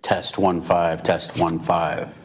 Test 1 5, test 1 5.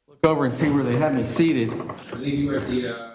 look over and see where they have me seated. I believe you were at the,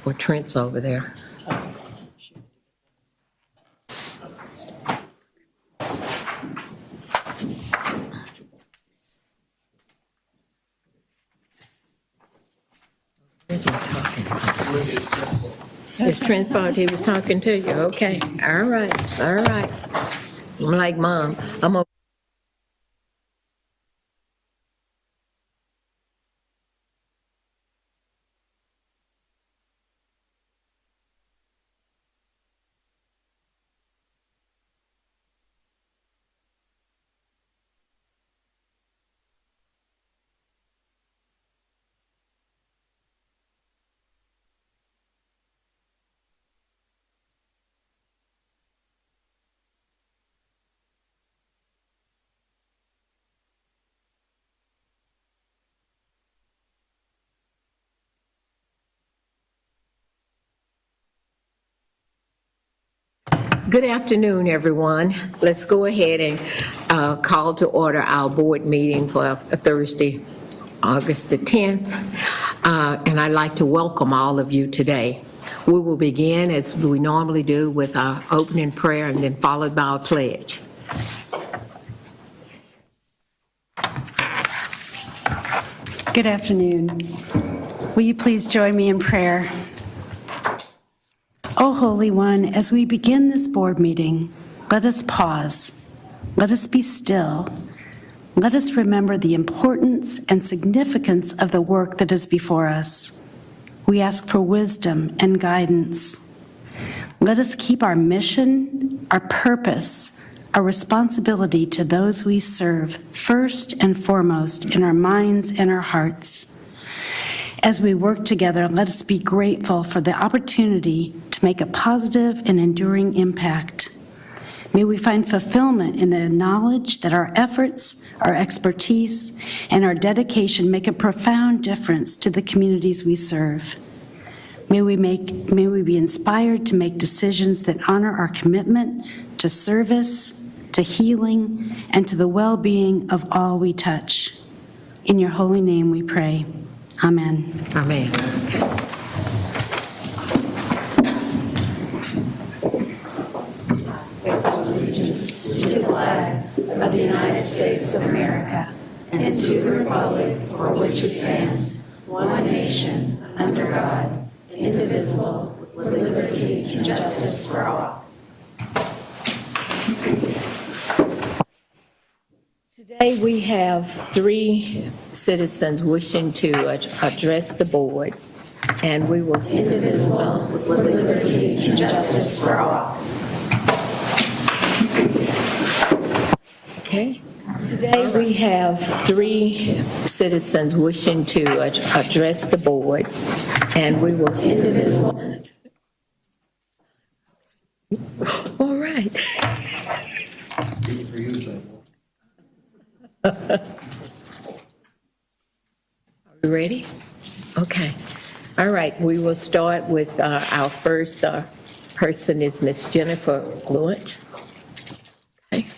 Or Trent's over there. Where's he talking? It's Trent thought he was talking to you. Okay. All right. All right. I'm like, Mom, I'm a Good afternoon, everyone. Let's go ahead and call to order our board meeting for Thursday, August the 10th. And I'd like to welcome all of you today. We will begin, as we normally do, with our opening prayer and then followed by our pledge. Good afternoon. Will you please join me in prayer? O Holy One, as we begin this board meeting, let us pause. Let us be still. Let us remember the importance and significance of the work that is before us. We ask for wisdom and guidance. Let us keep our mission, our purpose, our responsibility to those we serve first and foremost in our minds and our hearts. As we work together, let us be grateful for the opportunity to make a positive and enduring impact. May we find fulfillment in the knowledge that our efforts, our expertise, and our dedication make a profound difference to the communities we serve. May we be inspired to make decisions that honor our commitment to service, to healing, and to the well-being of all we touch. In your holy name we pray. Amen. Amen. To the flag of the United States of America and to the republic for which it stands, one nation, under God, indivisible, with liberty and justice for all. Today we have 3 citizens wishing to address the board, and we will see Indivisible, with liberty and justice for all. Okay. Today we have 3 citizens wishing to address the board, and we will see. Indivisible. All right. Are we ready? Okay. All right. We will start with our first person is Miss Jennifer Blunt. Okay.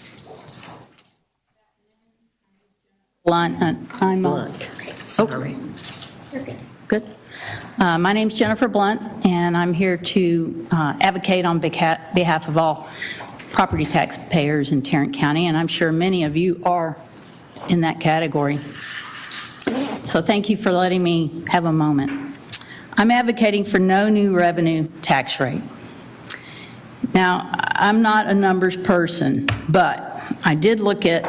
Blunt. I'm Blunt. Sorry. good. My name's Jennifer Blunt, and I'm here to advocate on behalf of all property taxpayers in Tarrant County, and I'm sure many of you are in that category. So thank you for letting me have a moment. I'm advocating for no new revenue tax rate. Now, I'm not a numbers person, but I did look at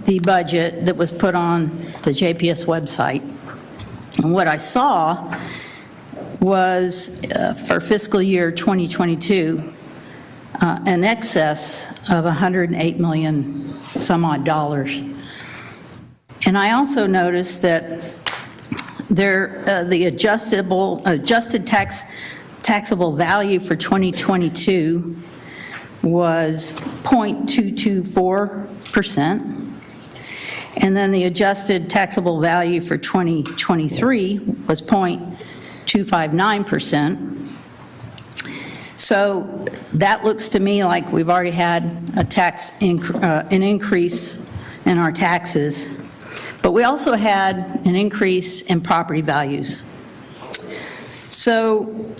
the budget that was put on the JPS website. And what I saw was for fiscal year 2022, an excess of $108 million some odd dollars. And I also noticed that the adjusted taxable value for 2022 was 0.224%. And then the adjusted taxable value for 2023 was 0.259%. So that looks to me like we've already had an increase in our taxes, but we also had an increase in property values. So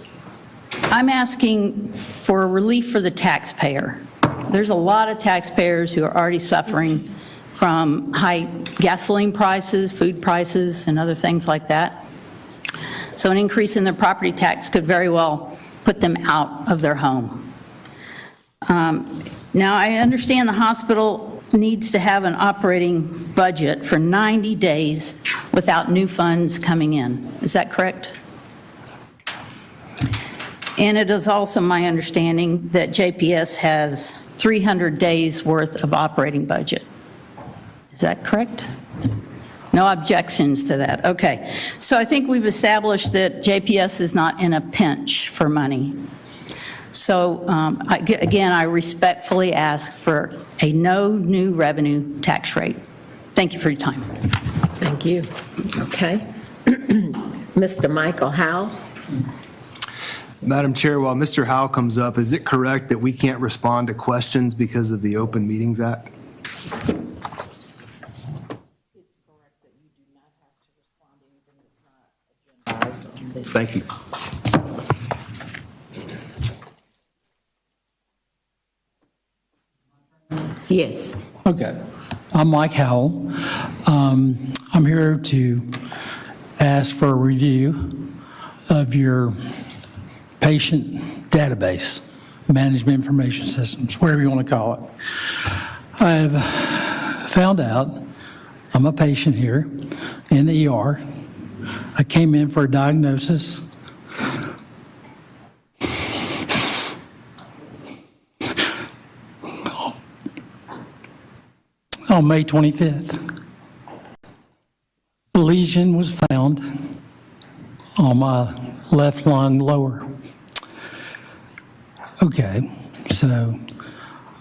I'm asking for relief for the taxpayer. There's a lot of taxpayers who are already suffering from high gasoline prices, food prices, and other things like that. So an increase in their property tax could very well put them out of their home. Now, I understand the hospital needs to have an operating budget for 90 days without new funds coming in. Is that correct? And it is also my understanding that JPS has 300 days' worth of operating budget. Is that correct? No objections to that. Okay. So I think we've established that JPS is not in a pinch for money. So again, I respectfully ask for a no new revenue tax rate. Thank you for your time. Thank you. Okay. Mr. Michael Howell? Madam Chair, while Mr. Howe comes up, is it correct that we can't respond to questions because of the Open Meetings Act? It's correct that you do not have to respond to anything that's not agendized. Thank you. Yes. Okay. I'm Mike Howell. I'm here to ask for a review of your patient database, management information systems, whatever you want to call it. I've found out I'm a patient here in the ER. I came in for a diagnosis. On May 25th. A lesion was found on my left lung lower. Okay, so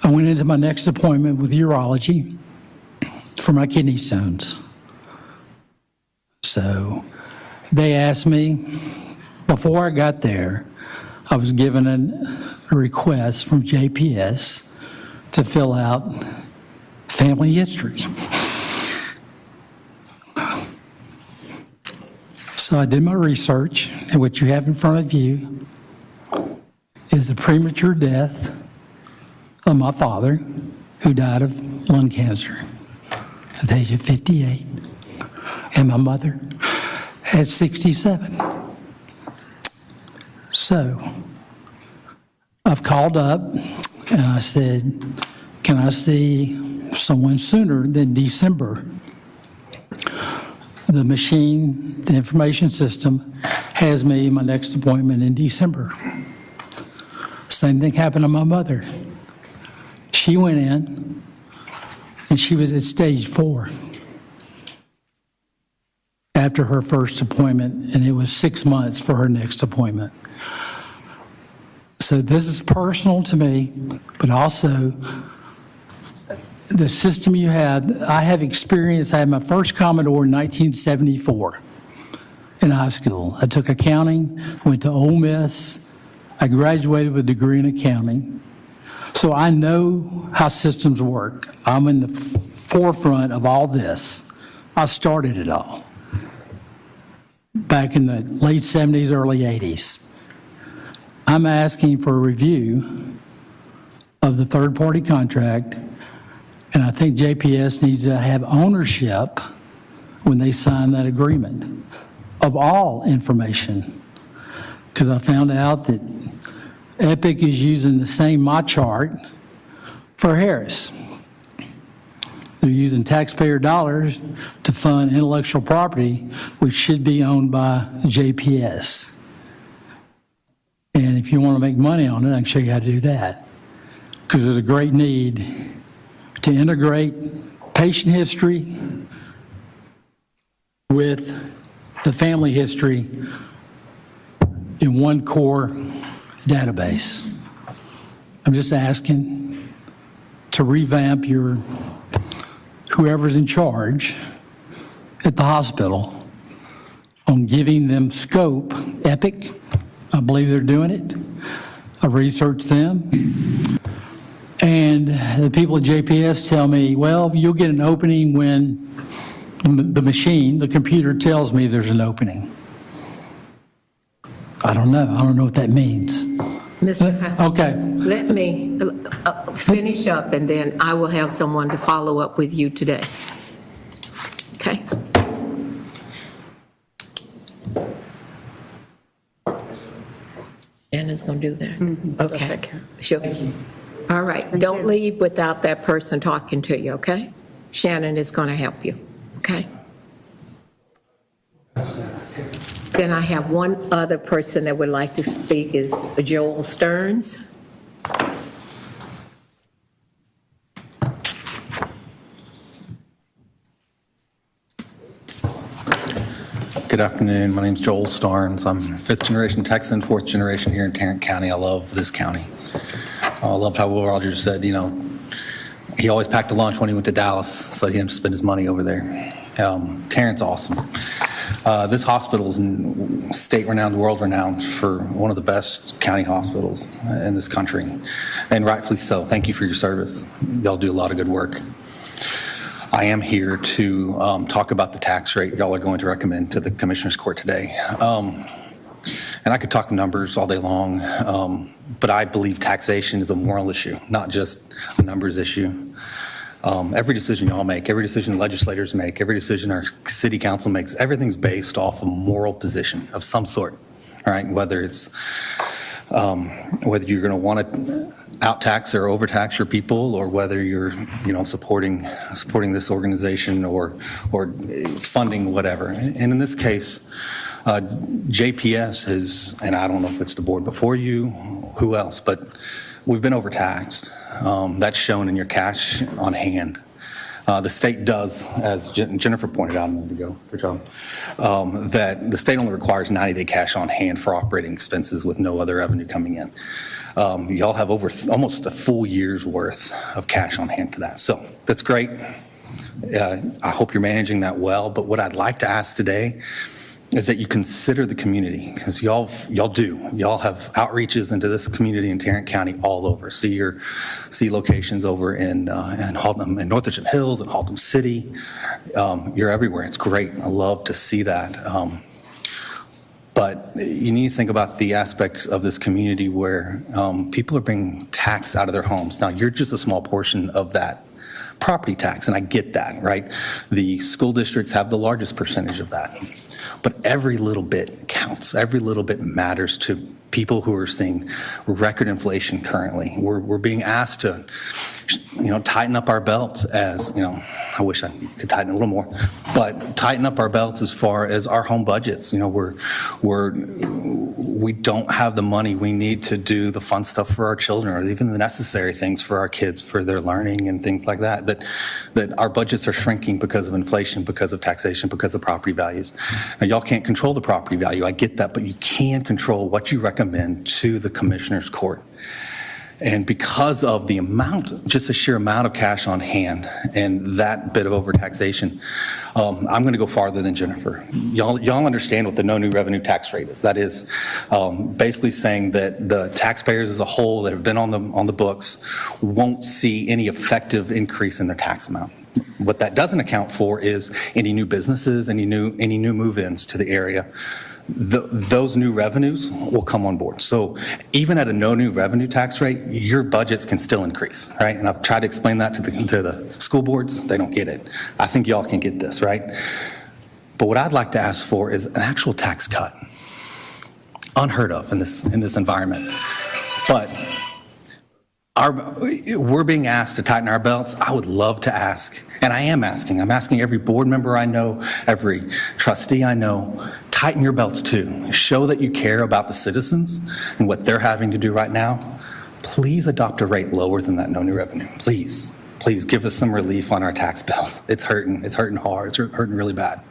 I went into my next appointment with urology for my kidney stones. So they asked me, before I got there, I was given a request from JPS to fill out family history. So I did my research, and what you have in front of you is the premature death of my father, who died of lung cancer at the age of 58, and my mother at 67. So I've called up and I said, can I see someone sooner than December? The machine, the information system, has me my next appointment in December. Same thing happened to my mother. She went in and she was at stage 4 after her first appointment, and it was 6 months for her next appointment. So this is personal to me, but also the system you have. I have experience. I had my first Commodore in 1974 in high school. I took accounting, went to Ole Miss. I graduated with a degree in accounting. So I know how systems work. I'm in the forefront of all this. I started it all back in the late 70s, early 80s. I'm asking for a review of the third-party contract, and I think JPS needs to have ownership when they sign that agreement of all information, because I found out that Epic is using the same My Chart for Harris. They're using taxpayer dollars to fund intellectual property, which should be owned by JPS. And if you want to make money on it, I can show you how to do that. Because there's a great need to integrate patient history with the family history in one core database. I'm just asking to revamp your whoever's in charge at the hospital on giving them scope. Epic, I believe they're doing it. I've researched them. And the people at JPS tell me, well, you'll get an opening when the machine, the computer tells me there's an opening. I don't know. I don't know what that means. Mr. Howell, Okay. let me finish up, and then I will have someone to follow up with you today. Okay? Anna's going to do that? Okay. Sure. All right, don't leave without that person talking to you, okay? Shannon is going to help you, okay? Then I have one other person that would like to speak, is Joel Stearns. Good afternoon. My name's Joel Starnes. I'm fifth generation Texan, fourth generation here in Tarrant County. I love this county. I loved how Will Rogers said, you know, he always packed a lunch when he went to Dallas, so he didn't spend his money over there. Tarrant's awesome. This hospital is state-renowned, world-renowned for one of the best county hospitals in this country, and rightfully so. Thank you for your service. Y'all do a lot of good work. I am here to talk about the tax rate y'all are going to recommend to the Commissioners Court today. And I could talk the numbers all day long, but I believe taxation is a moral issue, not just a numbers issue. Every decision y'all make, every decision legislators make, every decision our city council makes, everything's based off a moral position of some sort, all right? Whether it's whether you're going to want to out-tax or overtax your people, or whether you're, you know, supporting this organization or funding whatever. And in this case, JPS has, and I don't know if it's the board before you, who else, but we've been overtaxed. That's shown in your cash on hand. The state does, as Jennifer pointed out a minute ago, good job, that the state only requires 90-day cash on hand for operating expenses with no other revenue coming in. Y'all have over almost a full year's worth of cash on hand for that. So that's great. I hope you're managing that well. But what I'd like to ask today is that you consider the community, because y'all do. Y'all have outreaches into this community in Tarrant County all over. See locations over in Haltom, in Northership Hills and Haltom City. You're everywhere. It's great. I love to see that. But you need to think about the aspects of this community where people are being taxed out of their homes. Now, you're just a small portion of that property tax, and I get that, right? The school districts have the largest percentage of that. But every little bit counts. Every little bit matters to people who are seeing record inflation currently. We're being asked to, you know, tighten up our belts as, you know, I wish I could tighten a little more, but tighten up our belts as far as our home budgets. You know, we don't have the money we need to do the fun stuff for our children, or even the necessary things for our kids, for their learning and things like that, that our budgets are shrinking because of inflation, because of taxation, because of property values. Now, y'all can't control the property value. I get that, but you can control what you recommend to the Commissioner's Court. And because of the amount, just the sheer amount of cash on hand and that bit of overtaxation, I'm going to go farther than Jennifer. Y'all understand what the no new revenue tax rate is. That is basically saying that the taxpayers as a whole that have been on the books won't see any effective increase in their tax amount. What that doesn't account for is any new businesses, any new move-ins to the area. Those new revenues will come on board. So even at a no new revenue tax rate, your budgets can still increase, right? And I've tried to explain that to the school boards. They don't get it. I think y'all can get this, right? But what I'd like to ask for is an actual tax cut. Unheard of in this environment. But we're being asked to tighten our belts. I would love to ask, and I am asking. I'm asking every board member I know, every trustee I know, tighten your belts too. Show that you care about the citizens and what they're having to do right now. Please adopt a rate lower than that no new revenue. Please give us some relief on our tax bills. It's hurting hard. It's hurting really bad.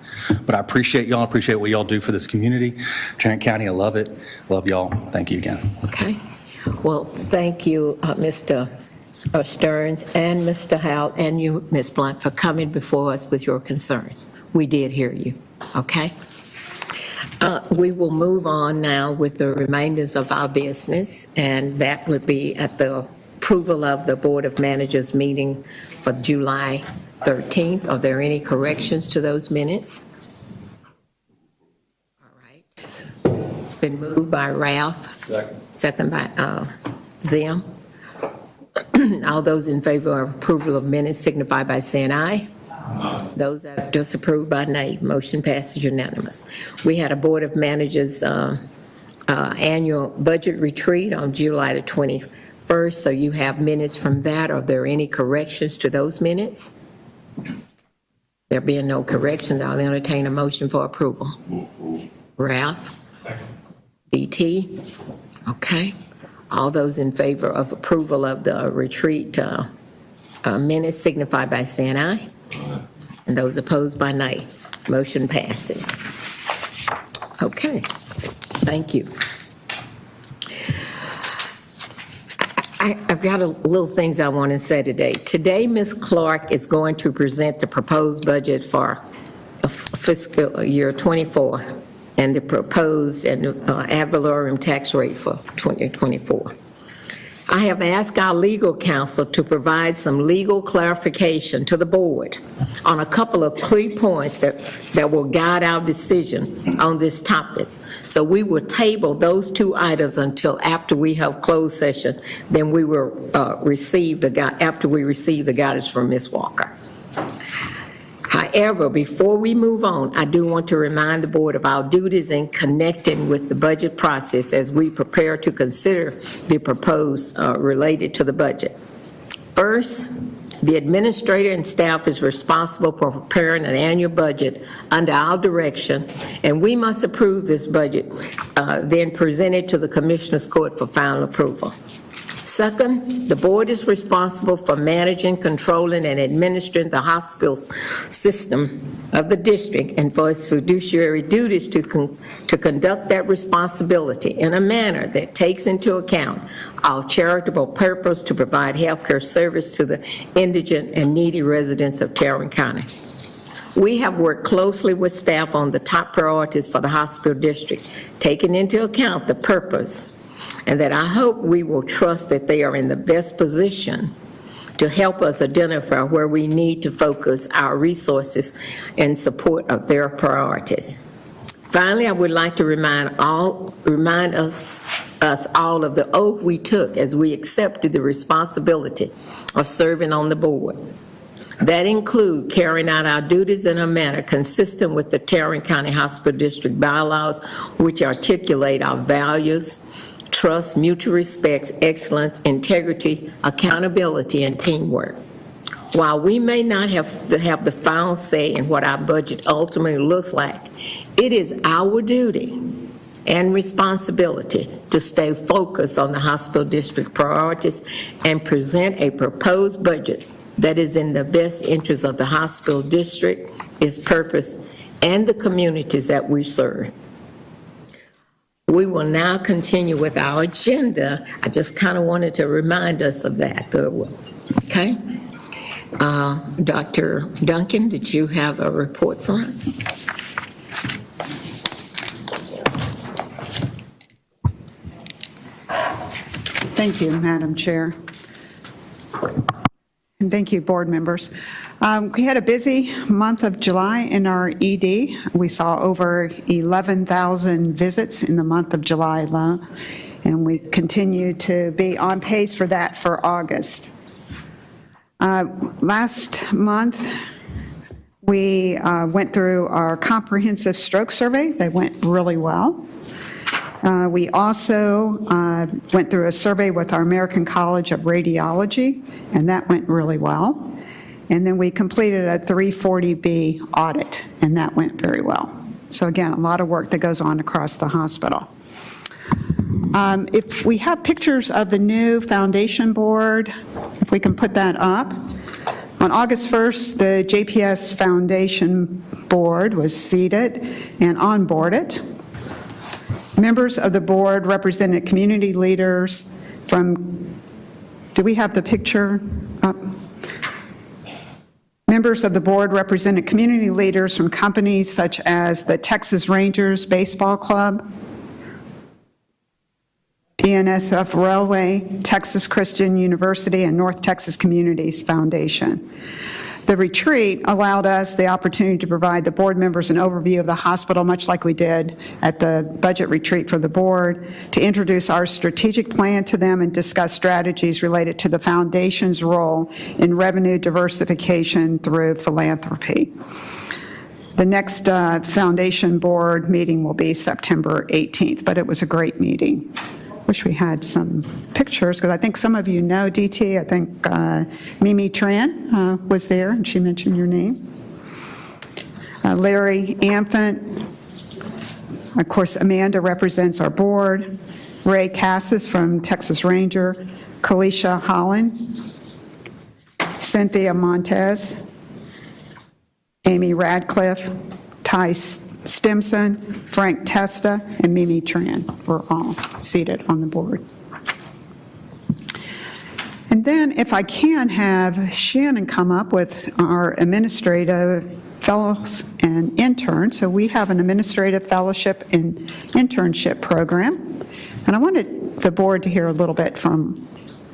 But I appreciate y'all. I appreciate what y'all do for this community. Tarrant County, I love it. Love y'all. Thank you again. Okay. Well, thank you, Mr. Stearns and Mr. Howell, and you, Ms. Blunt, for coming before us with your concerns. We did hear you, okay? We will move on now with the remainders of our business, and that would be at the approval of the Board of Managers meeting for July 13th. Are there any corrections to those minutes? All right. It's been moved by Ralph. Second by Zim. All those in favor of approval of minutes signify by saying aye. Those that are disapproved by nay. Motion passes unanimous. We had a Board of Managers annual budget retreat on July the 21st, so you have minutes from that. Are there any corrections to those minutes? There being no corrections, I'll entertain a motion for approval. Ralph? DT? Okay. All those in favor of approval of the retreat minutes signify by saying aye. And those opposed by nay. Motion passes. Okay. Thank you. I've got a little things I want to say today. Today, Ms. Clark is going to present the proposed budget for fiscal year 24 and the proposed and ad valorem tax rate for 2024. I have asked our legal counsel to provide some legal clarification to the board on a couple of key points that will guide our decision on this topic. So we will table those two items until after we have closed session. Then we will after we receive the guidance from Ms. Walker. However, before we move on, I do want to remind the board of our duties in connecting with the budget process as we prepare to consider the proposed related to the budget. First, the administrator and staff is responsible for preparing an annual budget under our direction, and we must approve this budget, then present it to the Commissioners Court for final approval. Second, the board is responsible for managing, controlling, and administering the hospital system of the district and for its fiduciary duties to conduct that responsibility in a manner that takes into account our charitable purpose to provide health care service to the indigent and needy residents of Tarrant County. We have worked closely with staff on the top priorities for the hospital district, taking into account the purpose, and that I hope we will trust that they are in the best position to help us identify where we need to focus our resources in support of their priorities. Finally, I would like to remind us all of the oath we took as we accepted the responsibility of serving on the board. That include carrying out our duties in a manner consistent with the Tarrant County Hospital District bylaws, which articulate our values, trust, mutual respect, excellence, integrity, accountability, and teamwork. While we may not have the final say in what our budget ultimately looks like, it is our duty and responsibility to stay focused on the hospital district priorities and present a proposed budget that is in the best interest of the hospital district, its purpose, and the communities that we serve. We will now continue with our agenda. I just kind of wanted to remind us of that. Okay? Dr. Duncan, did you have a report for us? Thank you, Madam Chair. And thank you, board members. We had a busy month of July in our ED. We saw over 11,000 visits in the month of July alone, and we continue to be on pace for that for August. Last month, we went through our comprehensive stroke survey. They went really well. We also went through a survey with our American College of Radiology, and that went really well. And then we completed a 340B audit, and that went very well. So again, a lot of work that goes on across the hospital. If we have pictures of the new foundation board, if we can put that up. On August 1st, the JPS Foundation Board was seated and onboarded. Members of the board represented community leaders from, do we have the picture up? Members of the board represented community leaders from companies such as the Texas Rangers Baseball Club, BNSF Railway, Texas Christian University, and North Texas Communities Foundation. The retreat allowed us the opportunity to provide the board members an overview of the hospital, much like we did at the budget retreat for the board, to introduce our strategic plan to them and discuss strategies related to the foundation's role in revenue diversification through philanthropy. The next foundation board meeting will be September 18th, but it was a great meeting. Wish we had some pictures, because I think some of you know DT. I think Mimi Tran was there, and she mentioned your name. Larry Amphant. Of course, Amanda represents our board. Ray Cassis from Texas Ranger. Kalisha Holland. Cynthia Montez. Amy Radcliffe. Ty Stimson, Frank Testa, and Mimi Tran were all seated on the board. And then, if I can, have Shannon come up with our administrative fellows and interns. So we have an administrative fellowship and internship program. And I wanted the board to hear a little bit from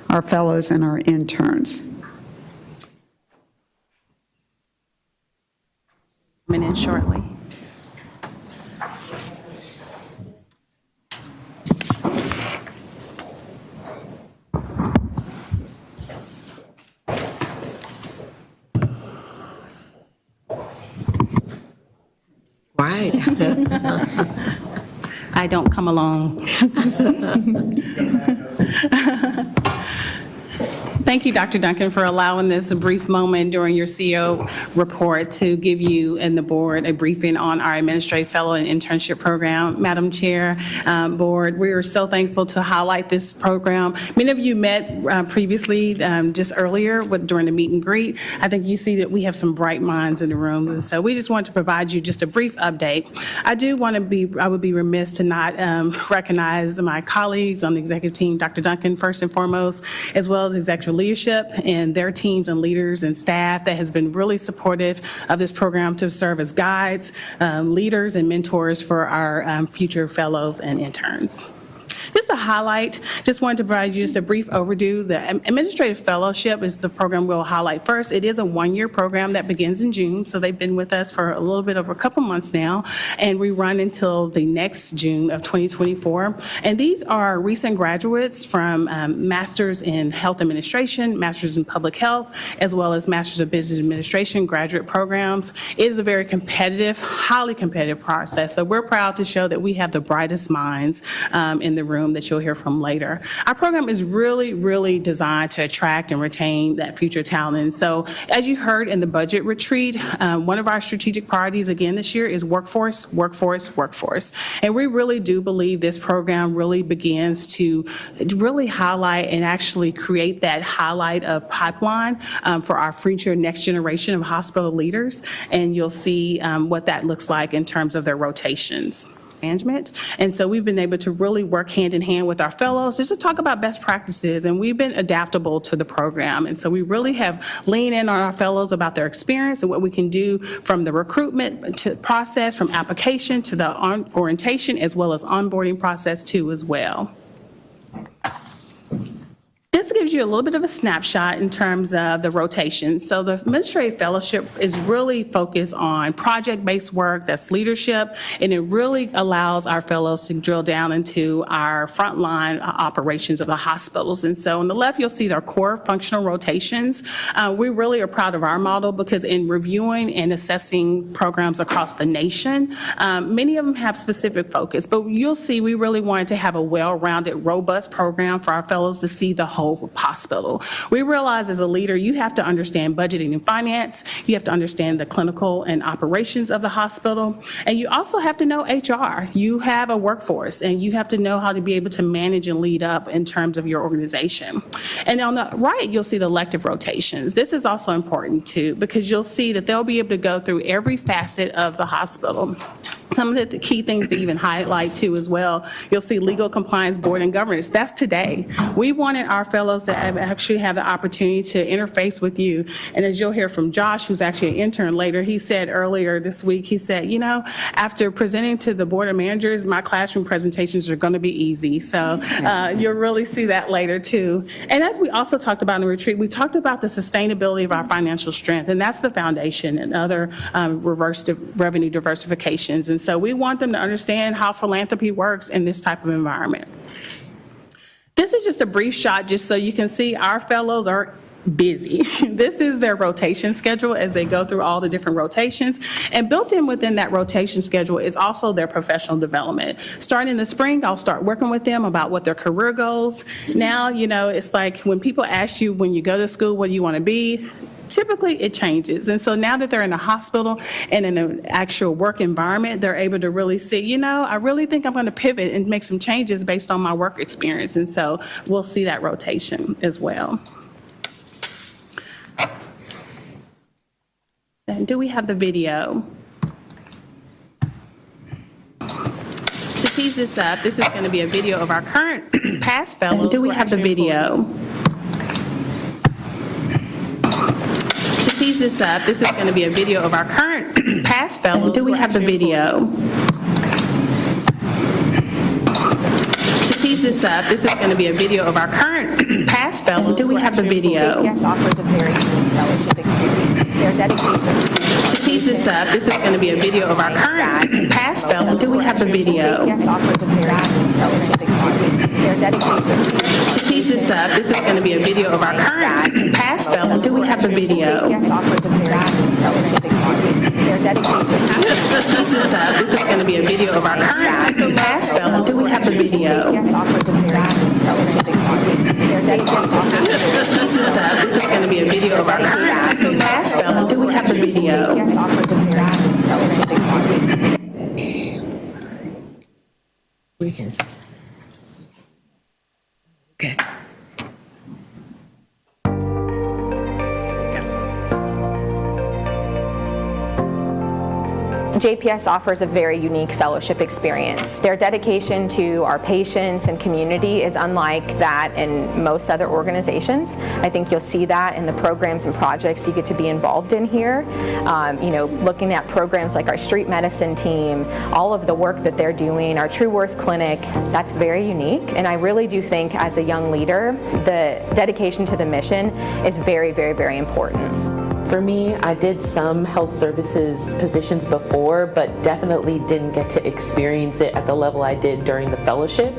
our fellows and our interns. Coming in shortly. Right. I don't come along. Thank you, Dr. Duncan, for allowing this brief moment during your CEO report to give you and the board a briefing on our Administrative Fellow and Internship Program. Madam Chair, Board, we are so thankful to highlight this program. Many of you met previously just earlier during the meet and greet. I think you see that we have some bright minds in the room, and so we just want to provide you just a brief update. I would be remiss to not recognize my colleagues on the executive team, Dr. Duncan first and foremost, as well as executive leadership and their teams and leaders and staff that has been really supportive of this program to serve as guides, leaders, and mentors for our future fellows and interns. Just to highlight, just wanted to provide you just a brief overview. The Administrative Fellowship is the program we'll highlight first. It is a one-year program that begins in June, so they've been with us for a little bit over a couple months now, and we run until the next June of 2024. And these are recent graduates from Masters in Health Administration, Masters in Public Health, as well as Masters of Business Administration graduate programs. It is a very competitive, highly competitive process, so we're proud to show that we have the brightest minds in the room that you'll hear from later. Our program is really designed to attract and retain that future talent. And so, as you heard in the budget retreat, one of our strategic priorities again this year is workforce. And we really do believe this program really begins to really highlight and actually create that highlight of pipeline for our future next generation of hospital leaders. And you'll see what that looks like in terms of their rotations. Management. And so we've been able to really work hand in hand with our fellows just to talk about best practices, and we've been adaptable to the program. And so we really have leaned in on our fellows about their experience and what we can do from the recruitment to process, from application to the orientation, as well as onboarding process too as well. This gives you a little bit of a snapshot in terms of the rotation. So the Administrative Fellowship is really focused on project-based work, that's leadership, and it really allows our fellows to drill down into our frontline operations of the hospitals. And so on the left, you'll see their core functional rotations. We really are proud of our model because in reviewing and assessing programs across the nation, many of them have specific focus, but you'll see we really wanted to have a well-rounded, robust program for our fellows to see the whole hospital. We realize as a leader, you have to understand budgeting and finance, you have to understand the clinical and operations of the hospital, and you also have to know HR. You have a workforce, and you have to know how to be able to manage and lead up in terms of your organization. And on the right, you'll see the elective rotations. This is also important too, because you'll see that they'll be able to go through every facet of the hospital. Some of the key things to even highlight too as well, you'll see legal compliance board and governance. That's today. We wanted our fellows to actually have the opportunity to interface with you. And as you'll hear from Josh, who's actually an intern later, he said earlier this week, he said, you know, after presenting to the board of managers, my classroom presentations are going to be easy. So you'll really see that later too. And as we also talked about in the retreat, we talked about the sustainability of our financial strength, and that's the foundation and other revenue diversifications. And so we want them to understand how philanthropy works in this type of environment. This is just a brief shot just so you can see our fellows are busy. This is their rotation schedule as they go through all the different rotations. And built in within that rotation schedule is also their professional development. Starting in the spring, I'll start working with them about what their career goals. Now, you know, it's like when people ask you when you go to school, what do you want to be? Typically it changes. And so now that they're in a hospital and in an actual work environment, they're able to really see, you know, I really think I'm going to pivot and make some changes based on my work experience. And so we'll see that rotation as well. And do we have the video? To tease this up, this is going to be a video of our current past fellows. Do we have the video? To tease this up, this is going to be a video of our current past fellows. Do we have the video? To tease this up, this is going to be a video of our current past fellows. Do we have the video? JPS offers a very unique fellowship experience. Their dedication to tease this up, this is going to be a video of our current past fellows. Do we have the video? JPS offers a very unique fellowship experience. Their dedication to tease this up, this is going to be a video of our current past fellows. Do we have the video? JPS offers a very unique fellowship experience. Their dedication to tease this up, this is going to be a video of our current past fellows. Do we have the video? JPS offers a very unique fellowship experience. Their dedication to tease this up, this is going to be a video of our current past fellows. Do we have the video? JPS offers a very unique fellowship experience. We can. Okay. JPS offers a very unique fellowship experience. Their dedication to our patients and community is unlike that in most other organizations. I think you'll see that in the programs and projects you get to be involved in here. You know, looking at programs like our street medicine team, all of the work that they're doing, our True Worth Clinic, that's very unique. And I really do think as a young leader, the dedication to the mission is very, very, very important. For me, I did some health services positions before, but definitely didn't get to experience it at the level I did during the fellowship.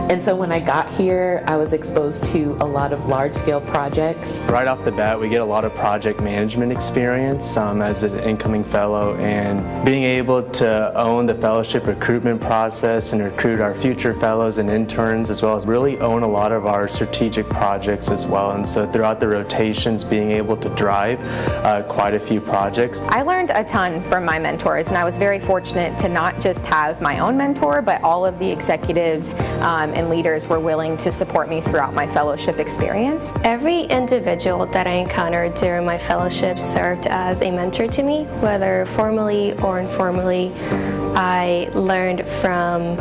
And so when I got here, I was exposed to a lot of large-scale projects. Right off the bat, we get a lot of project management experience as an incoming fellow, and being able to own the fellowship recruitment process and recruit our future fellows and interns, as well as really own a lot of our strategic projects as well. And so throughout the rotations, being able to drive quite a few projects. I learned a ton from my mentors, and I was very fortunate to not just have my own mentor, but all of the executives and leaders were willing to support me throughout my fellowship experience. Every individual that I encountered during my fellowship served as a mentor to me, whether formally or informally. I learned from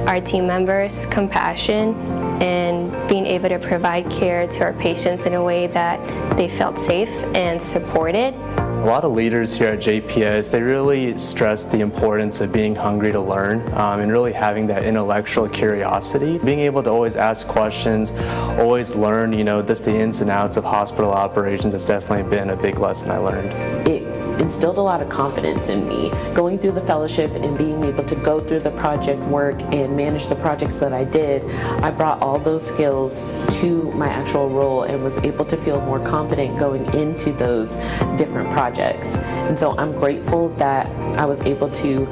our team members compassion and being able to provide care to our patients in a way that they felt safe and supported. A lot of leaders here at JPS, they really stress the importance of being hungry to learn and really having that intellectual curiosity. Being able to always ask questions, always learn, you know, just the ins and outs of hospital operations has definitely been a big lesson I learned. It instilled a lot of confidence in me. Going through the fellowship and being able to go through the project work and manage the projects that I did, I brought all those skills to my actual role and was able to feel more confident going into those different projects. And so I'm grateful that I was able to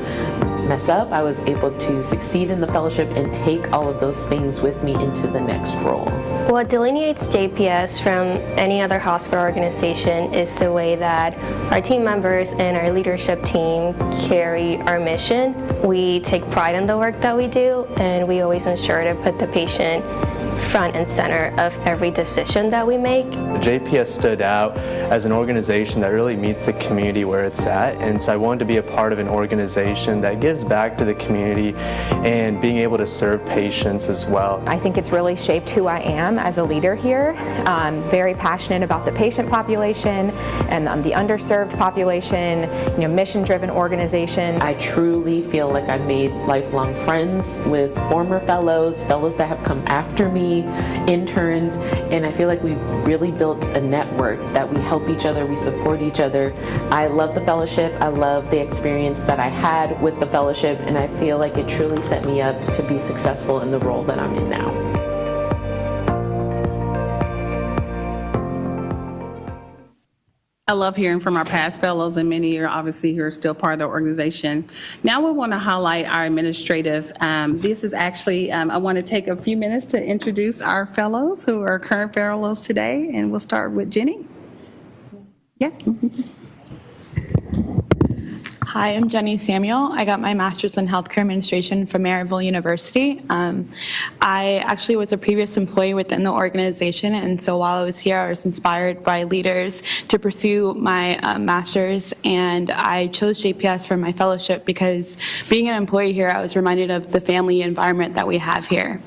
mess up, I was able to succeed in the fellowship and take all of those things with me into the next role. What delineates JPS from any other hospital organization is the way that our team members and our leadership team carry our mission. We take pride in the work that we do, and we always ensure to put the patient front and center of every decision that we make. JPS stood out as an organization that really meets the community where it's at, and so I wanted to be a part of an organization that gives gives back to the community and being able to serve patients as well. I think it's really shaped who I am as a leader here. I'm very passionate about the patient population and the underserved population, mission-driven organization. I truly feel like I've made lifelong friends with former fellows that have come after me, interns, and I feel like we've really built a network that we help each other, we support each other. I love the fellowship. I love the experience that I had with the fellowship, and I feel like it truly set me up to be successful in the role that I'm in now. I love hearing from our past fellows, and many are obviously who are still part of the organization. Now we want to highlight our administrative. This is actually, I want to take a few minutes to introduce our fellows who are current fellows today, and we'll start with Jenny. Yeah. Hi, I'm Jenny Samuel. I got my master's in healthcare administration from Maryville University. I actually was a previous employee within the organization, and so while I was here, I was inspired by leaders to pursue my master's, and I chose JPS for my fellowship because being an employee here, I was reminded of the family environment that we have here.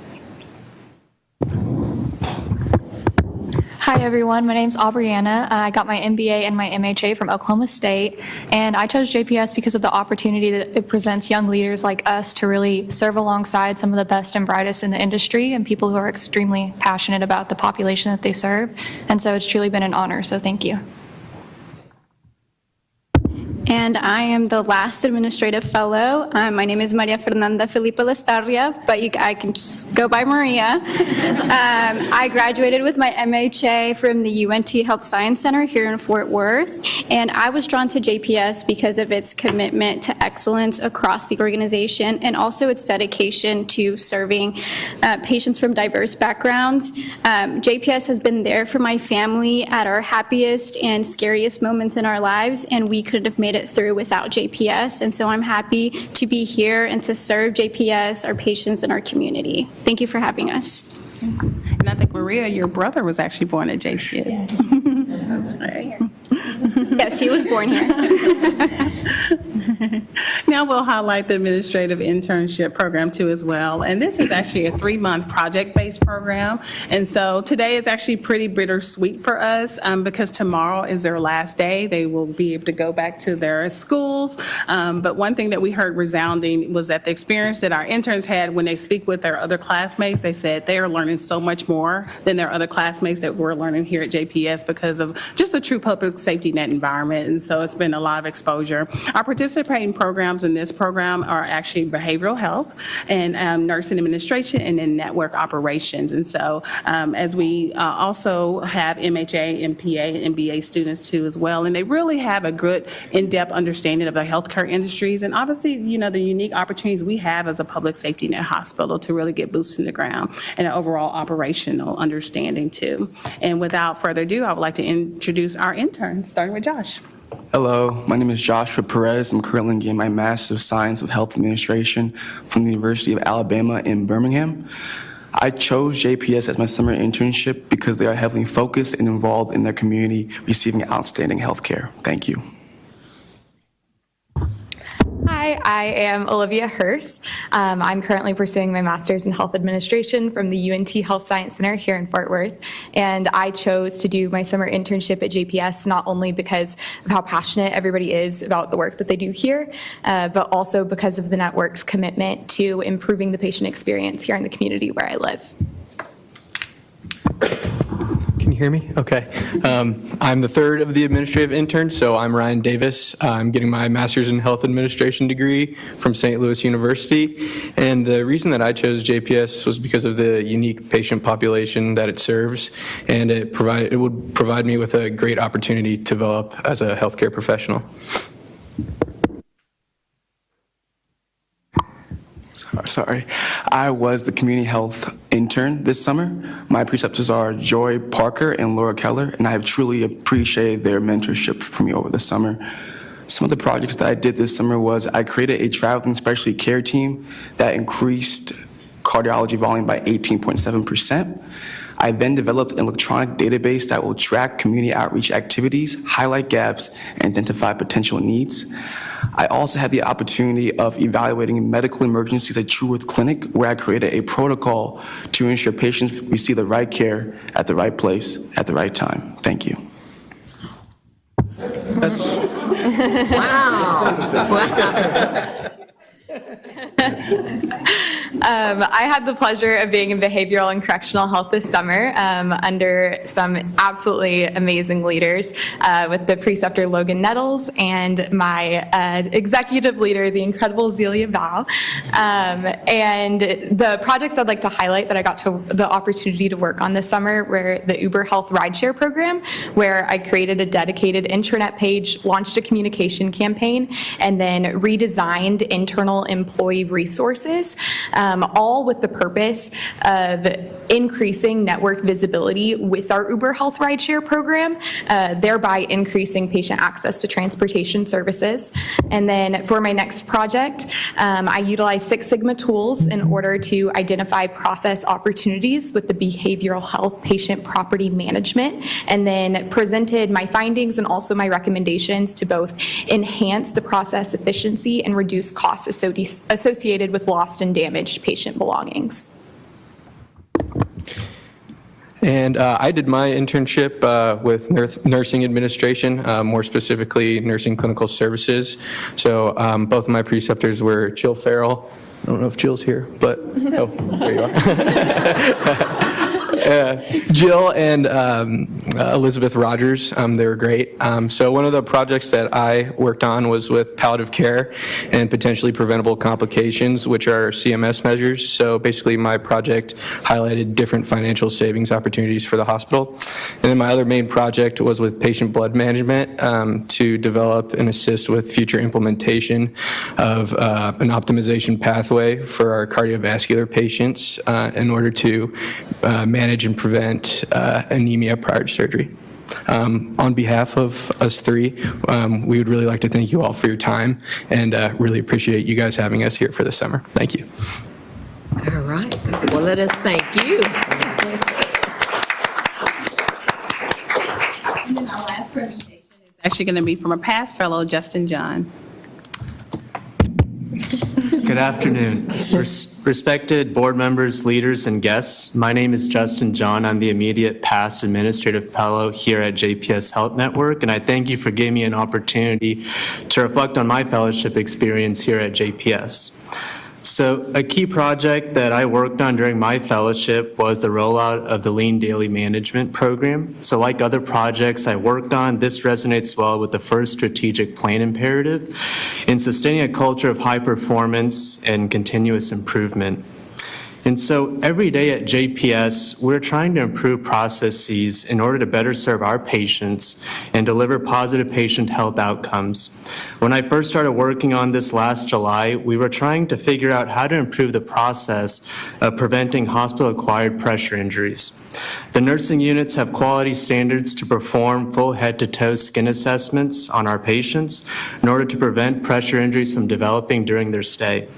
Hi everyone, my name's Aubriana. I got my MBA and my MHA from Oklahoma State, and I chose JPS because of the opportunity that it presents young leaders like us to really serve alongside some of the best and brightest in the industry and people who are extremely passionate about the population that they serve. And so it's truly been an honor, so thank you. And I am the last administrative fellow. My name is Maria Fernanda Felipe Lestarria, but I can just go by Maria. I graduated with my MHA from the UNT Health Science Center here in Fort Worth, and I was drawn to JPS because of its commitment to excellence across the organization and also its dedication to serving patients from diverse backgrounds. JPS has been there for my family at our happiest and scariest moments in our lives, and we couldn't have made it through without JPS, and so I'm happy to be here and to serve JPS, our patients, and our community. Thank you for having us. And I think, Maria, your brother was actually born at JPS. Yeah. That's right. Yes, he was born here. Now we'll highlight the administrative internship program too as well. And this is actually a 3-month project-based program. And so today is actually pretty bittersweet for us because tomorrow is their last day. They will be able to go back to their schools. But one thing that we heard resounding was that the experience that our interns had when they speak with their other classmates, they said they are learning so much more than their other classmates that we're learning here at JPS because of just the true public safety net environment. And so it's been a lot of exposure. Our participating programs in this program are actually behavioral health and nursing administration and then network operations. And so as we also have MHA, MPA, and MBA students too as well, and they really have a good in-depth understanding of the healthcare industries and obviously, the unique opportunities we have as a public safety net hospital to really get boots in the ground and an overall operational understanding too. And without further ado, I would like to introduce our interns, starting with Josh. Hello, my name is Joshua Perez. I'm currently getting my Master's of Science of Health Administration from the University of Alabama in Birmingham. I chose JPS as my summer internship because they are heavily focused and involved in their community, receiving outstanding health care. Thank you. Hi, I am Olivia Hurst. I'm currently pursuing my master's in health administration from the UNT Health Science Center here in Fort Worth. And I chose to do my summer internship at JPS not only because of how passionate everybody is about the work that they do here, but also because of the network's commitment to improving the patient experience here in the community where I live. Can you hear me? Okay. I'm the third of the administrative interns, so I'm Ryan Davis. I'm getting my master's in health administration degree from St. Louis University. And the reason that I chose JPS was because of the unique patient population that it serves, and it would provide me with a great opportunity to develop as a healthcare professional. Sorry. I was the community health intern this summer. My preceptors are Joy Parker and Laura Keller, and I have truly appreciated their mentorship for me over the summer. Some of the projects that I did this summer was I created a traveling specialty care team that increased cardiology volume by 18.7%. I then developed an electronic database that will track community outreach activities, highlight gaps, and identify potential needs. I also had the opportunity of evaluating medical emergencies at Trueworth Clinic, where I created a protocol to ensure patients receive the right care at the right place at the right time. Thank you. I had the pleasure of being in behavioral and correctional health this summer under some absolutely amazing leaders with the preceptor Logan Nettles and my executive leader, the incredible Zelia Bao. And the projects I'd like to highlight that I got the opportunity to work on this summer were the Uber Health Rideshare program, where I created a dedicated intranet page, launched a communication campaign, and then redesigned internal employee resources, all with the purpose of increasing network visibility with our Uber Health Rideshare program, thereby increasing patient access to transportation services. And then for my next project, I utilized Six Sigma tools in order to identify process opportunities with the behavioral health patient property management, and then presented my findings and also my recommendations to both enhance the process efficiency and reduce costs associated with lost and damaged patient belongings. And I did my internship with nursing administration, more specifically nursing clinical services. So both of my preceptors were Jill Farrell. I don't know if Jill's here, but oh, there you are. Jill and Elizabeth Rogers, they were great. So one of the projects that I worked on was with palliative care and potentially preventable complications, which are CMS measures. So basically my project highlighted different financial savings opportunities for the hospital. And then my other main project was with patient blood management to develop and assist with future implementation of an optimization pathway for our cardiovascular patients in order to manage and prevent anemia prior to surgery. On behalf of us three, we would really like to thank you all for your time and really appreciate you guys having us here for the summer. Thank you. All right. Well, let us thank you. And then our last presentation is actually going to be from a past fellow, Justin John. Good afternoon. Respected board members, leaders, and guests, my name is Justin John. I'm the immediate past administrative fellow here at JPS Health Network, and I thank you for giving me an opportunity to reflect on my fellowship experience here at JPS. So a key project that I worked on during my fellowship was the rollout of the Lean Daily Management Program. So like other projects I worked on, this resonates well with the first strategic plan imperative in sustaining a culture of high performance and continuous improvement. And so every day at JPS, we're trying to improve processes in order to better serve our patients and deliver positive patient health outcomes. When I first started working on this last July, we were trying to figure out how to improve the process of preventing hospital-acquired pressure injuries. The nursing units have quality standards to perform full head-to-toe skin assessments on our patients in order to prevent pressure injuries from developing during their stay.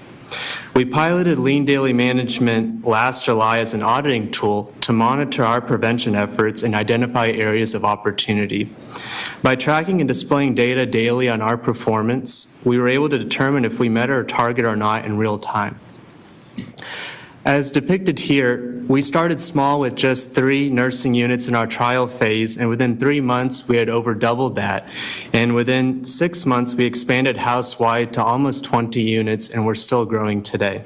We piloted Lean Daily Management last July as an auditing tool to monitor our prevention efforts and identify areas of opportunity. By tracking and displaying data daily on our performance, we were able to determine if we met our target or not in real time. As depicted here, we started small with just 3 nursing units in our trial phase, and within 3 months, we had over doubled that. And within 6 months, we expanded house-wide to almost 20 units, and we're still growing today.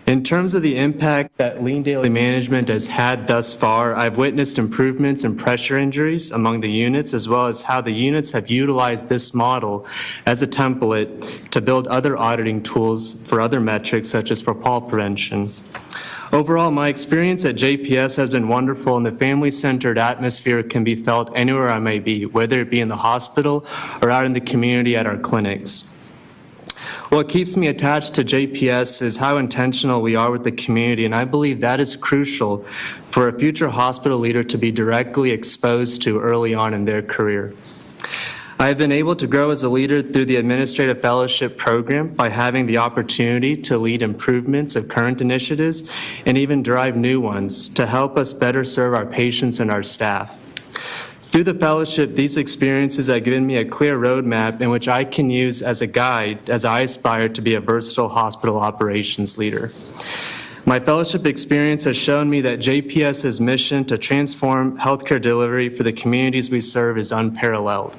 In terms of the impact that Lean Daily Management has had thus far, I've witnessed improvements in pressure injuries among the units, as well as how the units have utilized this model as a template to build other auditing tools for other metrics, such as for fall prevention. Overall, my experience at JPS has been wonderful, and the family-centered atmosphere can be felt anywhere I may be, whether it be in the hospital or out in the community at our clinics. What keeps me attached to JPS is how intentional we are with the community, and I believe that is crucial for a future hospital leader to be directly exposed to early on in their career. I have been able to grow as a leader through the Administrative Fellowship Program by having the opportunity to lead improvements of current initiatives and even drive new ones to help us better serve our patients and our staff. Through the fellowship, these experiences have given me a clear roadmap in which I can use as a guide as I aspire to be a versatile hospital operations leader. My fellowship experience has shown me that JPS's mission to transform healthcare delivery for the communities we serve is unparalleled.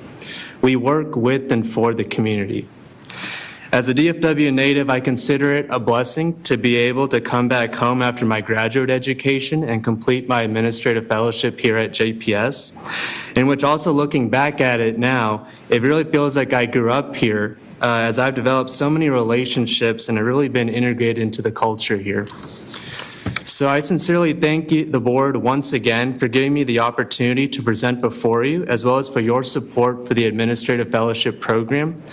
We work with and for the community. As a DFW native, I consider it a blessing to be able to come back home after my graduate education and complete my administrative fellowship here at JPS, in which also looking back at it now, it really feels like I grew up here as I've developed so many relationships and have really been integrated into the culture here. So I sincerely thank you, the board once again for giving me the opportunity to present before you, as well as for your support for the Administrative Fellowship Program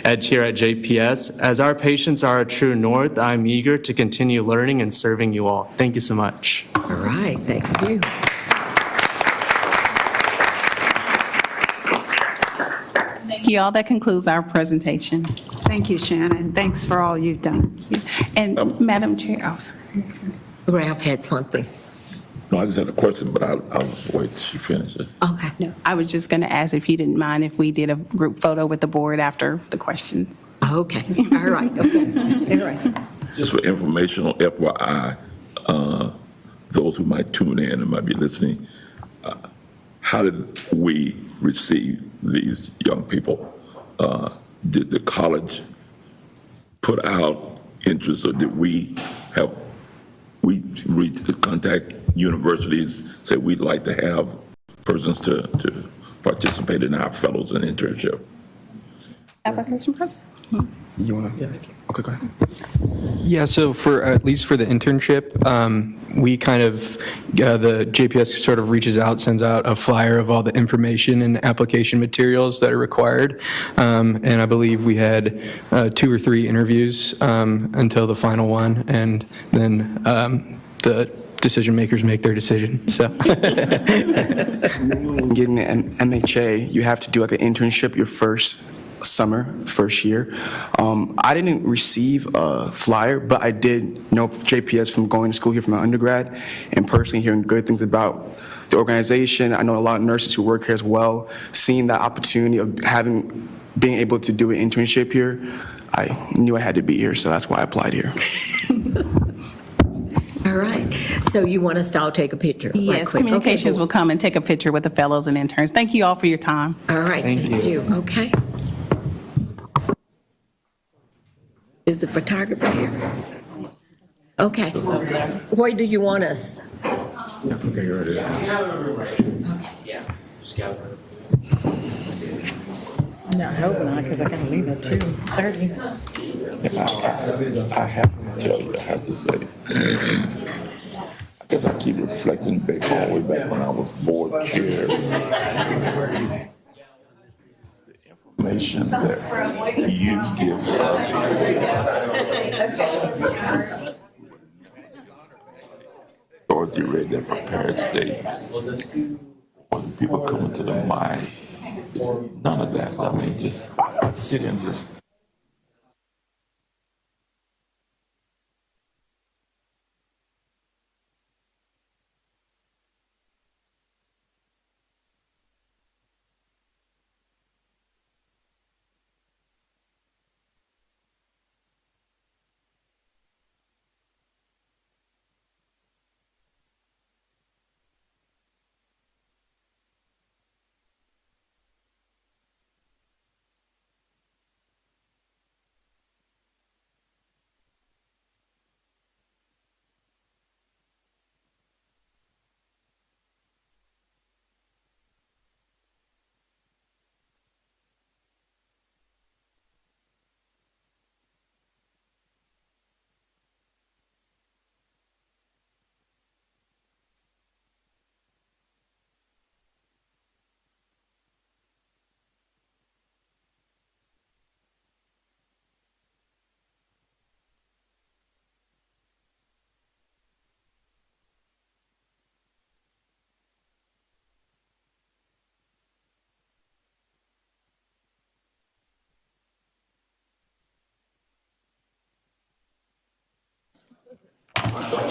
here at JPS. As our patients are a true north, I'm eager to continue learning and serving you all. Thank you so much. All right, thank you. Thank you all. That concludes our presentation. Thank you, Shannon. Thanks for all you've done. And Madam Chair, oh, sorry. Ralph had something. No, I just had a question, but I'll wait till she finishes. Okay. No, I was just going to ask if you didn't mind if we did a group photo with the board after the questions. Okay. All right. Okay. All right. Just for informational FYI, those who might tune in and might be listening, how did we receive these young people? Did the college put out interest, or did we contact universities, say we'd like to have persons to participate in our fellows and internship? Application process. You want to? Yeah. Okay, go ahead. Yeah, so for at least for the internship, we kind of, the JPS sort of reaches out, sends out a flyer of all the information and application materials that are required. And I believe we had 2 or 3 interviews until the final one, and then the decision makers make their decision. So Getting an MHA, you have to do like an internship your first year. I didn't receive a flyer, but I did know JPS from going to school here from my undergrad and personally hearing good things about the organization. I know a lot of nurses who work here as well. Seeing that opportunity of being able to do an internship here, I knew I had to be here, so that's why I applied here. All right. So you want us to all take a picture? Yes, communications will come and take a picture with the fellows and interns. Thank you all for your time. All right. Thank you. Okay. Is the photographer here? Okay. Where do you want us? Okay, here it is. No, I hope not, because I gotta leave at 2:30. I have to tell you, I have to say, I guess I keep reflecting back all the way back when I was board chair. The information that you give us. Dorothy read that prepared statement. When people come into the mind, none of that. I mean, just I'd sit and just.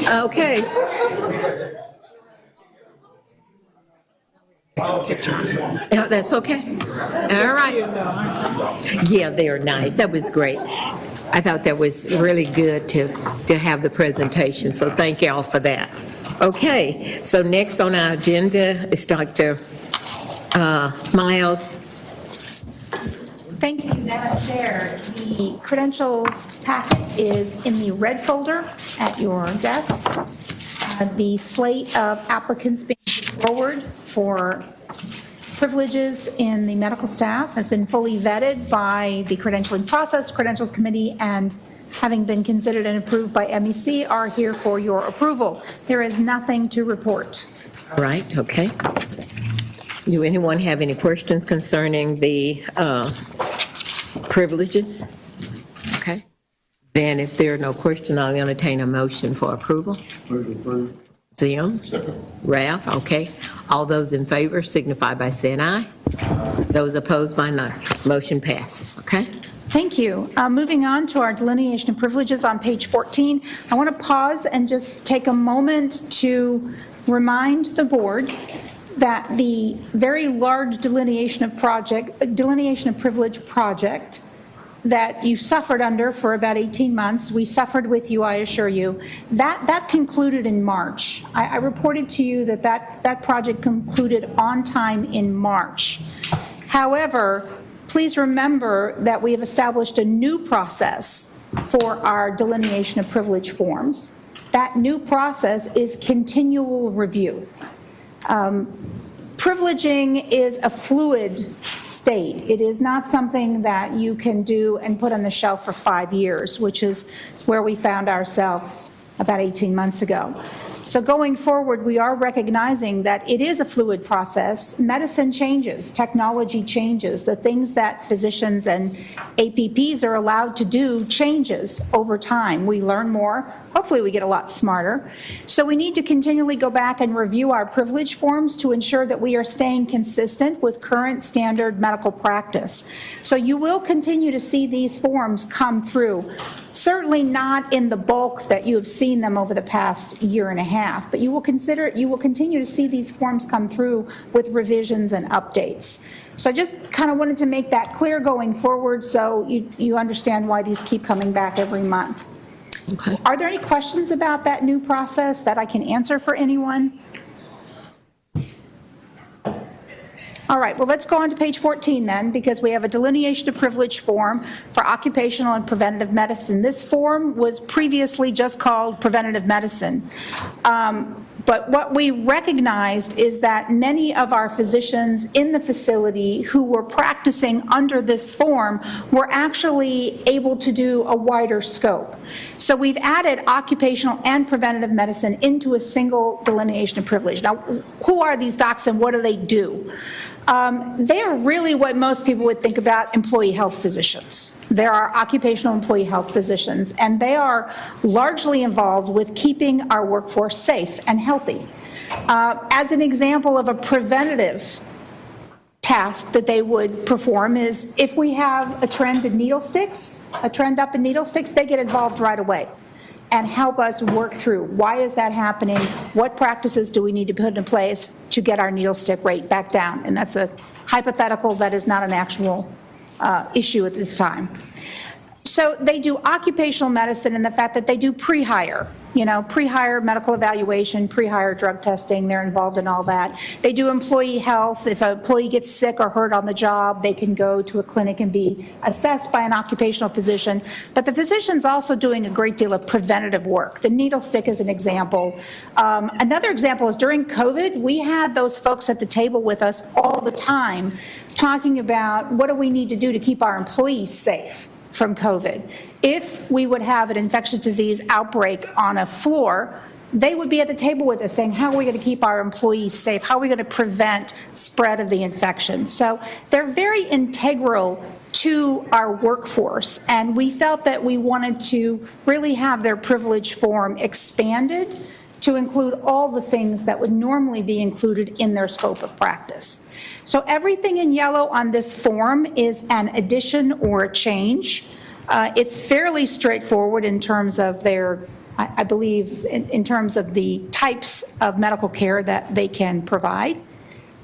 Okay. Yeah, that's okay. All right. Yeah, they are nice. That was great. I thought that was really good to have the presentation, so thank you all for that. Okay, so next on our agenda is Dr. Miles. Thank you, Madam Chair. The credentials packet is in the red folder at your desks. The slate of applicants being put forward for privileges in the medical staff have been fully vetted by the credentialing process, credentials committee, and having been considered and approved by MEC are here for your approval. There is nothing to report. All right, okay. Do anyone have any questions concerning the privileges? Okay. Then if there are no questions, I'll entertain a motion for approval. Zim? Ralph, okay. All those in favor signify by saying aye. Those opposed by no. Motion passes, okay? Thank you. Moving on to our delineation of privileges on page 14, I want to pause and just take a moment to remind the board that the very large delineation of privilege project that you suffered under for about 18 months, we suffered with you, I assure you, that concluded in March. I reported to you that project concluded on time in March. However, please remember that we have established a new process for our delineation of privilege forms. That new process is continual review. Privileging is a fluid state. It is not something that you can do and put on the shelf for 5 years, which is where we found ourselves about 18 months ago. So going forward, we are recognizing that it is a fluid process. Medicine changes, technology changes. The things that physicians and APPs are allowed to do changes over time. We learn more. Hopefully we get a lot smarter. So we need to continually go back and review our privilege forms to ensure that we are staying consistent with current standard medical practice. So you will continue to see these forms come through. Certainly not in the bulk that you have seen them over the past year and a half, but you will continue to see these forms come through with revisions and updates. So I just kind of wanted to make that clear going forward so you understand why these keep coming back every month. Okay. Are there any questions about that new process that I can answer for anyone? All right, well, let's go on to page 14 then, because we have a delineation of privilege form for occupational and preventative medicine. This form was previously just called preventative medicine. But what we recognized is that many of our physicians in the facility who were practicing under this form were actually able to do a wider scope. So we've added occupational and preventative medicine into a single delineation of privilege. Now, who are these docs and what do they do? They are really what most people would think about employee health physicians. There are occupational employee health physicians, and they are largely involved with keeping our workforce safe and healthy. As an example of a preventative task that they would perform is if we have a trend in needle sticks, a trend up in needle sticks, they get involved right away and help us work through why is that happening, what practices do we need to put in place to get our needle stick rate back down. And that's a hypothetical, that is not an actual issue at this time. So they do occupational medicine in the fact that they do pre-hire, pre-hire medical evaluation, pre-hire drug testing. They're involved in all that. They do employee health. If an employee gets sick or hurt on the job, they can go to a clinic and be assessed by an occupational physician. But the physician's also doing a great deal of preventative work. The needle stick is an example. Another example is during COVID, we had those folks at the table with us all the time talking about what do we need to do to keep our employees safe from COVID. If we would have an infectious disease outbreak on a floor, they would be at the table with us saying, how are we going to keep our employees safe? How are we going to prevent spread of the infection? So they're very integral to our workforce, and we felt that we wanted to really have their privilege form expanded to include all the things that would normally be included in their scope of practice. So everything in yellow on this form is an addition or a change. It's fairly straightforward in terms of their I believe, in terms of the types of medical care that they can provide.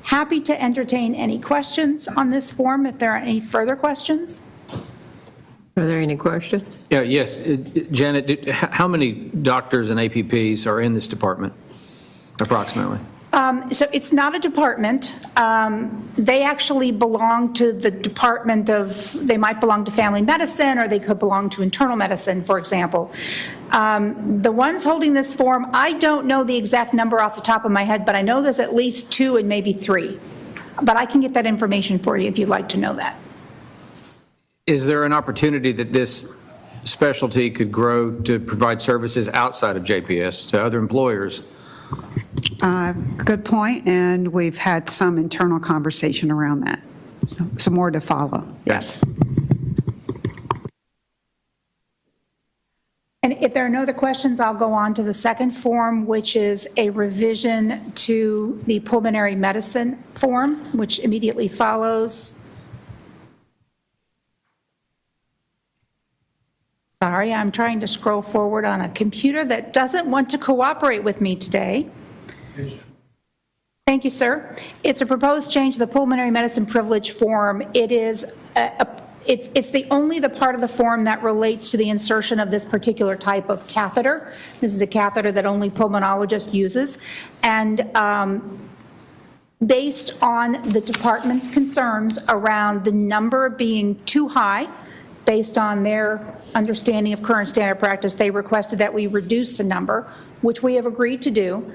Happy to entertain any questions on this form if there are any further questions. Are there any questions? Yeah, yes. Janet, how many doctors and APPs are in this department, approximately? So it's not a department. They actually belong to the department of, they might belong to family medicine, or they could belong to internal medicine, for example. The ones holding this form, I don't know the exact number off the top of my head, but I know there's at least 2 and maybe 3. But I can get that information for you if you'd like to know that. Is there an opportunity that this specialty could grow to provide services outside of JPS to other employers? Good point, and we've had some internal conversation around that. So, some more to follow. Yes. And if there are no other questions, I'll go on to the second form, which is a revision to the pulmonary medicine form, which immediately follows. Sorry, I'm trying to scroll forward on a computer that doesn't want to cooperate with me today. Thank you, sir. It's a proposed change to the pulmonary medicine privilege form. It is it's only the part of the form that relates to the insertion of this particular type of catheter. This is a catheter that only pulmonologist uses, and based on the department's concerns around the number being too high, based on their understanding of current standard practice, they requested that we reduce the number, which we have agreed to do.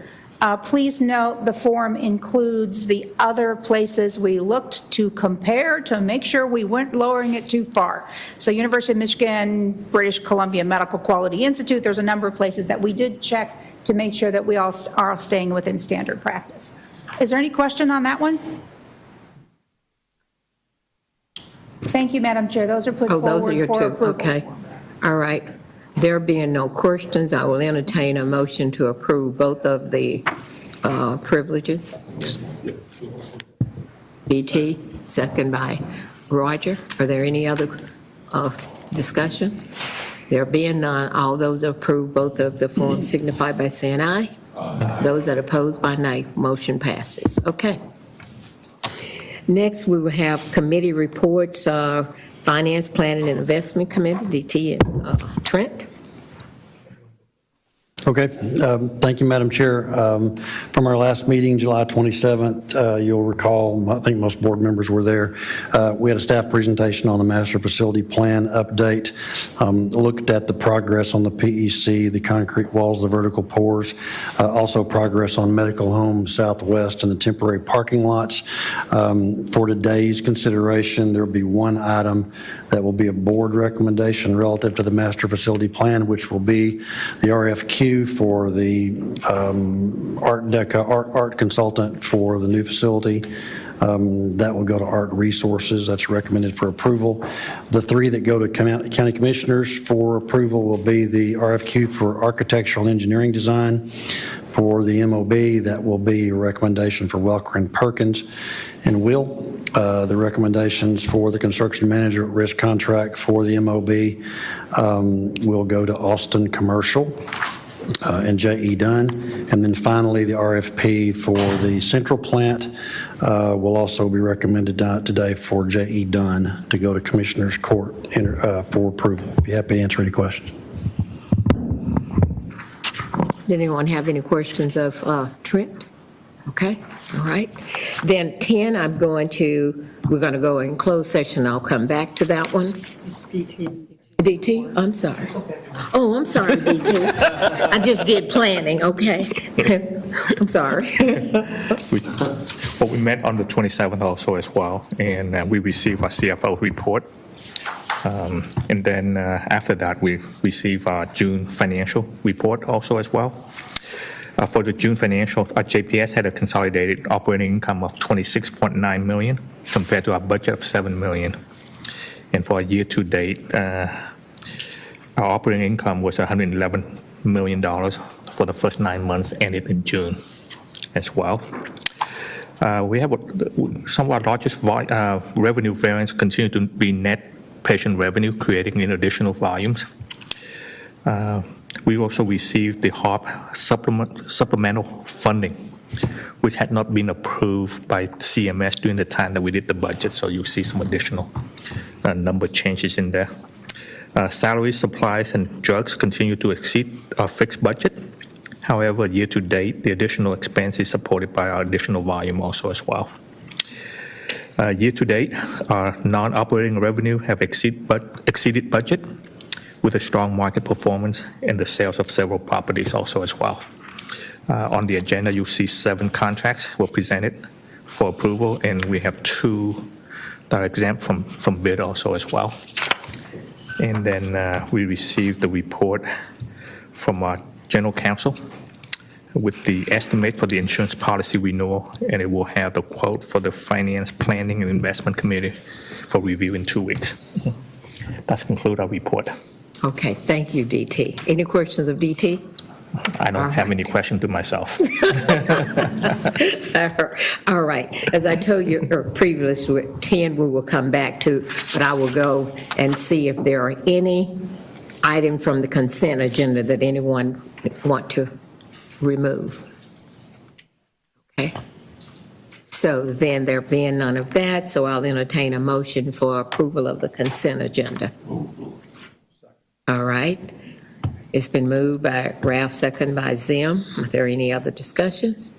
Please note the form includes the other places we looked to compare to make sure we weren't lowering it too far. So University of Michigan, British Columbia Medical Quality Institute, there's a number of places that we did check to make sure that we all are staying within standard practice. Is there any question on that one? Thank you, Madam Chair. Those are put forward those are your for 2. approval. Okay. All right. There being no questions, I will entertain a motion to approve both of the privileges. BT, second by Roger. Are there any other discussions? There being none, all those that approve both of the forms signify by saying aye. Those that oppose by nay, motion passes. Okay. Next, we will have committee reports. Finance, Planning, and Investment Committee, DT and Trent. Okay, thank you, Madam Chair. From our last meeting, July 27th, you'll recall, I think most board members were there, we had a staff presentation on the master facility plan update, looked at the progress on the PEC, the concrete walls, the vertical pours, also progress on Medical Home Southwest and the temporary parking lots. For today's consideration, there will be one item that will be a board recommendation relative to the master facility plan, which will be the RFQ for the art consultant for the new facility. That will go to Art Resources. That's recommended for approval. The 3 that go to county commissioners for approval will be the RFQ for architectural engineering design. For the MOB, that will be a recommendation for Welker and Perkins and Will. The recommendations for the construction manager at risk contract for the MOB will go to Austin Commercial and J.E. Dunn. And then finally, the RFP for the central plant will also be recommended today for J.E. Dunn to go to Commissioner's Court for approval. Be happy to answer any questions. Did anyone have any questions of Trent? Okay, all right. Then 10, we're going to go in closed session. I'll come back to that one. DT, I'm sorry. Oh, I'm sorry, DT. I just did planning, okay. I'm sorry. Well, we met on the 27th also as well, and we received a CFO report. And then after that, we received our June financial report also as well. For the June financial, JPS had a consolidated operating income of $26.9 million compared to our budget of $7 million. And for a year to date, our operating income was $111 million for the first 9 months ended in June as well. We have some of our largest revenue variance continue to be net patient revenue, creating in additional volumes. We also received the HARP supplemental funding, which had not been approved by CMS during the time that we did the budget, so you'll see some additional number changes in there. Salaries, supplies, and drugs continue to exceed our fixed budget. However, year to date, the additional expense is supported by our additional volume also as well. Year to date, our non-operating revenue have exceeded budget with a strong market performance and the sales of several properties also as well. On the agenda, you'll see 7 contracts were presented for approval, and we have 2 that are exempt from bid also as well. And then we received the report from our general counsel with the estimate for the insurance policy renewal, and it will have the quote for the Finance Planning and Investment Committee for review in 2 weeks. That concludes our report. Okay, thank you, DT. Any questions of DT? I don't have any question to myself. All right. As I told you previously, 10 we will come back to, but I will go and see if there are any items from the consent agenda that anyone want to remove. Okay. So then there being none of that, so I'll entertain a motion for approval of the consent agenda. All right. It's been moved by Ralph, second by Zim. Is there any other discussions?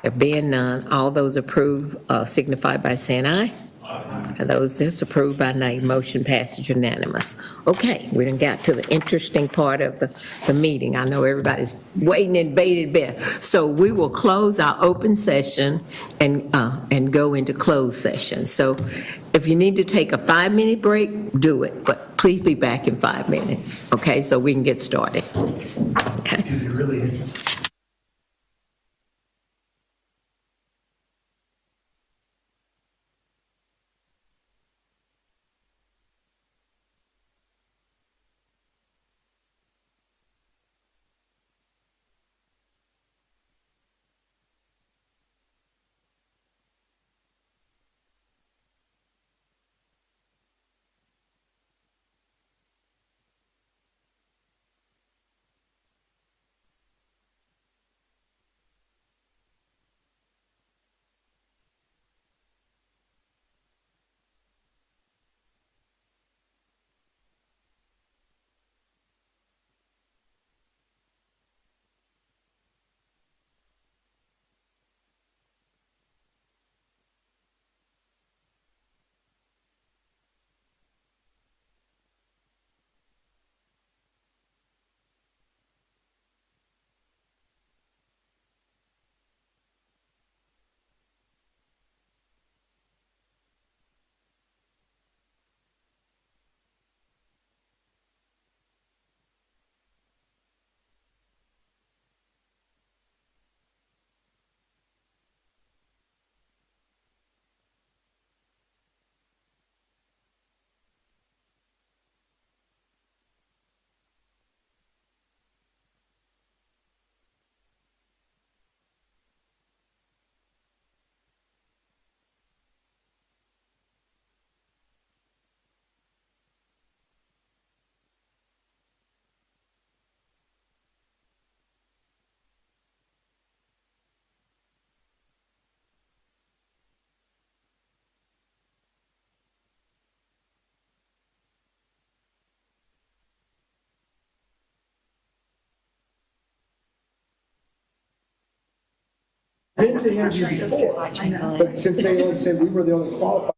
There being none, all those approved signify by saying aye. And those disapproved by nay. Motion passes unanimous. Okay, we done got to the interesting part of the meeting. I know everybody's waiting in bated breath. So we will close our open session and go into closed session. So if you need to take a 5-minute break, do it, but please be back in 5 minutes, okay, so we can get started. Okay. Is it really interesting? Been to the interview before, but since they only said we were the only qualified.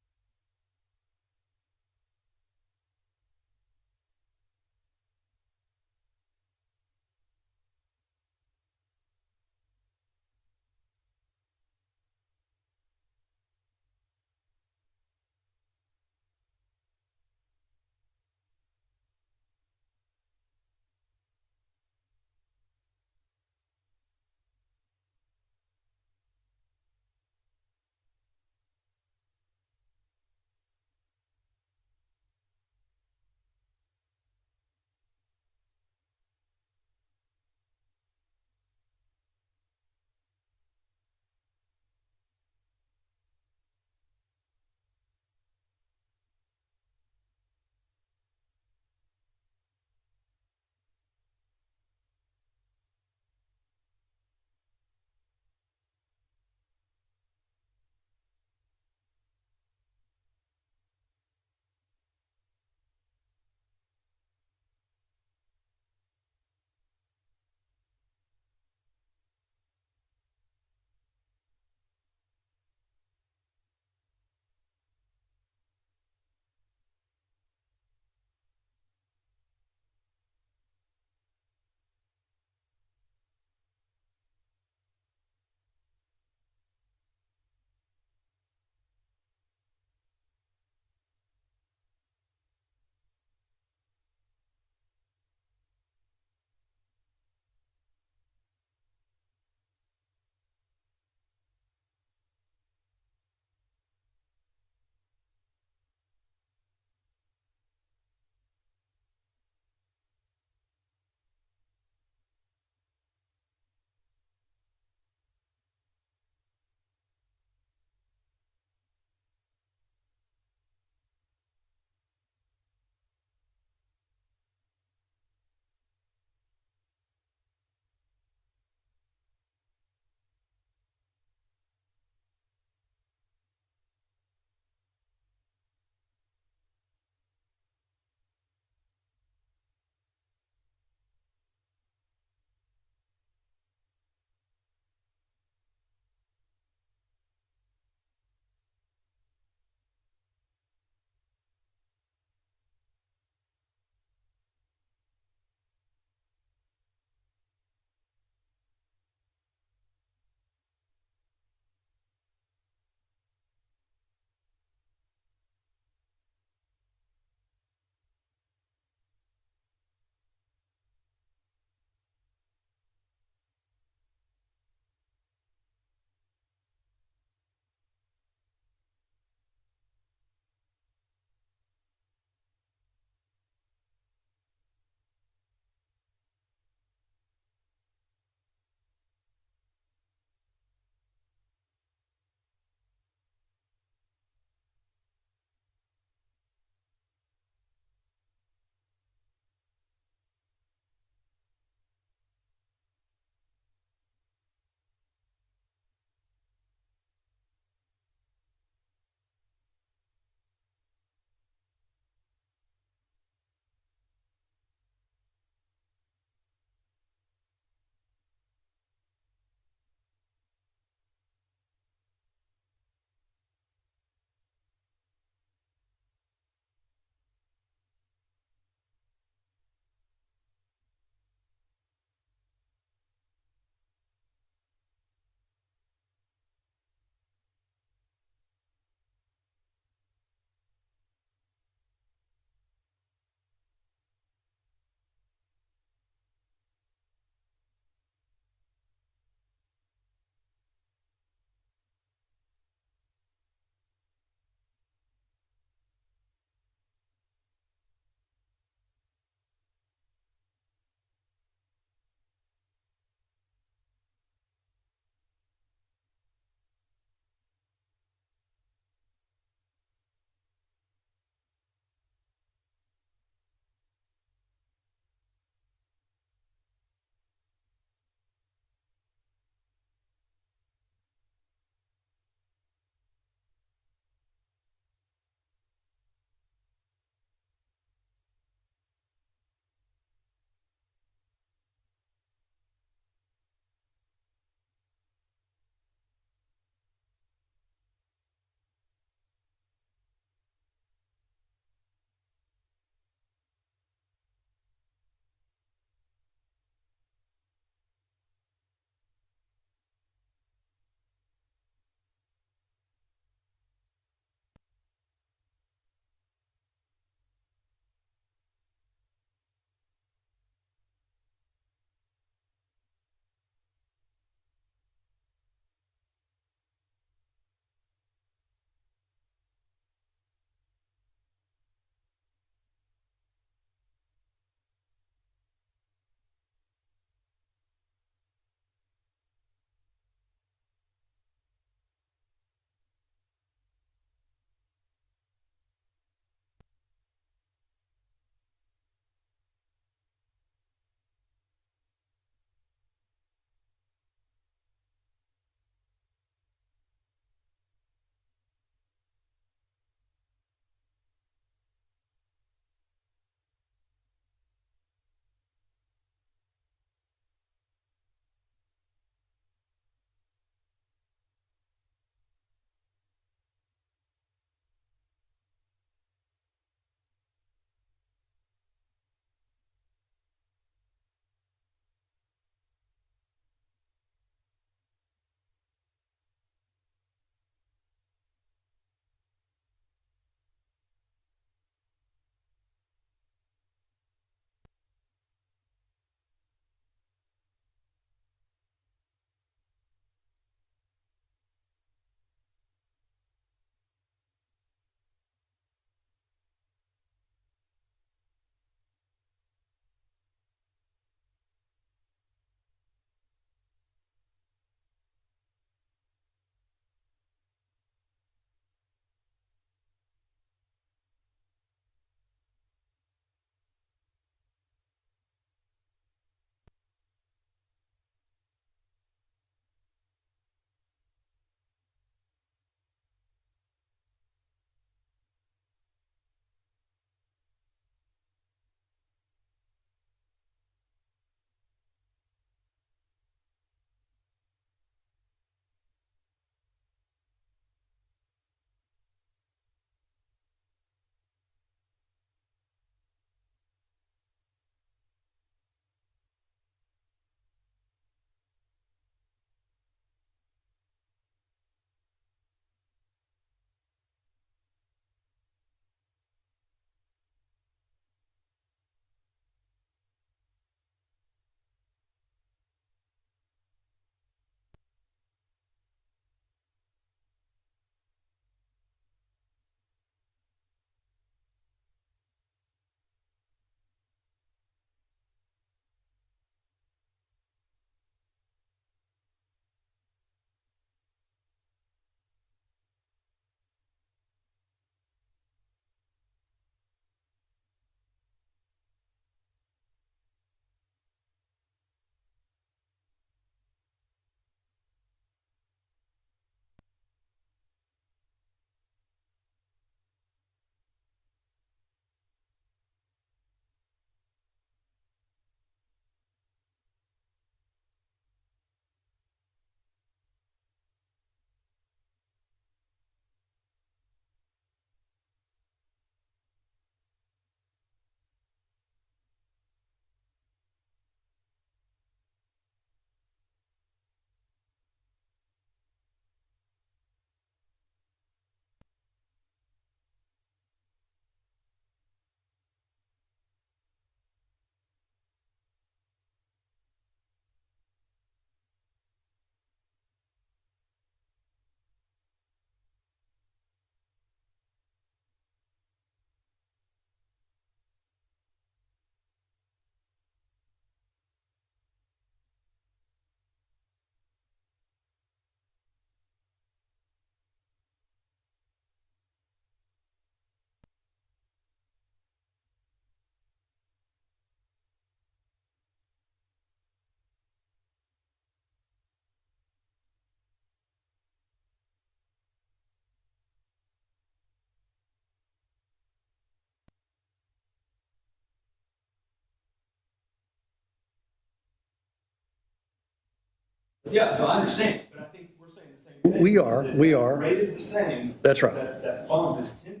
Yeah, no, I understand, but I think we're saying the same thing. We are. The rate is the same. That's right. That bump is 10%.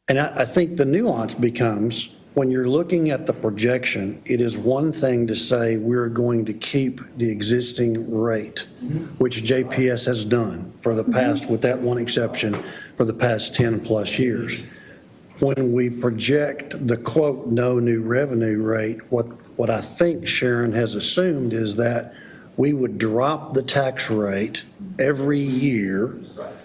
And I think the nuance becomes, when you're looking at the projection, it is one thing to say we're going to keep the existing rate, which JPS has done for the past, with that one exception, for the past 10 plus years. When we project the quote, no new revenue rate, what I think Sharon has assumed is that we would drop the tax rate every year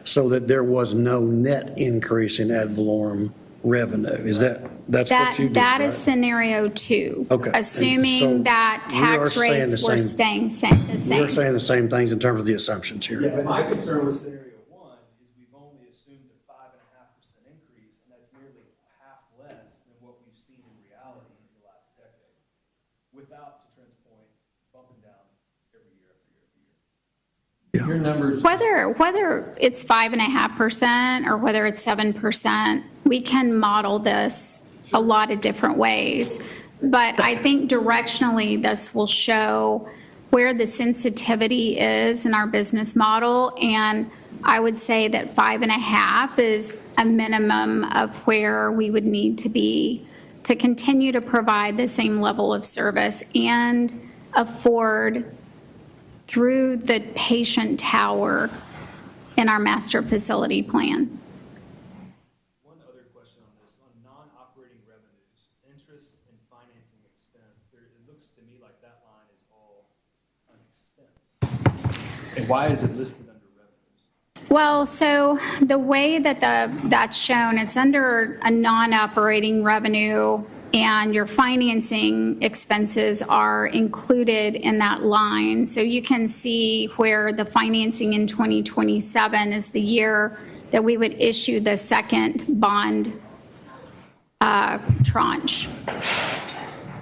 so that there was no net increase in ad valorem revenue. Is that's what you did, That right? is scenario 2. Okay. Assuming So that we are tax saying rates the were same- staying the same. We're saying the same things in terms of the assumptions here. Yeah, but my concern with scenario 1 is we've only assumed a 5.5% increase, and that's nearly half less than what we've seen in reality in the last decade, without, to Trent's point, bumping down every year after year after year. Your numbers. Whether it's 5.5% or whether it's 7%, we can model this a lot of different ways. But I think directionally, this will show where the sensitivity is in our business model. And I would say that 5.5 is a minimum of where we would need to be to continue to provide the same level of service and afford through the patient tower in our master facility plan. One other question on this, on non-operating revenues, interest and financing expense, it looks to me like that line is all an expense. And why is it listed under revenues? Well, so the way that that's shown, it's under a non-operating revenue, and your financing expenses are included in that line. So you can see where the financing in 2027 is the year that we would issue the second bond tranche.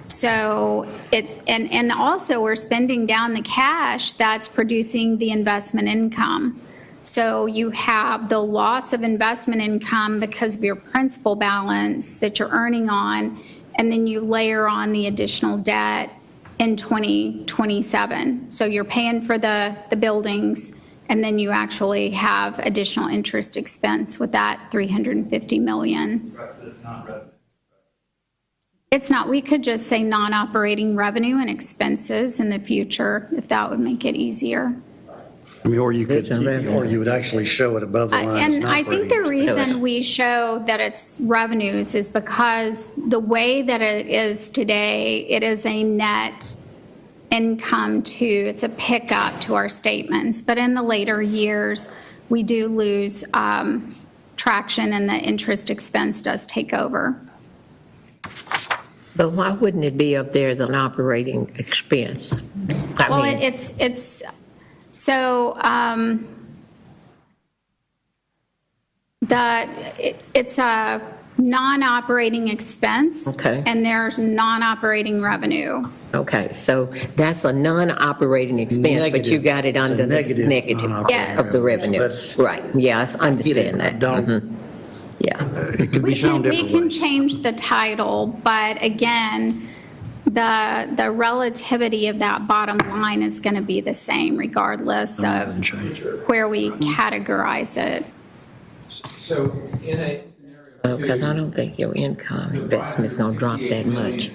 So it's, and also we're spending down the cash that's producing the investment income. So you have the loss of investment income because of your principal balance that you're earning on, and then you layer on the additional debt in 2027. So you're paying for the buildings, and then you actually have additional interest expense with that $350 million. Right, so it's not revenue. It's not, we could just say non-operating revenue and expenses in the future, if that would make it easier. I mean, or you would actually show it above the line. as And I think the reason we show that it's revenues is because the way that it is today, it is a net income it's a pickup to our statements. But in the later years, we do lose traction and the interest expense does take over. But why wouldn't it be up there as an operating expense? It's so it's a non-operating expense. Okay. And there's non-operating revenue. Okay, so that's a non-operating expense, but you got it under the negative part Yes. of the revenue. Right, yeah, I understand that. Mhm. Yeah. It could be shown We different can ways. change the title, but again, the relativity of that bottom line is going to be the same regardless of where we categorize it. So in a scenario. Because I don't think your income investment's gonna drop that much.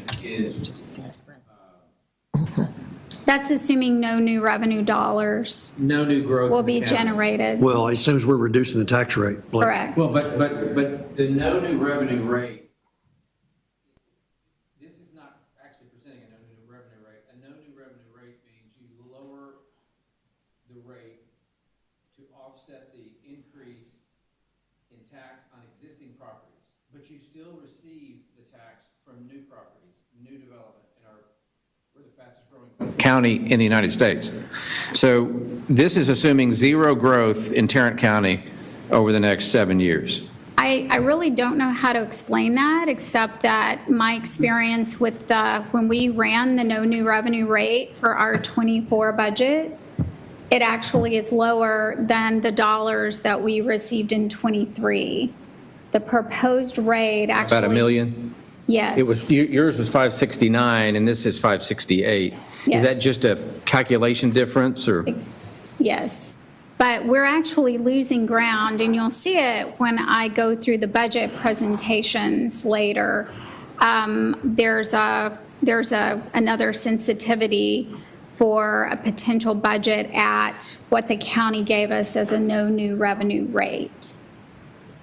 That's assuming no new revenue dollars No new growth. will in the be county. generated. Well, as soon as we're reducing the tax rate. Blake. Correct. Well, but the no new revenue rate, this is not actually presenting a no new revenue rate. A no new revenue rate means you lower the rate to offset the increase in tax on existing properties, but you still receive the tax from new properties, new development, and we're the fastest growing county in the United States. So this is assuming zero growth in Tarrant County over the next 7 years. I really don't know how to explain that, except that my experience with when we ran the no new revenue rate for our 24 budget, it actually is lower than the dollars that we received in 23. The proposed rate actually. About $1 million? Yes. It was, yours was 569 and this is 568. Yes. Is that just a calculation difference, or? Yes, but we're actually losing ground, and you'll see it when I go through the budget presentations later. There's another sensitivity for a potential budget at what the county gave us as a no new revenue rate.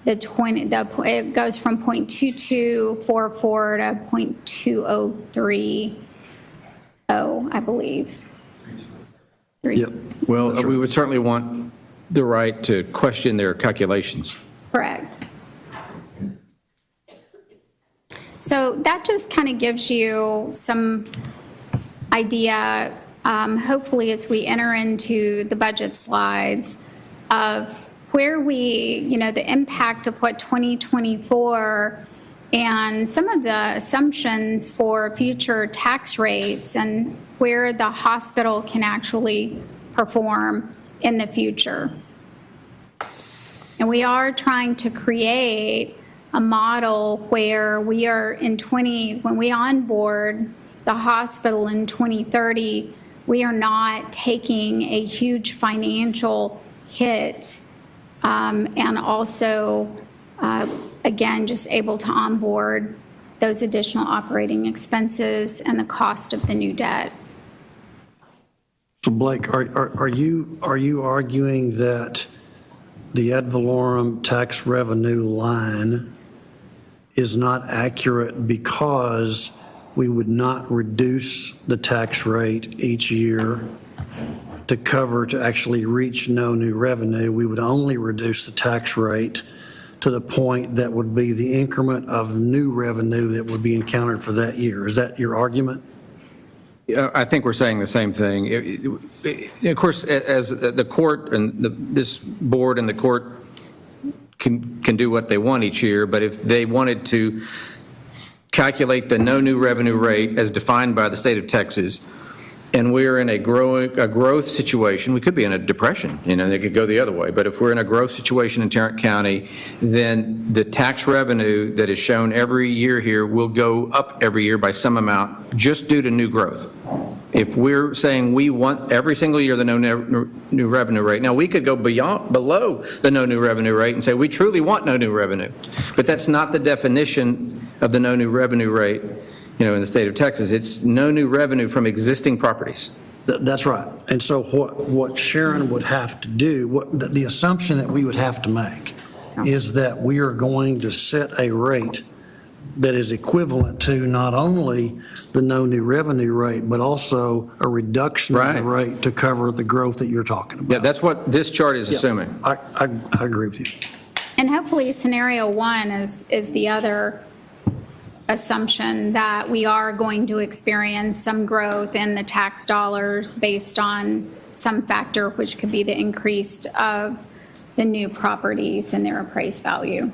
It goes from 0.2244 to 0.2030, I believe. Yep. Well, we would certainly want the right to question their calculations. Correct. So that just kind of gives you some idea, hopefully as we enter into the budget slides, of where the impact of what 2024 and some of the assumptions for future tax rates and where the hospital can actually perform in the future. And we are trying to create a model where we are when we onboard the hospital in 2030, we are not taking a huge financial hit, and also, again, just able to onboard those additional operating expenses and the cost of the new debt. So Blake, are you arguing that the ad valorem tax revenue line is not accurate because we would not reduce the tax rate each year to actually reach no new revenue? We would only reduce the tax rate to the point that would be the increment of new revenue that would be encountered for that year. Is that your argument? Yeah, I think we're saying the same thing. Of course, as the court and this board and the court can do what they want each year, but if they wanted to calculate the no new revenue rate as defined by the state of Texas, and we're in a growth situation, we could be in a depression, they could go the other way, but if we're in a growth situation in Tarrant County, then the tax revenue that is shown every year here will go up every year by some amount just due to new growth. If we're saying we want every single year the no new revenue rate, now we could go below the no new revenue rate and say we truly want no new revenue, but that's not the definition of the no new revenue rate. In the state of Texas, it's no new revenue from existing properties. That's right. And so what Sharon would have to do, the assumption that we would have to make is that we are going to set a rate that is equivalent to not only the no new revenue rate, but also a reduction of the rate to cover the growth that you're talking about. Yeah, that's what this chart is assuming. I agree with you. And hopefully scenario one is the other assumption, that we are going to experience some growth in the tax dollars based on some factor, which could be the increase of the new properties and their appraised value.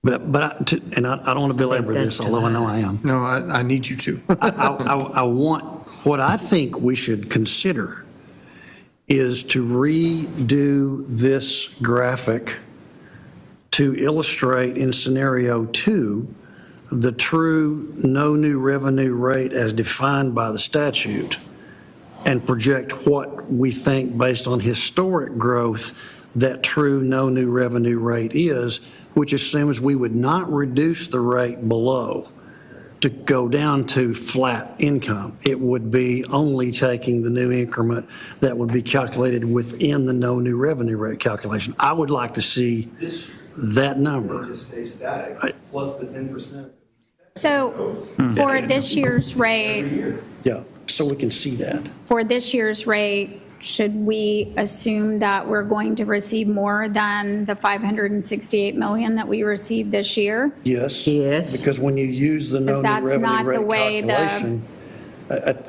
But I don't want to belabor this, although I know I am. No, I need you to. I want, what I think we should consider is to redo this graphic to illustrate in scenario 2 the true no new revenue rate as defined by the statute, and project what we think based on historic growth that true no new revenue rate is, which assumes we would not reduce the rate below to go down to flat income. It would be only taking the new increment that would be calculated within the no new revenue rate calculation. I would like to see that number. Just stay static, plus the 10%. So for this year's rate, Yeah, so we can see that. for this year's rate, should we assume that we're going to receive more than the $568 million that we received this year? Yes. Yes. Because when you use the no new that's revenue not the rate way the- calculation,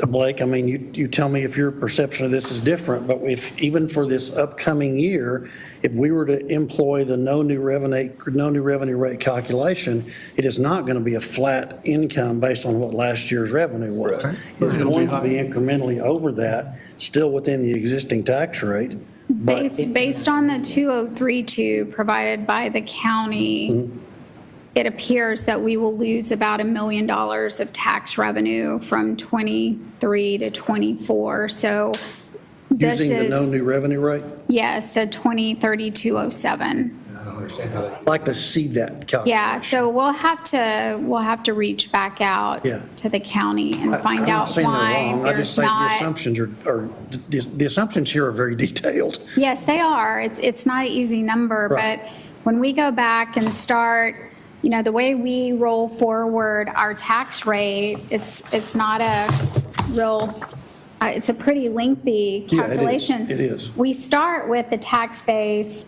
Blake, I mean, you tell me if your perception of this is different, but if, even for this upcoming year, if we were to employ the no new revenue rate calculation, it is not going to be a flat income based on what last year's revenue was. Right. It's It'll going be to be incrementally over that, still within the existing tax rate. Based on the 2032 provided by the county, it appears that we will lose about $1 million of tax revenue from 23 to 24. So this Using the no is, new revenue rate? yes, the 203207. I'd like to see that calculation. Yeah, so we'll have to reach back out Yeah. to the county and find I'm not out saying they're why wrong. I just there's say the not. assumptions the assumptions here are very detailed. Yes, they are. It's not an easy number, Right. but when we go back and start, the way we roll forward our tax rate, it's not a real, it's a pretty lengthy Yeah, it is. calculation. It is. We start with the tax base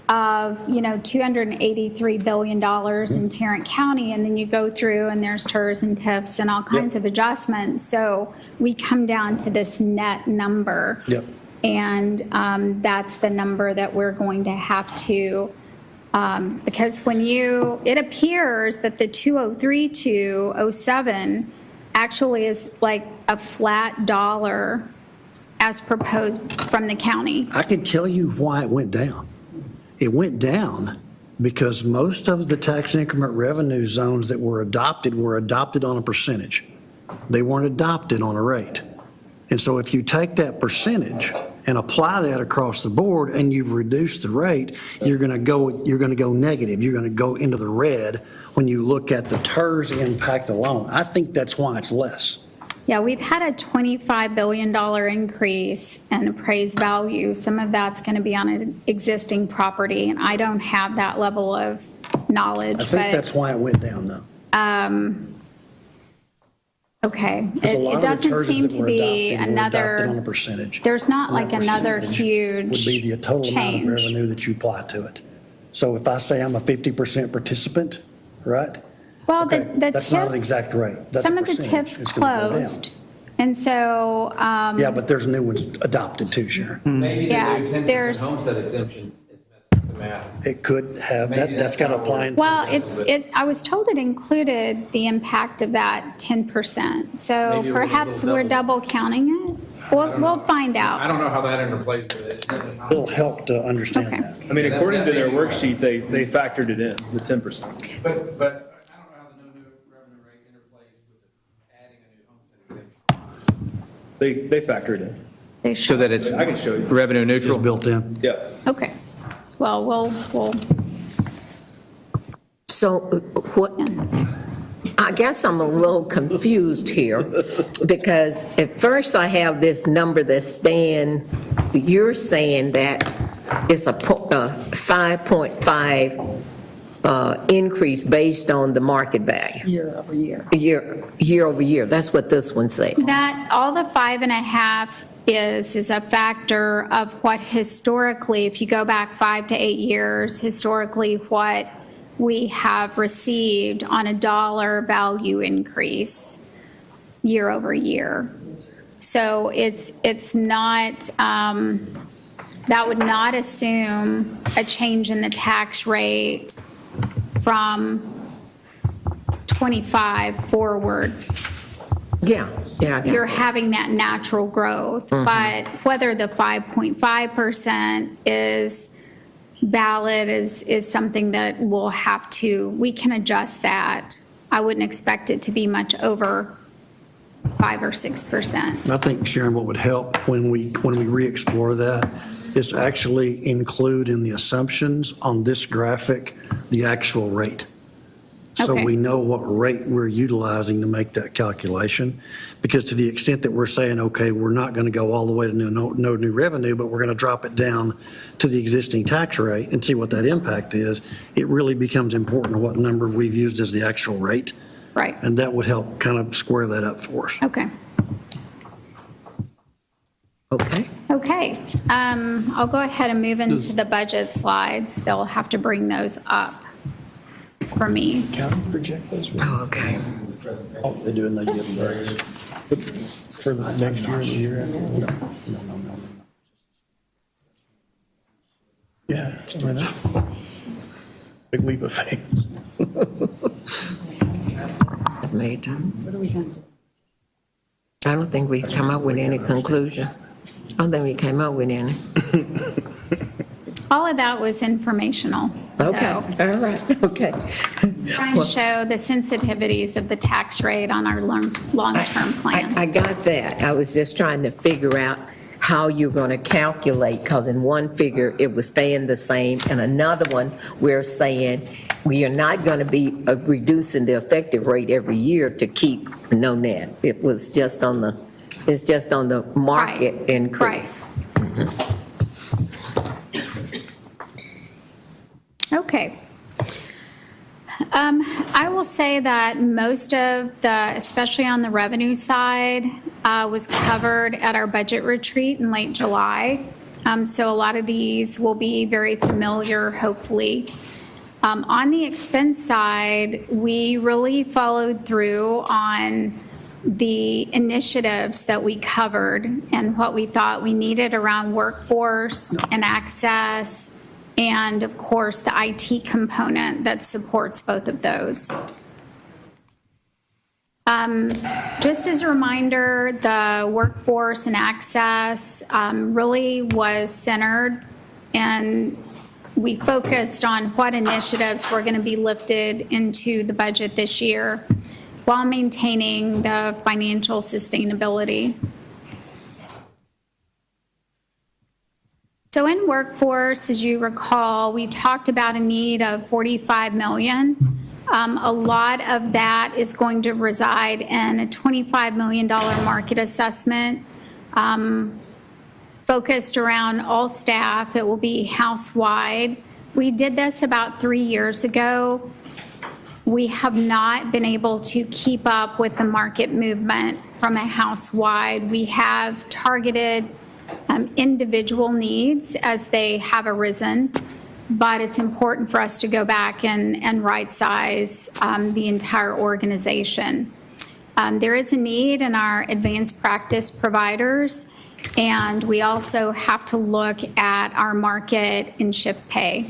of, $283 billion in Tarrant County, and then you go through and there's TERS and TIFs and all kinds of adjustments. So we come down to this net number. Yep. And that's the number that we're going to have to, because it appears that the 203207 actually is like a flat dollar as proposed from the county. I can tell you why it went down. It went down because most of the tax increment revenue zones that were adopted on a percentage. They weren't adopted on a rate. And so if you take that percentage and apply that across the board and you've reduced the rate, you're going to go negative. You're going to go into the red when you look at the TERS impact alone. I think that's why it's less. Yeah, we've had a $25 billion increase in appraised value. Some of that's going to be on an existing property, and I don't have that level of knowledge. I think that's why it went down, though. Okay. Because a lot It of the doesn't TERS seem that to were be adopted were adopted on a another, percentage. there's not And like that another percentage huge would be the total amount change. of revenue that you apply to it. So if I say I'm a 50% participant, right? Well, the Okay, that's not an TIFs, exact rate. That's a some of the percentage. TIFs It's gonna go down. closed. And so, Yeah, but there's new ones adopted too, Sharon. Maybe the Yeah, new 10% there's- homestead exemption is messing with the math. It could have, Maybe that's got to not apply. well, I was told it included the impact of that 10%. So Maybe it was a perhaps little we're double. double counting it. We'll find I out. don't know how that interplays with it. It'll help to understand Okay. that. I mean, That- according that to their may be right. worksheet, they factored it in, the 10%. But I don't know how the no new revenue rate interplays with adding a new homestead exemption. They factor it in. They So should. that it's I can show you. revenue neutral? It's built in. Yeah. Okay. Well, we'll, So what, I guess I'm a little confused here, because at first I have this number that's you're saying that it's a 5.5 increase based on the market value. Year over year. Year over year, that's what this one says. that, all the 5.5 is a factor of what historically, if you go back 5 to 8 years, historically what we have received on a dollar value increase year over year. So it's not, that would not assume a change in the tax rate from 25 forward. Yeah, I got You're that. having that natural growth. Mhm. But whether the 5.5% is valid is something that we can adjust that. I wouldn't expect it to be much over 5 or 6%. I think, Sharon, what would help when we re-explore that is to actually include in the assumptions on this graphic, the actual rate. So Okay. we know what rate we're utilizing to make that calculation. Because to the extent that we're saying, okay, we're not going to go all the way to no new revenue, but we're going to drop it down to the existing tax rate and see what that impact is, it really becomes important what number we've used as the actual rate. Right. And that would help kind of square that up for us. Okay. Okay. Okay. I'll go ahead and move into the budget slides. They'll have to bring those up for me. County project those? Oh, okay. Oh, they do, and they give them those. For the next year and the year after? No. Yeah, I mean, that's a big leap of faith. Made. What are we going to do? I don't think we've come up with any conclusion. I don't think we came up with any. All of that was informational. Okay, So all right, okay. Trying to show the sensitivities of the tax rate on our long-term plan. I got that. I was just trying to figure out how you're going to calculate, because in one figure, it was staying the same, and another one, we're saying we are not going to be reducing the effective rate every year to keep no net. It was just on the, it's just on the market increase. Okay. I will say that most of the, especially on the revenue side, was covered at our budget retreat in late July. So a lot of these will be very familiar, hopefully. On the expense side, we really followed through on the initiatives that we covered and what we thought we needed around workforce and access, and of course the IT component that supports both of those. Just as a reminder, the workforce and access really was centered, and we focused on what initiatives were going to be lifted into the budget this year while maintaining the financial sustainability. So in workforce, as you recall, we talked about a need of $45 million. A lot of that is going to reside in a $25 million market assessment focused around all staff. It will be house-wide. We did this about 3 years ago. We have not been able to keep up with the market movement from a house-wide. We have targeted individual needs as they have arisen, but it's important for us to go back and right-size the entire organization. There is a need in our advanced practice providers, and we also have to look at our market and shift pay.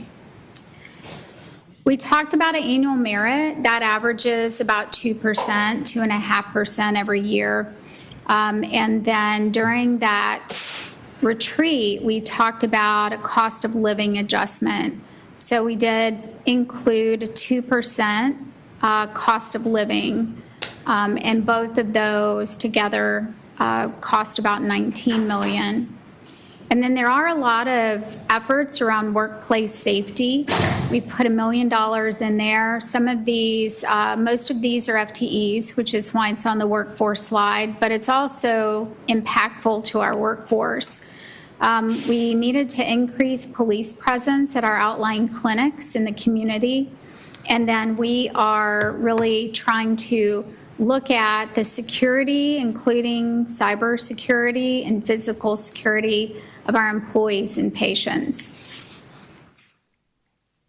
We talked about an annual merit that averages about 2%, 2.5% every year. And then during that retreat, we talked about a cost of living adjustment. So we did include a 2% cost of living, and both of those together cost about $19 million. And then there are a lot of efforts around workplace safety. We put $1 million in there. Some of these, most of these are FTEs, which is why it's on the workforce slide, but it's also impactful to our workforce. We needed to increase police presence at our outlying clinics in the community. And then we are really trying to look at the security, including cyber security and physical security of our employees and patients.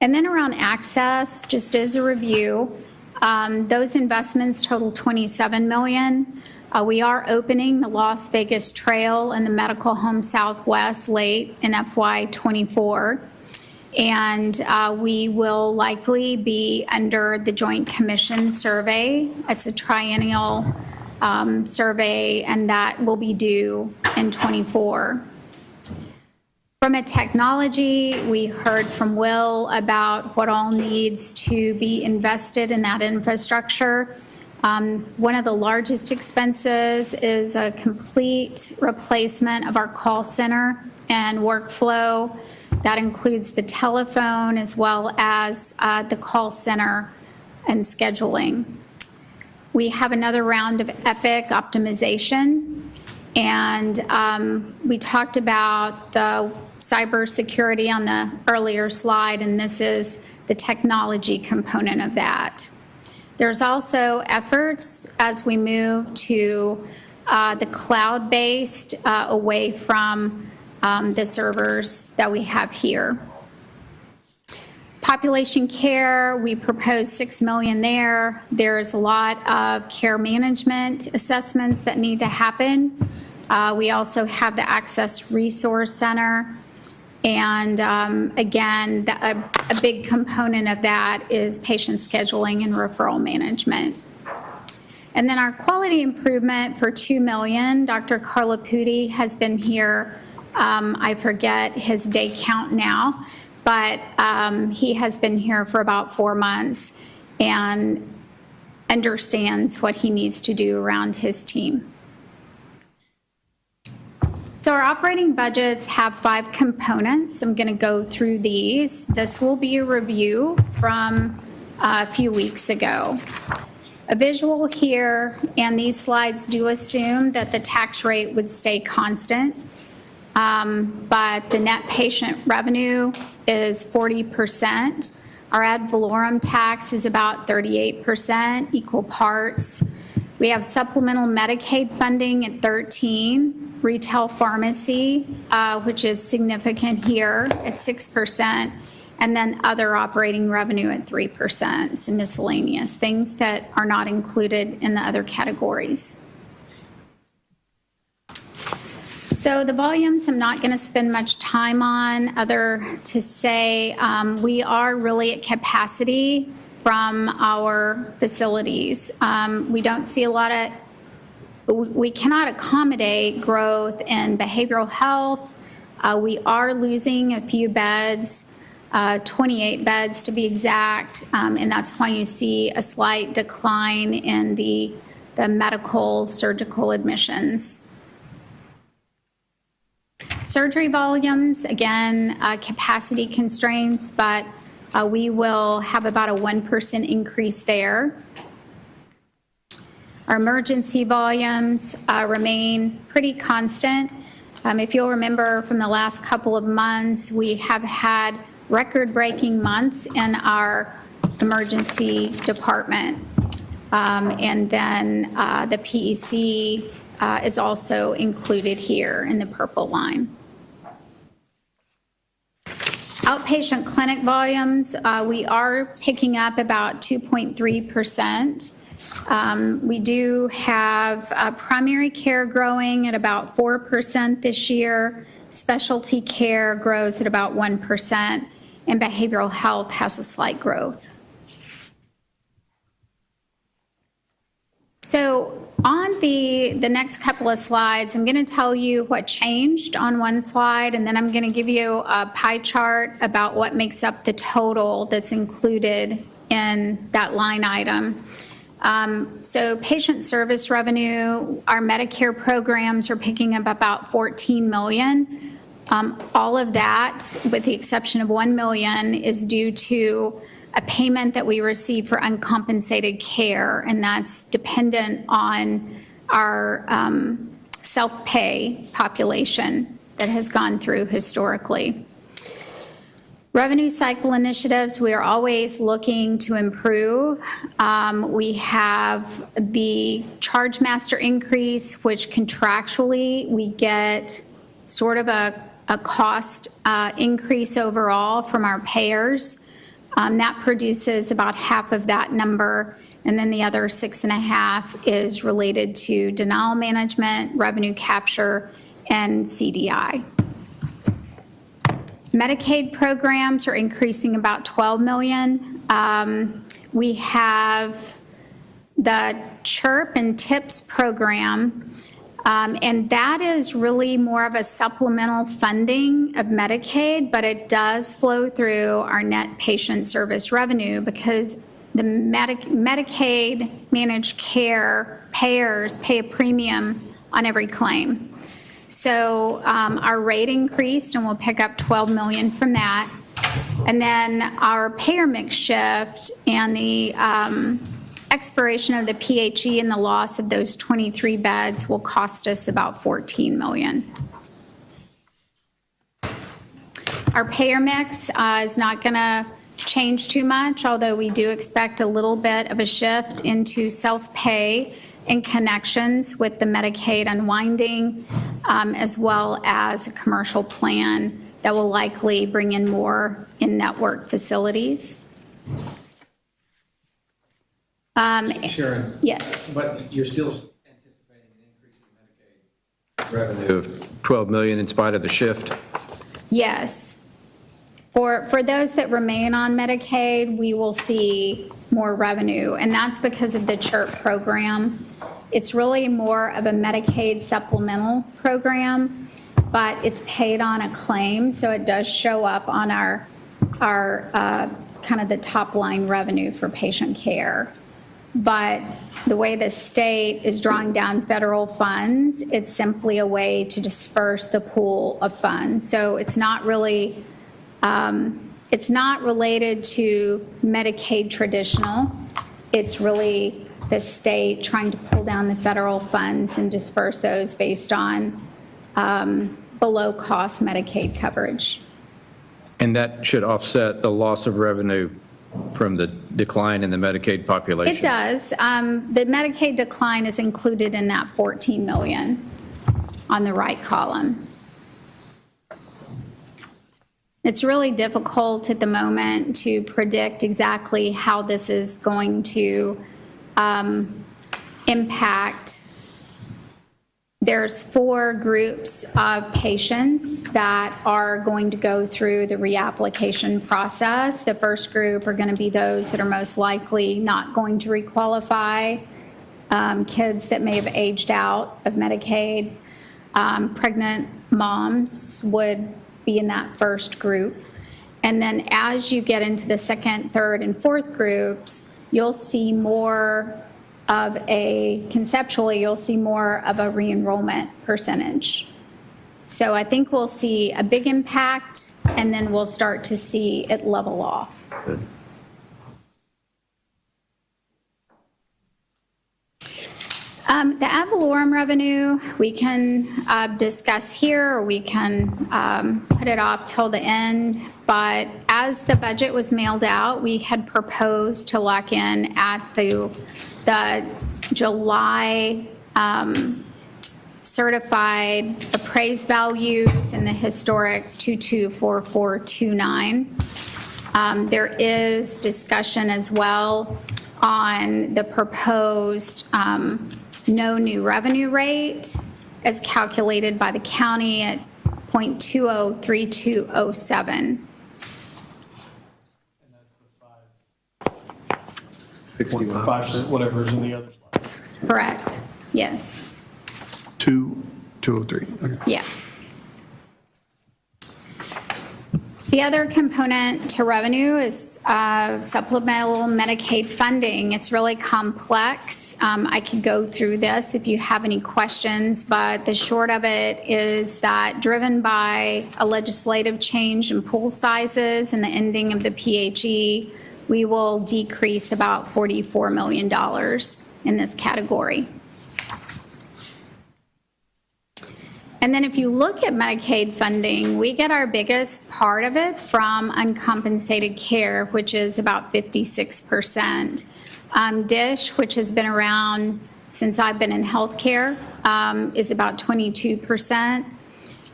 And then around access, just as a review, those investments total $27 million. We are opening the Las Vegas Trail and the Medical Home Southwest late in FY24. And we will likely be under the Joint Commission survey. It's a triennial survey, and that will be due in '24. From a technology, we heard from Will about what all needs to be invested in that infrastructure. One of the largest expenses is a complete replacement of our call center and workflow. That includes the telephone as well as the call center and scheduling. We have another round of Epic optimization, and we talked about the cybersecurity on the earlier slide, and this is the technology component of that. There's also efforts as we move to the cloud-based away from the servers that we have here. Population care, we proposed $6 million there. There's a lot of care management assessments that need to happen. We also have the Access Resource Center. And again, a big component of that is patient scheduling and referral management. And then our quality improvement for $2 million, Dr. Carla Pudi has been here. I forget his day count now, but he has been here for about 4 months. and understands what he needs to do around his team. So our operating budgets have 5 components. I'm going to go through these. This will be a review from a few weeks ago. A visual here, and these slides do assume that the tax rate would stay constant, but the net patient revenue is 40%. Our ad valorem tax is about 38%, equal parts. We have supplemental Medicaid funding at 13, retail pharmacy, which is significant here at 6%, and then other operating revenue at 3%, so miscellaneous, things that are not included in the other categories. So the volumes I'm not going to spend much time on, other to say we are really at capacity from our facilities. We don't see a lot of, we cannot accommodate growth in behavioral health. We are losing a few beds, 28 beds to be exact, and that's why you see a slight decline in the medical surgical admissions. Surgery volumes, again, capacity constraints, but we will have about a 1% increase there. Our emergency volumes remain pretty constant. If you'll remember from the last couple of months, we have had record-breaking months in our emergency department. And then the PEC is also included here in the purple line. Outpatient clinic volumes, we are picking up about 2.3%. We do have primary care growing at about 4% this year. Specialty care grows at about 1%, and behavioral health has a slight growth. So on the next couple of slides, I'm going to tell you what changed on one slide, and then I'm going to give you a pie chart about what makes up the total that's included in that line item. So patient service revenue, our Medicare programs are picking up about $14 million. All of that, with the exception of $1 million, is due to a payment that we receive for uncompensated care, and that's dependent on our self-pay population that has gone through historically. Revenue cycle initiatives, we are always looking to improve. We have the charge master increase, which contractually we get sort of a cost increase overall from our payers. That produces about half of that number, and then the other 6.5 is related to denial management, revenue capture, and CDI. Medicaid programs are increasing about $12 million. We have the CHIRP and TIPS program, and that is really more of a supplemental funding of Medicaid, but it does flow through our net patient service revenue because the Medicaid managed care payers pay a premium on every claim. So our rate increased, and we'll pick up $12 million from that. And then our payer mix shift and the expiration of the PHE and the loss of those 23 beds will cost us about $14 million. Our payer mix is not going to change too much, although we do expect a little bit of a shift into self-pay in connections with the Medicaid unwinding, as well as a commercial plan that will likely bring in more in-network facilities. Sharon? Yes. But you're still anticipating an increase in Medicaid revenue of $12 million in spite of the shift? Yes. For those that remain on Medicaid, we will see more revenue, and that's because of the CHIRP program. It's really more of a Medicaid supplemental program, but it's paid on a claim, so it does show up on our kind of the top line revenue for patient care. But the way the state is drawing down federal funds, it's simply a way to disperse the pool of funds. So it's not really, it's not related to Medicaid traditional. It's really the state trying to pull down the federal funds and disperse those based on below cost Medicaid coverage. And that should offset the loss of revenue from the decline in the Medicaid population? It does. The Medicaid decline is included in that 14 million on the right column. It's really difficult at the moment to predict exactly how this is going to impact. There's 4 groups of patients that are going to go through the reapplication process. The first group are going to be those that are most likely not going to requalify, kids that may have aged out of Medicaid. Pregnant moms would be in that first group. And then as you get into the second, third, and fourth groups, you'll see more of conceptually, you'll see more of a re-enrollment percentage. So I think we'll see a big impact, and then we'll start to see it level off. Good. The ad valorem revenue, we can discuss here, or we can put it off till the end. But as the budget was mailed out, we had proposed to lock in at the July certified appraised values in the historic 224429. There is discussion as well on the proposed no new revenue rate as calculated by the county at 0.203207. 65%, whatever is in the other slide. Correct, yes. 203, okay. Yeah. The other component to revenue is supplemental Medicaid funding. It's really complex. I could go through this if you have any questions, but the short of it is that driven by a legislative change in pool sizes and the ending of the PHE, we will decrease about $44 million in this category. And then if you look at Medicaid funding, we get our biggest part of it from uncompensated care, which is about 56%. DISH, which has been around since I've been in healthcare, is about 22%.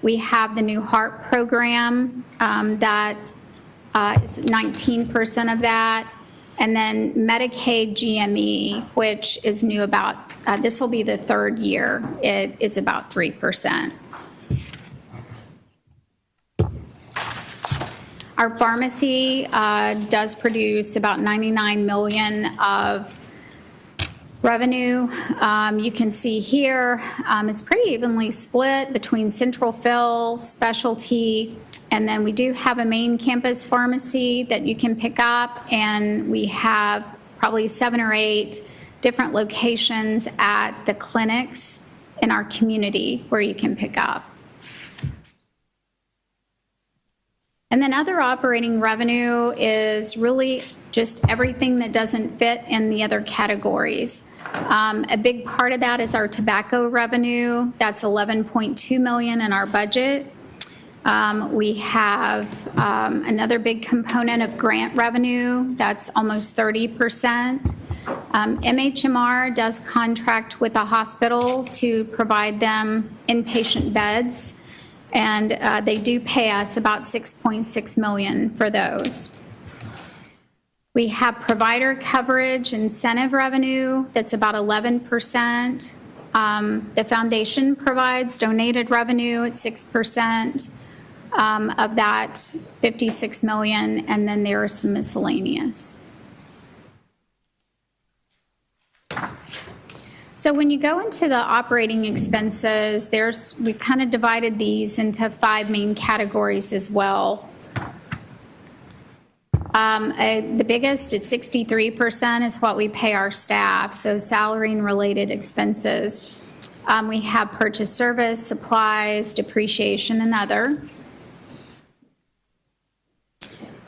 We have the new HARP program that is 19% of that. And then Medicaid GME, which is new about, this will be the third year, it is about 3%. Our pharmacy does produce about 99 million of revenue. You can see here, it's pretty evenly split between central fill, specialty, and then we do have a main campus pharmacy that you can pick up, and we have probably 7 or 8 different locations at the clinics in our community where you can pick up. And then other operating revenue is really just everything that doesn't fit in the other categories. A big part of that is our tobacco revenue. That's 11.2 million in our budget. We have another big component of grant revenue. That's almost 30%. MHMR does contract with a hospital to provide them inpatient beds, and they do pay us about 6.6 million for those. We have provider coverage incentive revenue that's about 11%. The foundation provides donated revenue at 6% of that 56 million, and then there is some miscellaneous. So when you go into the operating expenses, we've kind of divided these into 5 main categories as well. The biggest, at 63%, is what we pay our staff, so salary and related expenses. We have purchase service, supplies, depreciation, and other.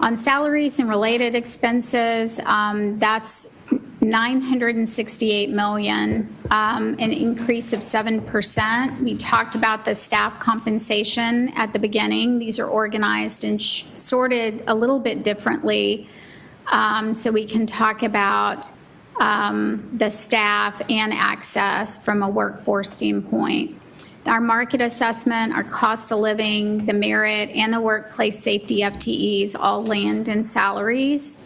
On salaries and related expenses, that's $968 million, an increase of 7%. We talked about the staff compensation at the beginning. These are organized and sorted a little bit differently, so we can talk about the staff and access from a workforce standpoint. Our market assessment, our cost of living, the merit, and the workplace safety FTEs all land in salaries.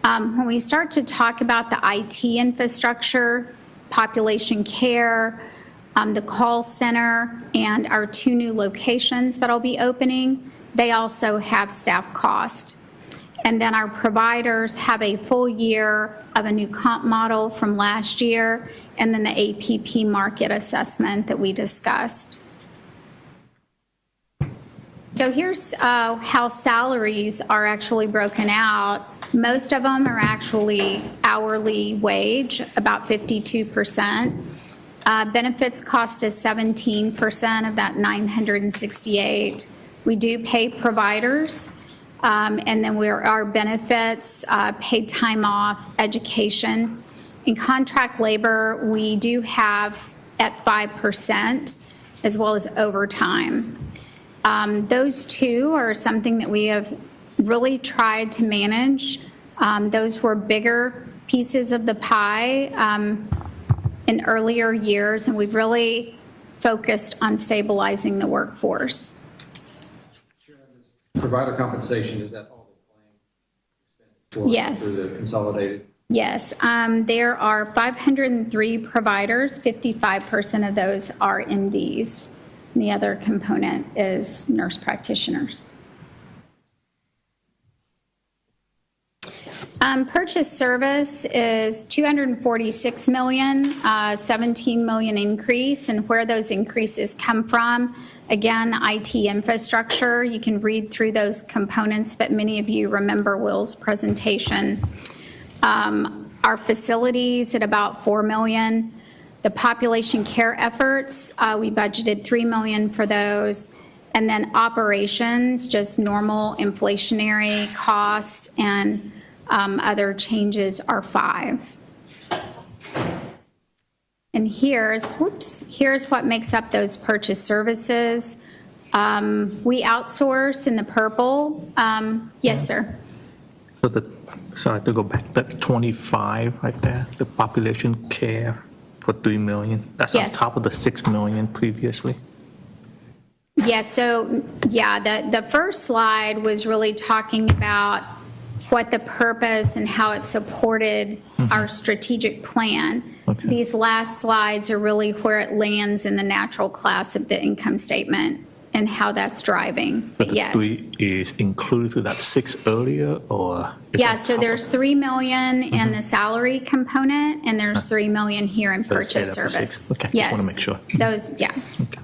When we start to talk about the IT infrastructure, population care, the call center, and our 2 new locations that'll be opening, they also have staff cost. And then our providers have a full year of a new comp model from last year, and then the APP market assessment that we discussed. So here's how salaries are actually broken out. Most of them are actually hourly wage, about 52%. Benefits cost us 17% of that 968. We do pay providers. And then our benefits, paid time off, education. In contract labor, we do have at 5%, as well as overtime. Those two are something that we have really tried to manage. Those were bigger pieces of the pie in earlier years, and we've really focused on stabilizing the workforce. Provider compensation, is that all the claim expenses? Yes. Through the consolidated? Yes. There are 503 providers. 55% of those are MDs. And the other component is nurse practitioners. Purchase service is $246 million, 17 million increase, and where those increases come from, again, IT infrastructure. You can read through those components, but many of you remember Will's presentation. Our facilities at about $4 million. The population care efforts, we budgeted $3 million for those. And then operations, just normal inflationary costs and other changes are 5. And here's what makes up those purchase services. We outsource in the purple. Yes, sir. So I have to go back, that 25 right there, the population care for $3 million. That's Yes. on top of the $6 million previously. Yeah, so, the first slide was really talking about what the purpose and how it supported our strategic plan. Okay. These last slides are really where it lands in the natural class of the income statement and how that's driving. But yes. The 3 is included to that 6 earlier, or? is Yeah, on so top there's of- $3 million in the salary component, and there's $3 million here in So it's purchase added up to service. 6. Okay, just Yes. want to make sure. Those, yeah. Okay.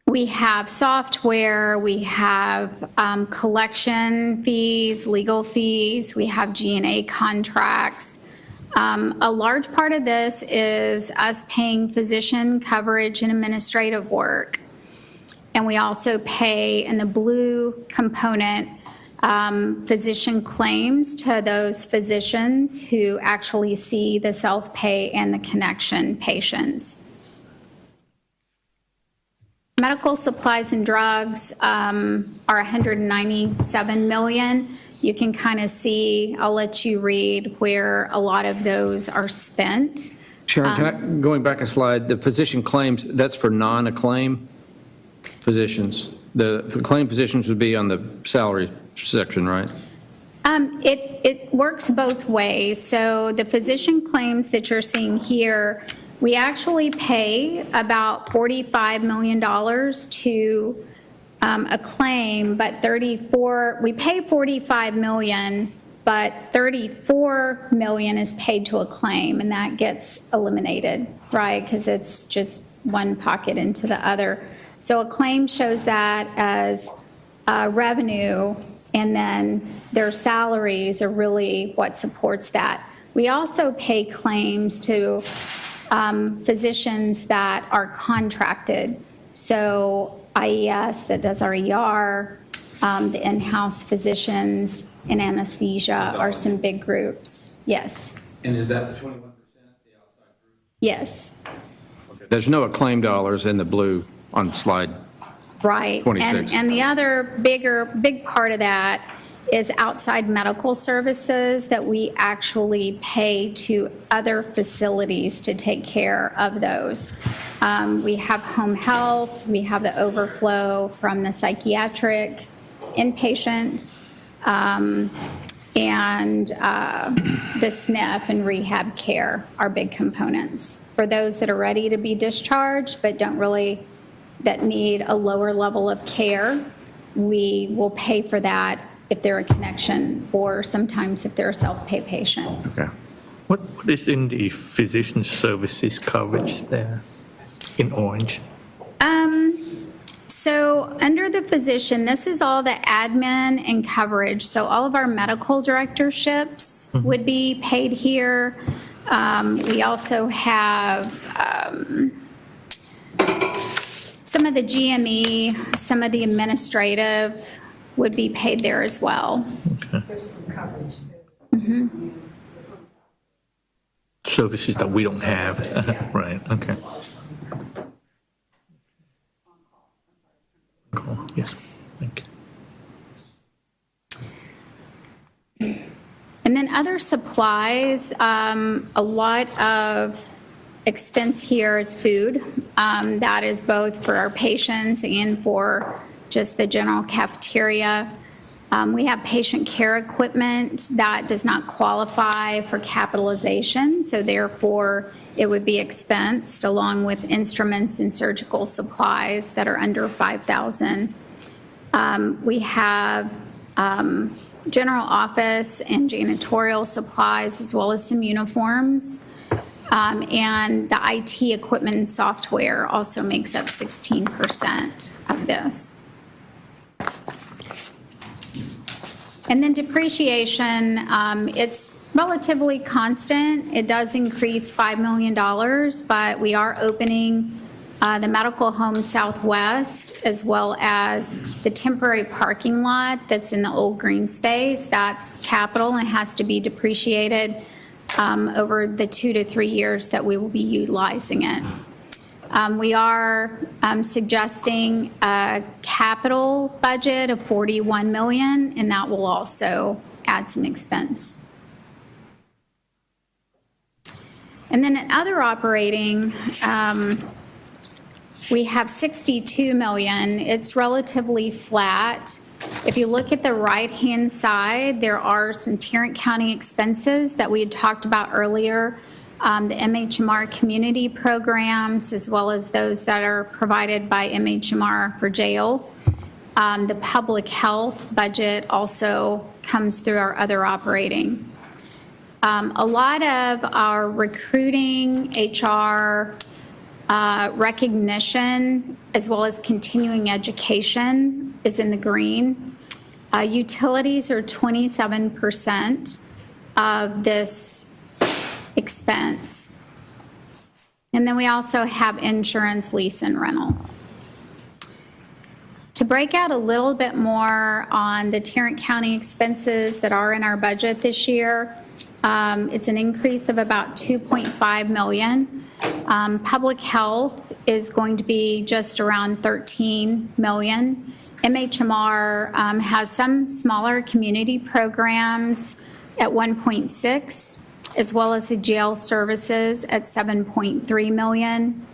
We have software, we have collection fees, legal fees, we have G&A contracts. A large part of this is us paying physician coverage and administrative work. And we also pay, in the blue component, physician claims to those physicians who actually see the self-pay and the connection patients. Medical supplies and drugs are $197 million. You can kind of see, I'll let you read where a lot of those are spent. Sharon, going back a slide, the physician claims, that's for non-acclaim physicians. The claim physicians would be on the salary section, right? It works both ways. So the physician claims that you're seeing here, we actually pay about $45 million to a claim, but we pay $45 million, but $34 million is paid to a claim, and that gets eliminated, right? Because it's just one pocket into the other. So a claim shows that as revenue, and then their salaries are really what supports that. We also pay claims to physicians that are contracted. So IES that does our ER, the in-house physicians and anesthesia are some big groups. Yes. And is that the 21%, the outside group? Yes. There's no acclaim dollars in the blue on slide Right. 26. And the other big part of that is outside medical services that we actually pay to other facilities to take care of those. We have home health, we have the overflow from the psychiatric inpatient, and the SNF and rehab care are big components. For those that are ready to be discharged but that need a lower level of care, we will pay for that if they're a connection or sometimes if they're a self-pay patient. Okay. What is in the physician services coverage there in orange? So under the physician, this is all the admin and coverage. So all of our medical directorships would be paid here. We also have some of the GME, some of the administrative would be paid there as well. Okay. There's some coverage too. Services that we don't have. Right, okay. Cool. Yes, thank you. And then other supplies, a lot of expense here is food. That is both for our patients and for just the general cafeteria. We have patient care equipment that does not qualify for capitalization, so therefore it would be expensed along with instruments and surgical supplies that are under $5,000. We have general office and janitorial supplies as well as some uniforms. And the IT equipment and software also makes up 16% of this. And then depreciation, it's relatively constant. It does increase $5 million, but we are opening the Medical Home Southwest as well as the temporary parking lot that's in the old green space. That's capital and has to be depreciated over the 2 to 3 years that we will be utilizing it. We are suggesting a capital budget of $41 million, and that will also add some expense. And then in other operating, we have $62 million. It's relatively flat. If you look at the right-hand side, there are some Tarrant County expenses that we had talked about earlier. The MHMR community programs, as well as those that are provided by MHMR for jail. The public health budget also comes through our other operating. A lot of our recruiting, HR, recognition, as well as continuing education is in the green. Utilities are 27% of this expense. And then we also have insurance, lease, and rental. To break out a little bit more on the Tarrant County expenses that are in our budget this year, it's an increase of about $2.5 million. Public health is going to be just around $13 million. MHMR has some smaller community programs at 1.6, as well as the jail services at 7.3 million.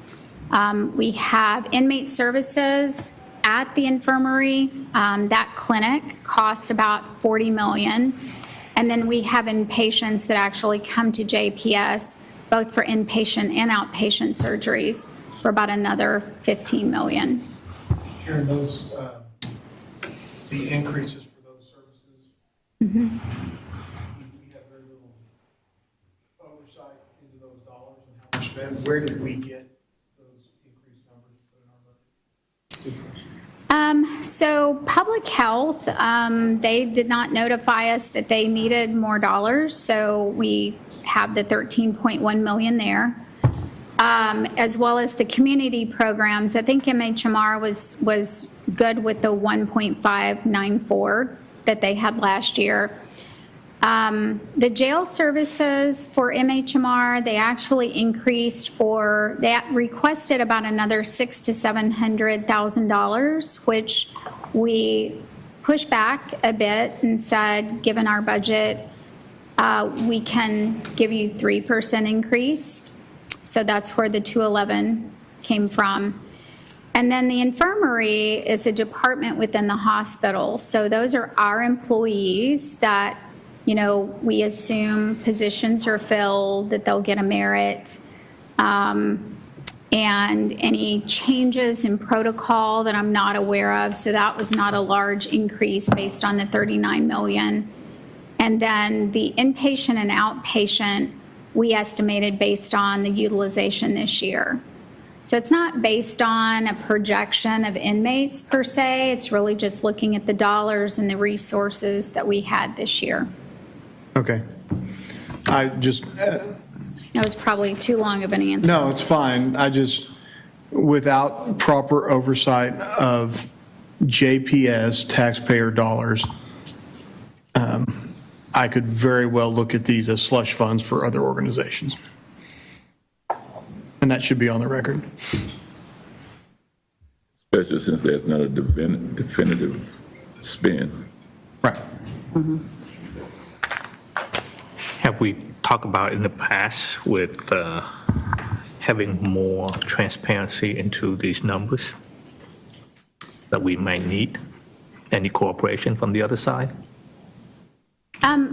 We have inmate services at the infirmary. That clinic costs about 40 million. And then we have inpatients that actually come to JPS, both for inpatient and outpatient surgeries, for about another 15 million. Sharon, those, the increases for those services, Mm-hmm. we have very little oversight into those dollars and how they're spent. Where did we get those increases So public health, they did not notify us that they needed more dollars, so we have the 13.1 million there. As well as the community programs, I think MHMR was good with the 1.594 that they had last year. The jail services for MHMR, they actually increased they requested about another $600,000 to $700,000, which we pushed back a bit and said, given our budget, we can give you 3% increase. So that's where the 211 came from. And then the infirmary is a department within the hospital. So those are our employees that, we assume positions are filled, that they'll get a merit. And any changes in protocol that I'm not aware of. So that was not a large increase based on the 39 million. And then the inpatient and outpatient, we estimated based on the utilization this year. So it's not based on a projection of inmates per se, it's really just looking at the dollars and the resources that we had this year. Okay. That was probably too long of an answer. No, it's fine. Without proper oversight of JPS taxpayer dollars, I could very well look at these as slush funds for other organizations. And that should be on the record. Especially since there's not a definitive spend. Right. Mm-hmm. Have we talked about in the past with having more transparency into these numbers that we might need? Any cooperation from the other side?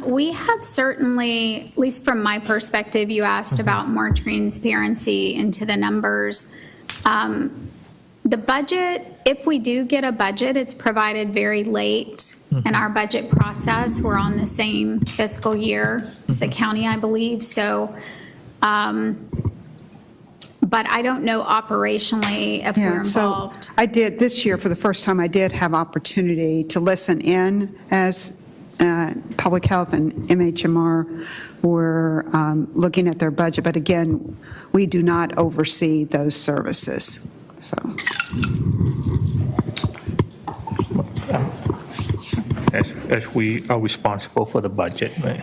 We have certainly, at least from my perspective, you asked about more transparency into the numbers. The budget, if we do get a budget, it's provided very late in our budget process. We're on the same fiscal year as the county, I believe. So, but I don't know operationally if we're involved. So I did, this year, for the first time, I did have opportunity to listen in as Public Health and MHMR were looking at their budget. But again, we do not oversee those services. So. As we are responsible for the budget, right,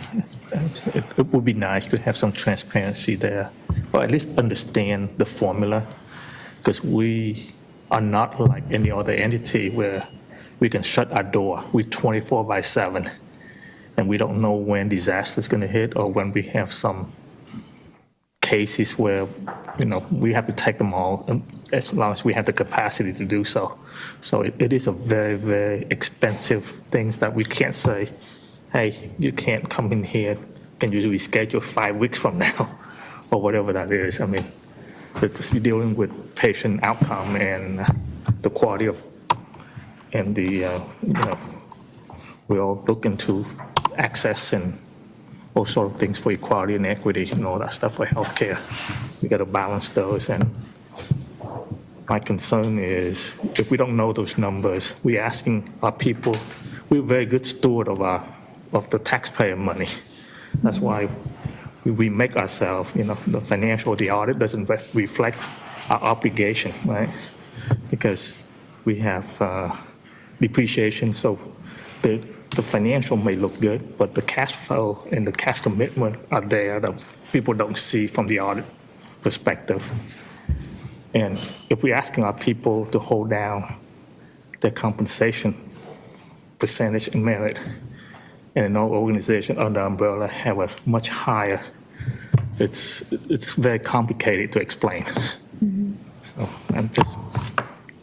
it would be nice to have some transparency there, or at least understand the formula, because we are not like any other entity where we can shut our door. We're 24/7, and we don't know when disaster is going to hit or when we have some cases where, we have to take them all as long as we have the capacity to do so. So it is a very, very expensive things that we can't say, hey, you can't come in here, can you reschedule 5 weeks from now, or whatever that is. I mean, it's dealing with patient outcome and the quality of, and the, we all look into access and all sort of things for equality and equity and all that stuff for healthcare. We got to balance those. And my concern is if we don't know those numbers, we're asking our people, we're very good steward of the taxpayer money. That's why we make ourselves, the financial, the audit doesn't reflect our obligation, right? Because we have depreciation, so the financial may look good, but the cash flow and the cash commitment are there that people don't see from the audit perspective. And if we're asking our people to hold down their compensation percentage and merit, and no organization under umbrella have a much higher, it's very complicated to explain. Mm-hmm. So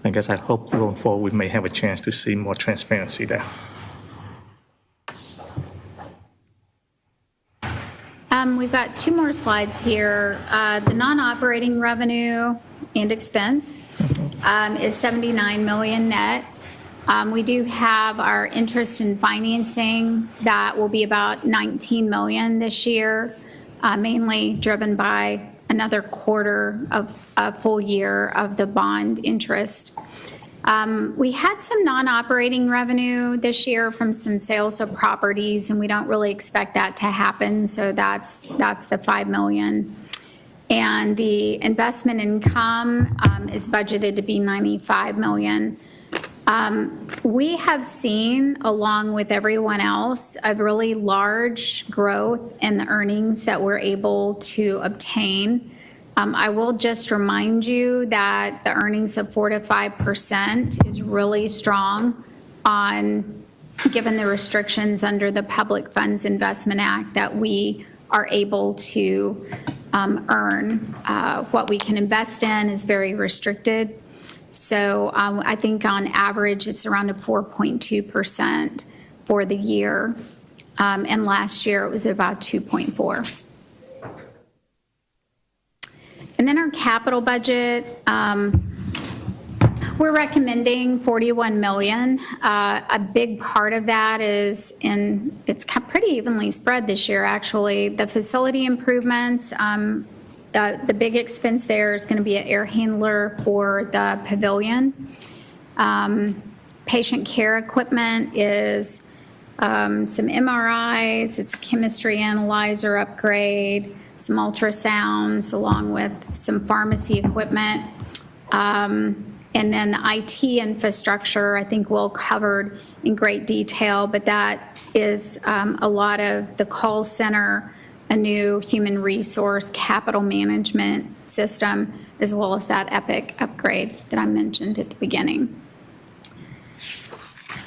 I guess I hope going forward we may have a chance to see more transparency there. We've got two more slides here. The non-operating revenue and expense is 79 million net. We do have our interest in financing that will be about 19 million this year, mainly driven by another quarter of a full year of the bond interest. We had some non-operating revenue this year from some sales of properties, and we don't really expect that to happen, so that's the $5 million. And the investment income is budgeted to be $95 million. We have seen, along with everyone else, a really large growth in the earnings that we're able to obtain. I will just remind you that the earnings of 4 to 5% is really strong given the restrictions under the Public Funds Investment Act that we are able to earn. What we can invest in is very restricted. So I think on average, it's around a 4.2% for the year. And last year, it was about 2.4%. And then our capital budget, we're recommending $41 million. A big part of that is it's pretty evenly spread this year, actually. The facility improvements, the big expense there is going to be an air handler for the pavilion. Patient care equipment is some MRIs, it's a chemistry analyzer upgrade, some ultrasounds, along with some pharmacy equipment. And then the IT infrastructure, I think we'll cover in great detail, but that is a lot of the call center, a new human resource capital management system, as well as that Epic upgrade that I mentioned at the beginning.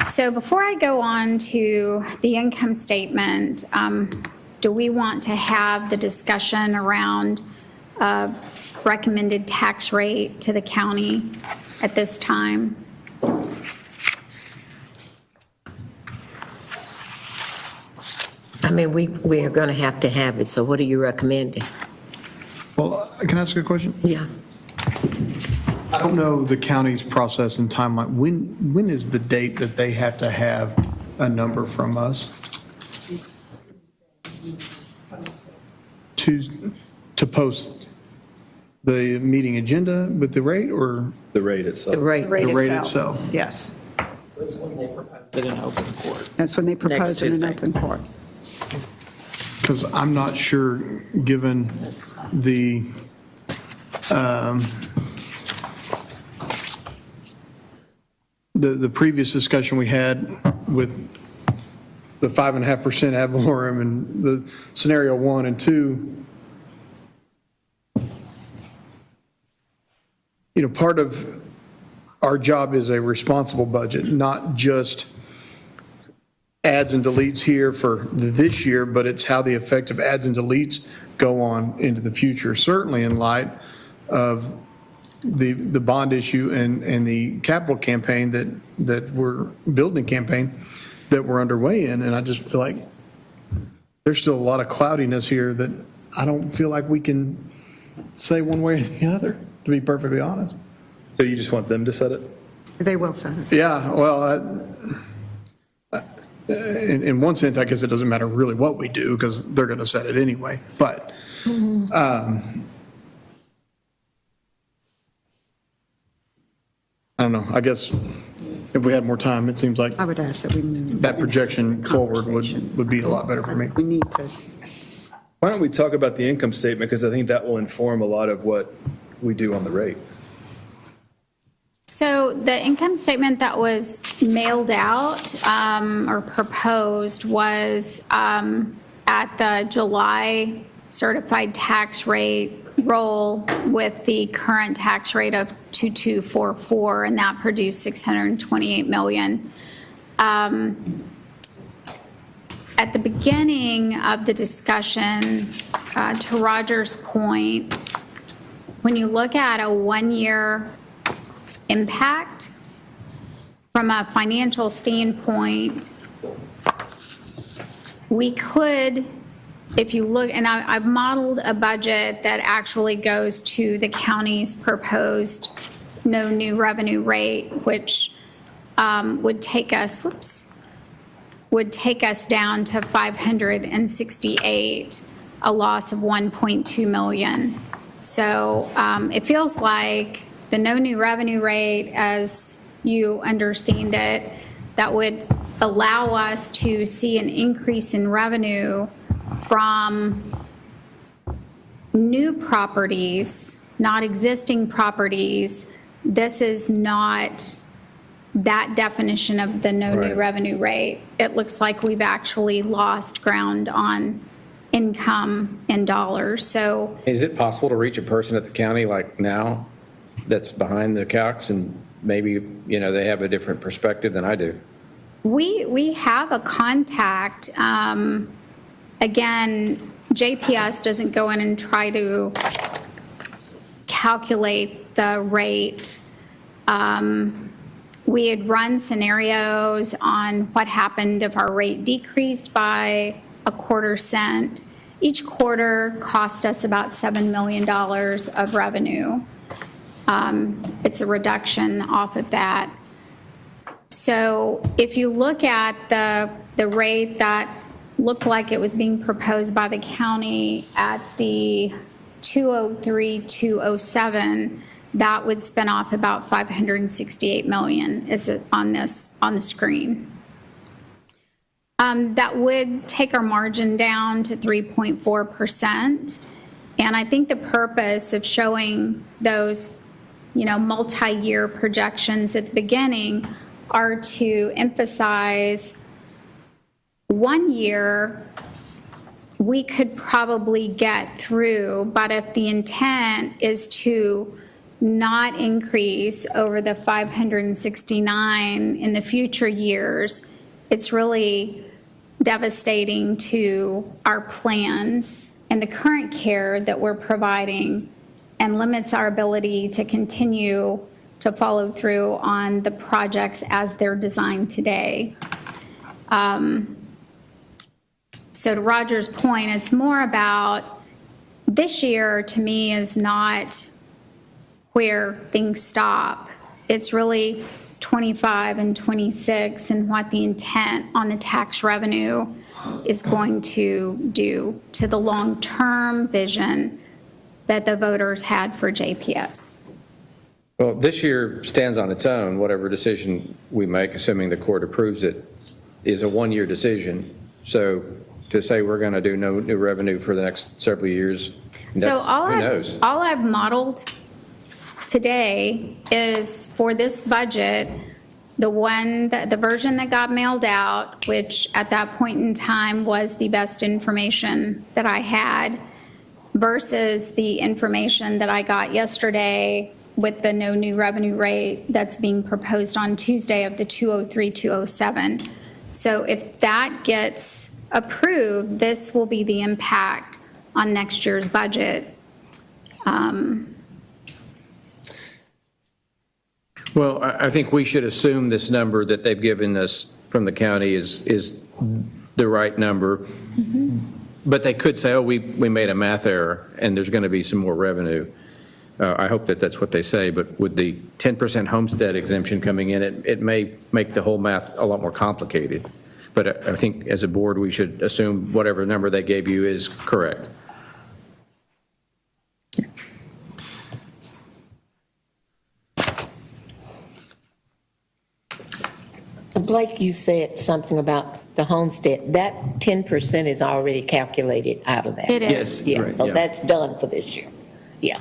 So before I go on to the income statement, do we want to have the discussion around recommended tax rate to the county at this time? I mean, we are going to have it, so what are you recommending? Well, can I ask a question? Yeah. I don't know the county's process and timeline. When is the date that they have to have a number from us? To post the meeting agenda with the rate, or? The rate itself. The rate itself. Yes. That's when they proposed it in open court. That's when they proposed it in Tuesday. open court. Because I'm not sure, given the the previous discussion we had with the 5.5% ad valorem and the scenario 1 and 2, part of our job is a responsible budget, not just adds and deletes here for this year, but it's how the effect of adds and deletes go on into the future, certainly in light of the bond issue and the capital campaign that we're building campaign that we're underway in. And I just feel like there's still a lot of cloudiness here that I don't feel like we can say one way or the other, to be perfectly honest. So you just want them to set it? They will set it. Yeah, well, in one sense, I guess it doesn't matter really what we do because they're going to set it anyway. But I don't know. I guess if we had more time, it seems like I would ask that we move that projection forward would be a lot better for me. We need to. Why don't we talk about the income statement, because I think that will inform a lot of what we do on the rate. So the income statement that was mailed out or proposed was at the July certified tax rate roll with the current tax rate of 2244, and that produced $628 million. At the beginning of the discussion, to Roger's point, when you look at a one-year impact from a financial standpoint, we could, if you look, and I've modeled a budget that actually goes to the county's proposed no new revenue rate, which would take us down to 568, a loss of 1.2 million. So it feels like the no new revenue rate, as you understand it, that would allow us to see an increase in revenue from new properties, not existing properties. This is not that definition of the no new Right. revenue rate. It looks like we've actually lost ground on income in dollars. So Is it possible to reach a person at the county like now that's behind the calcs and maybe, they have a different perspective than I do? we have a contact. Again, JPS doesn't go in and try to calculate the rate. We had run scenarios on what happened if our rate decreased by a quarter cent. Each quarter cost us about $7 million of revenue. It's a reduction off of that. So if you look at the rate that looked like it was being proposed by the county at the 203-207, that would spin off about $568 million is it on the screen. That would take our margin down to 3.4%. And I think the purpose of showing those, multi-year projections at the beginning are to emphasize 1 year we could probably get through, but if the intent is to not increase over the 569 in the future years, it's really devastating to our plans and the current care that we're providing, and limits our ability to continue to follow through on the projects as they're designed today. So to Roger's point, it's more about this year to me is not where things stop. It's really 25 and 26 and what the intent on the tax revenue is going to do to the long-term vision that the voters had for JPS. Well, this year stands on its own. Whatever decision we make, assuming the court approves it, is a one-year decision. So to say we're going to do no new revenue for the next several years, So who knows? all I've modeled today is for this budget, the version that got mailed out, which at that point in time was the best information that I had, versus the information that I got yesterday with the no new revenue rate that's being proposed on Tuesday of the 203-207. So if that gets approved, this will be the impact on next year's budget. Well, I think we should assume this number that they've given us from the county is the right number. Mm-hmm. But they could say, we made a math error and there's going to be some more revenue. I hope that that's what they say, but with the 10% homestead exemption coming in, it may make the whole math a lot more complicated. But I think as a board, we should assume whatever number they gave you is correct. Blake, you said something about the homestead. That 10% is already calculated out of that. It is. Yes, Yeah, right, so yeah. that's done for this year. Yeah.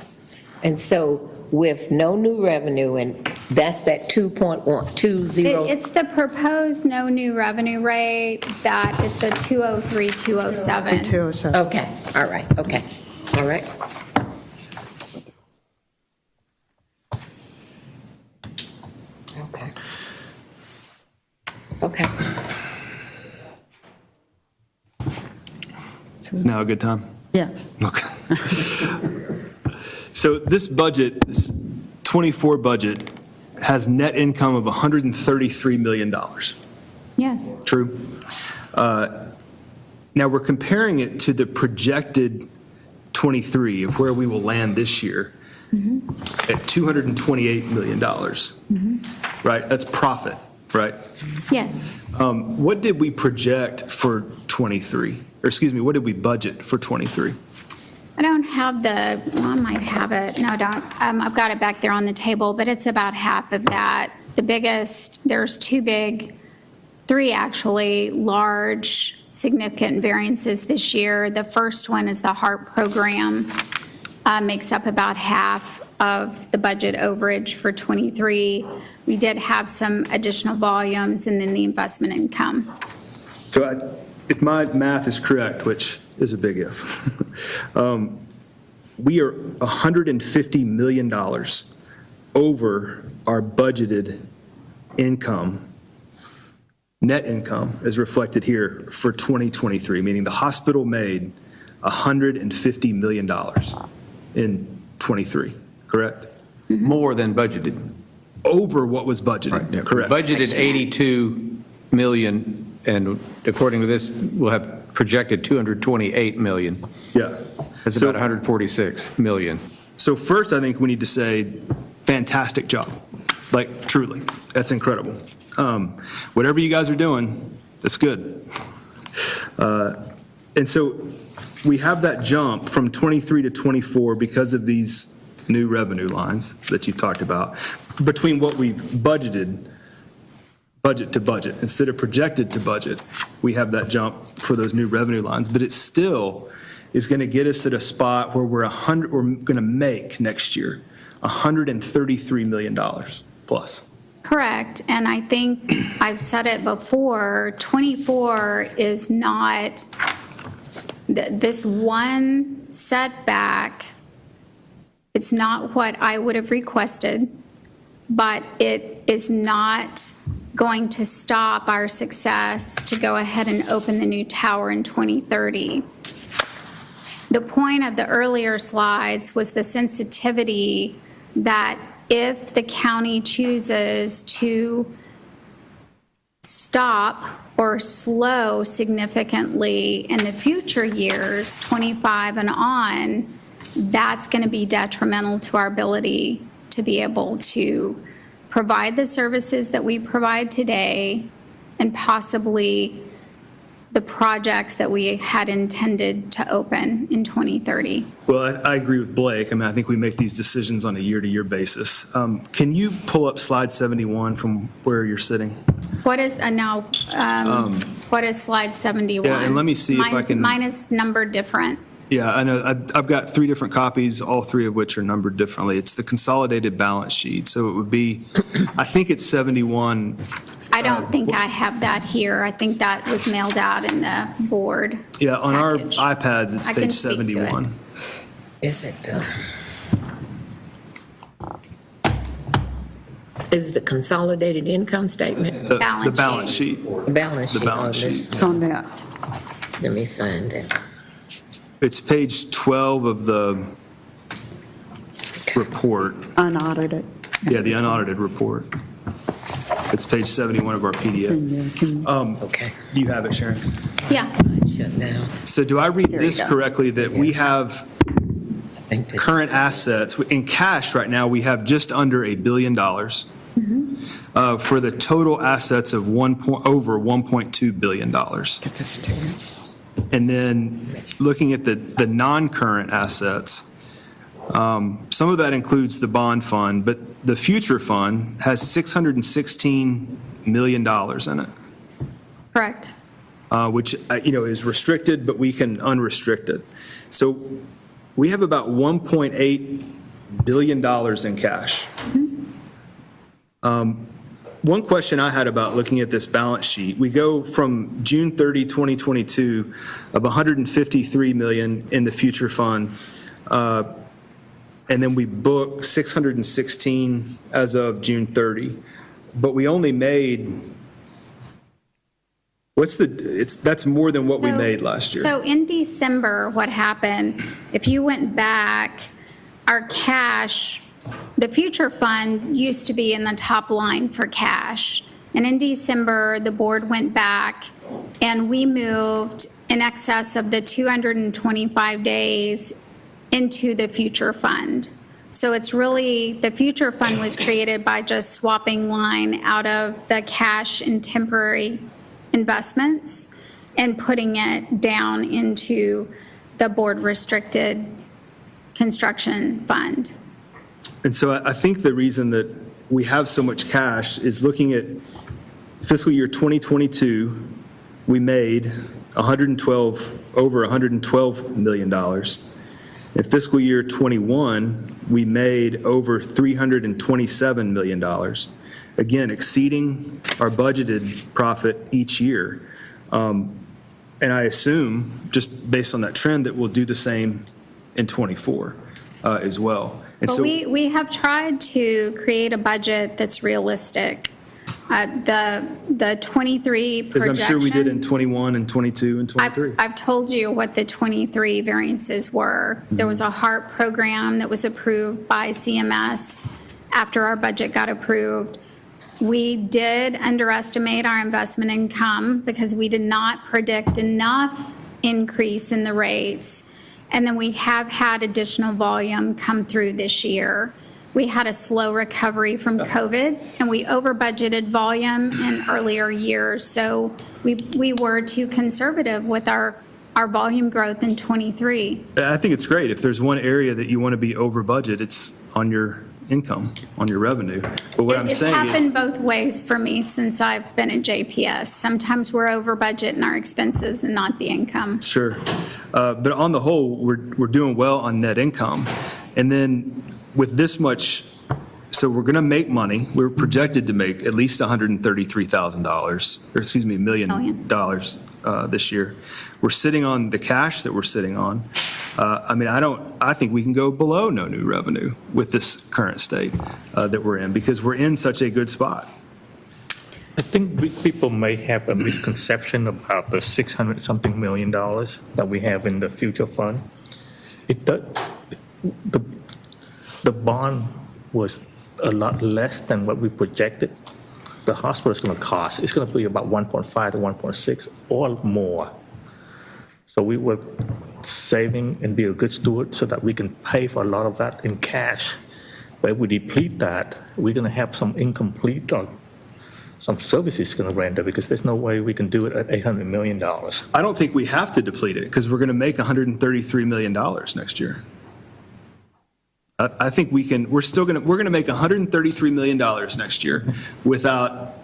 And so with no new revenue, and that's that 2.120. It's the proposed no new revenue rate. That is the 203-207. 207. Okay, all right, okay, all right. Okay. Okay. Now a good time? Yes. Okay. So this budget, this 24 budget, has net income of $133 million. Yes. True? Now we're comparing it to the projected 23 of where we will land this year at $228 million. Right? That's profit, right? Yes. What did we project for 23? Or excuse me, what did we budget for 23? I don't have I might have it. No, I don't. I've got it back there on the table, but it's about half of that. there's three actually, large significant variances this year. The first one is the HARP program, makes up about half of the budget overage for '23. We did have some additional volumes, and then the investment income. So if my math is correct, which is a big if, we are $150 million over our budgeted income, net income, as reflected here for 2023, meaning the hospital made $150 million in '23, correct? More than budgeted. Over what was budgeted, correct? Budgeted 82 million, and according to this, we'll have projected 228 million. Yeah. That's about 146 million. So first, I think we need to say, fantastic job. Like, truly, that's incredible. Whatever you guys are doing, that's good. And so we have that jump from '23 to '24 because of these new revenue lines that you talked about, between what we've budgeted, budget to budget. Instead of projected to budget, we have that jump for those new revenue lines. But it still is going to get us at a spot where we're going to make next year $133 million plus. Correct, and I think I've said it before, '24 is not, this one setback, it's not what I would have requested, but it is not going to stop our success to go ahead and open the new tower in 2030. The point of the earlier slides was the sensitivity that if the county chooses to stop or slow significantly in the future years, 25 and on, that's going to be detrimental to our ability to be able to provide the services that we provide today and possibly the projects that we had intended to open in 2030. Well, I agree with Blake. I mean, I think we make these decisions on a year-to-year basis. Can you pull up slide 71 from where you're sitting? What is, what is slide 71? Yeah, and let me see if I can. Mine is numbered different. Yeah, I know. I've got three different copies, all three of which are numbered differently. It's the consolidated balance sheet. So it would be, I think it's 71. I don't think I have that here. I think that was mailed out in the board. Yeah, on package. our iPads, it's I can page speak to it. 71. Is it, is the consolidated income statement? The balance sheet. Balance sheet. The balance sheet. It's on that. Let me find it. It's page 12 of the report. Unaudited. Yeah, the unaudited report. It's page 71 of our PDF. Okay. Do you have it, Sharon? Yeah. Shut down. So do I read Here you this go. correctly, that we have current assets, in cash right now, we have just under $1 billion for the total assets of over $1.2 billion. And then looking at the non-current assets, some of that includes the bond fund, but the future fund has $616 million in it. Correct. Which, is restricted, but we can unrestrict it. So we have about $1.8 billion in cash. One question I had about looking at this balance sheet, we go from June 30, 2022 of $153 million in the future fund, and then we book 616 as of June 30. But we only made, that's more than what we made last year. So in December, what happened, if you went back, our cash, the future fund used to be in the top line for cash. And in December, the board went back and we moved in excess of the 225 days into the future fund. So it's really, the future fund was created by just swapping line out of the cash and temporary investments and putting it down into the board restricted construction fund. And so I think the reason that we have so much cash is looking at fiscal year 2022, we made over $112 million. In fiscal year 21, we made over $327 million. Again, exceeding our budgeted profit each year. And I assume, just based on that trend, that we'll do the same in 24 as well. And But so we have tried to create a budget that's realistic. The 23 Because I'm sure we did in 21 and 22 and 23. I've told you what the 23 variances were. There was a HARP program that was approved by CMS after our budget got approved. We did underestimate our investment income because we did not predict enough increase in the rates. And then we have had additional volume come through this year. We had a slow recovery from COVID, and we over budgeted volume in earlier years. So we were too conservative with our volume growth in 23. I think it's great. If there's one area that you want to be over budget, it's on your income, on your revenue. But what I'm It's saying is, happened both ways for me since I've been at JPS. Sometimes we're over budget in our expenses and not the income. sure. But on the whole, we're doing well on net income. And then with this much, so we're going to make money. We're projected to make at least $133,000, or excuse me, $1 million this year. We're sitting on the cash that we're sitting on. I think we can go below no new revenue with this current state that we're in, because we're in such a good spot. I think people may have a misconception about the $600-something million that we have in the future fund. The bond was a lot less than what we projected. The hospital is going to cost, it's going to be about 1.5 to 1.6 or more. So we were saving and be a good steward so that we can pay for a lot of that in cash. But if we deplete that, we're going to have some incomplete or some services going to render, because there's no way we can do it at $800 million. I don't think we have to deplete it, because we're going to make $133 million next year. I think we're going to make $133 million next year without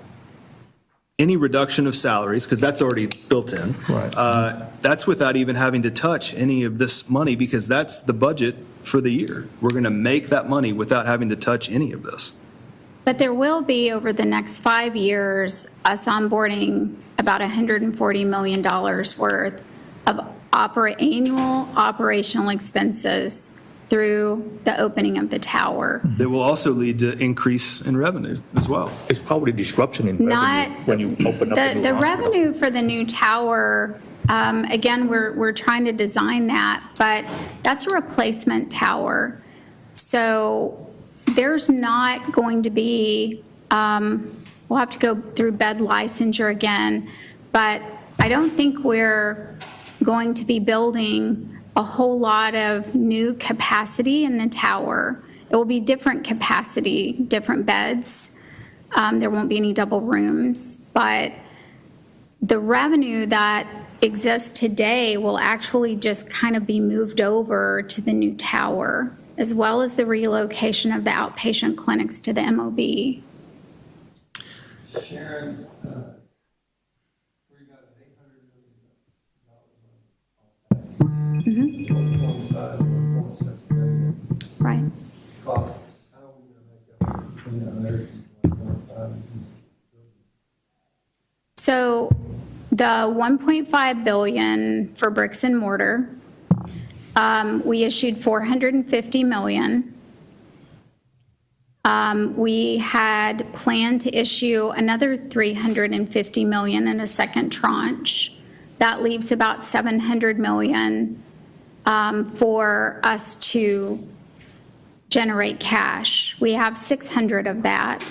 any reduction of salaries, because that's already built in. Right. That's without even having to touch any of this money, because that's the budget for the year. We're going to make that money without having to touch any of this. But there will be, over the next 5 years, us onboarding about $140 million worth of annual operational expenses through the opening of the tower. That will also lead to increase in revenue as well. It's probably disruption in revenue when you open up a new The hospital. revenue for the new tower, again, we're trying to design that, but that's a replacement tower. So there's not going to be, we'll have to go through bed licensure again, but I don't think we're going to be building a whole lot of new capacity in the tower. It will be different capacity, different beds. There won't be any double rooms, but the revenue that exists today will actually just kind of be moved over to the new tower, as well as the relocation of the outpatient clinics to the MOB. Sharon, Right. So the $1.5 billion for bricks and mortar, we issued $450 million. We had planned to issue another $350 million in a second tranche. That leaves about $700 million for us to generate cash. We have 600 of that.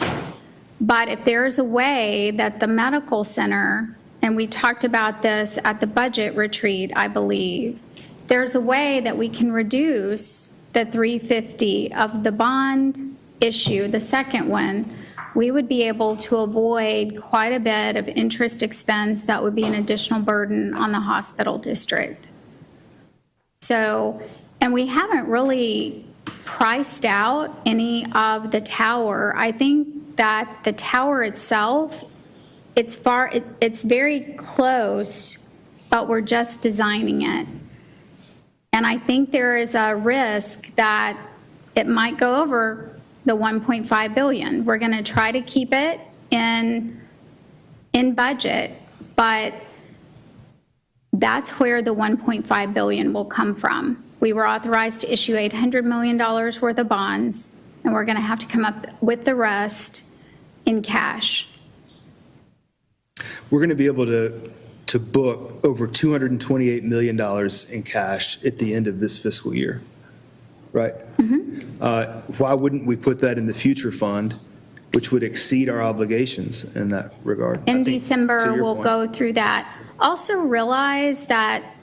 But if there is a way that the medical center, and we talked about this at the budget retreat, I believe, there's a way that we can reduce the 350 of the bond issue, the second one, we would be able to avoid quite a bit of interest expense that would be an additional burden on the hospital district. So, and we haven't really priced out any of the tower. I think that the tower itself, it's very close, but we're just designing it. And I think there is a risk that it might go over the 1.5 billion. We're going to try to keep it in budget, but that's where the 1.5 billion will come from. We were authorized to issue $800 million worth of bonds, and we're going to have to come up with the rest in cash. We're going to be able to book over $228 million in cash at the end of this fiscal year, right? Why wouldn't we put that in the future fund, which would exceed our obligations in that regard? In December, we'll go through that. Also realize that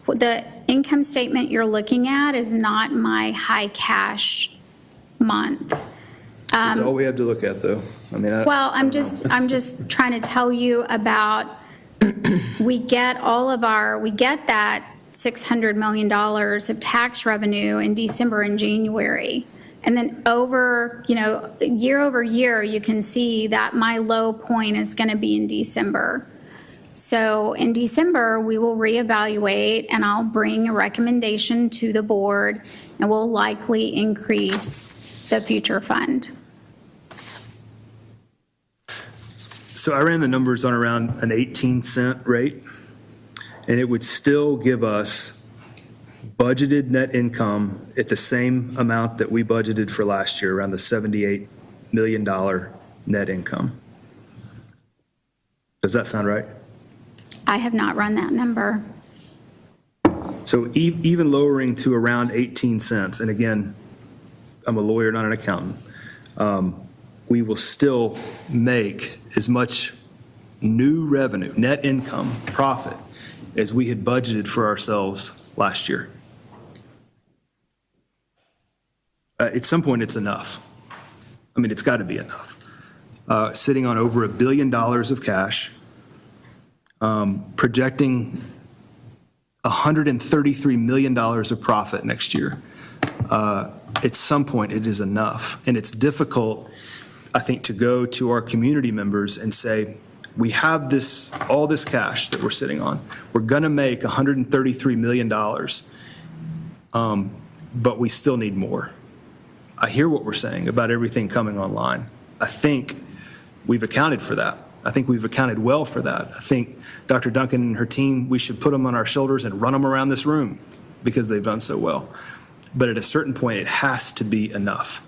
the income statement you're looking at is not my high cash month. That's all we have to look at, though. I mean, Well, I'm just trying to tell you about, we get that $600 million of tax revenue in December and January. And then year over year, you can see that my low point is going to be in December. So in December, we will reevaluate, and I'll bring a recommendation to the board, and we'll likely increase the future fund. So I ran the numbers on around an 18-cent rate, and it would still give us budgeted net income at the same amount that we budgeted for last year, around the $78 million net income. Does that sound right? I have not run that number. So even lowering to around 18 cents, and again, I'm a lawyer, not an accountant, we will still make as much new revenue, net income, profit, as we had budgeted for ourselves last year. At some point, it's enough. I mean, it's got to be enough. Sitting on over $1 billion of cash, projecting $133 million of profit next year. At some point, it is enough. And it's difficult, I think, to go to our community members and say, we have all this cash that we're sitting on. We're going to make $133 million, but we still need more. I hear what we're saying about everything coming online. I think we've accounted for that. I think we've accounted well for that. I think Dr. Duncan and her team, we should put them on our shoulders and run them around this room because they've done so well. But at a certain point, it has to be enough.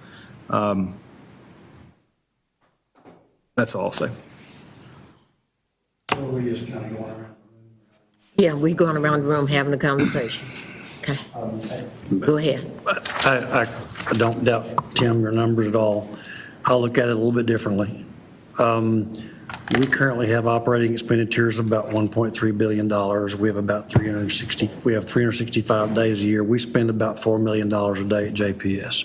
That's all I'll say. We just kind of going around. Yeah, we're going around the room having a conversation. Okay. Go ahead. I don't doubt, Tim, your numbers at all. I'll look at it a little bit differently. We currently have operating expenditures of about $1.3 billion. We have about 365 days a year. We spend about $4 million a day at JPS.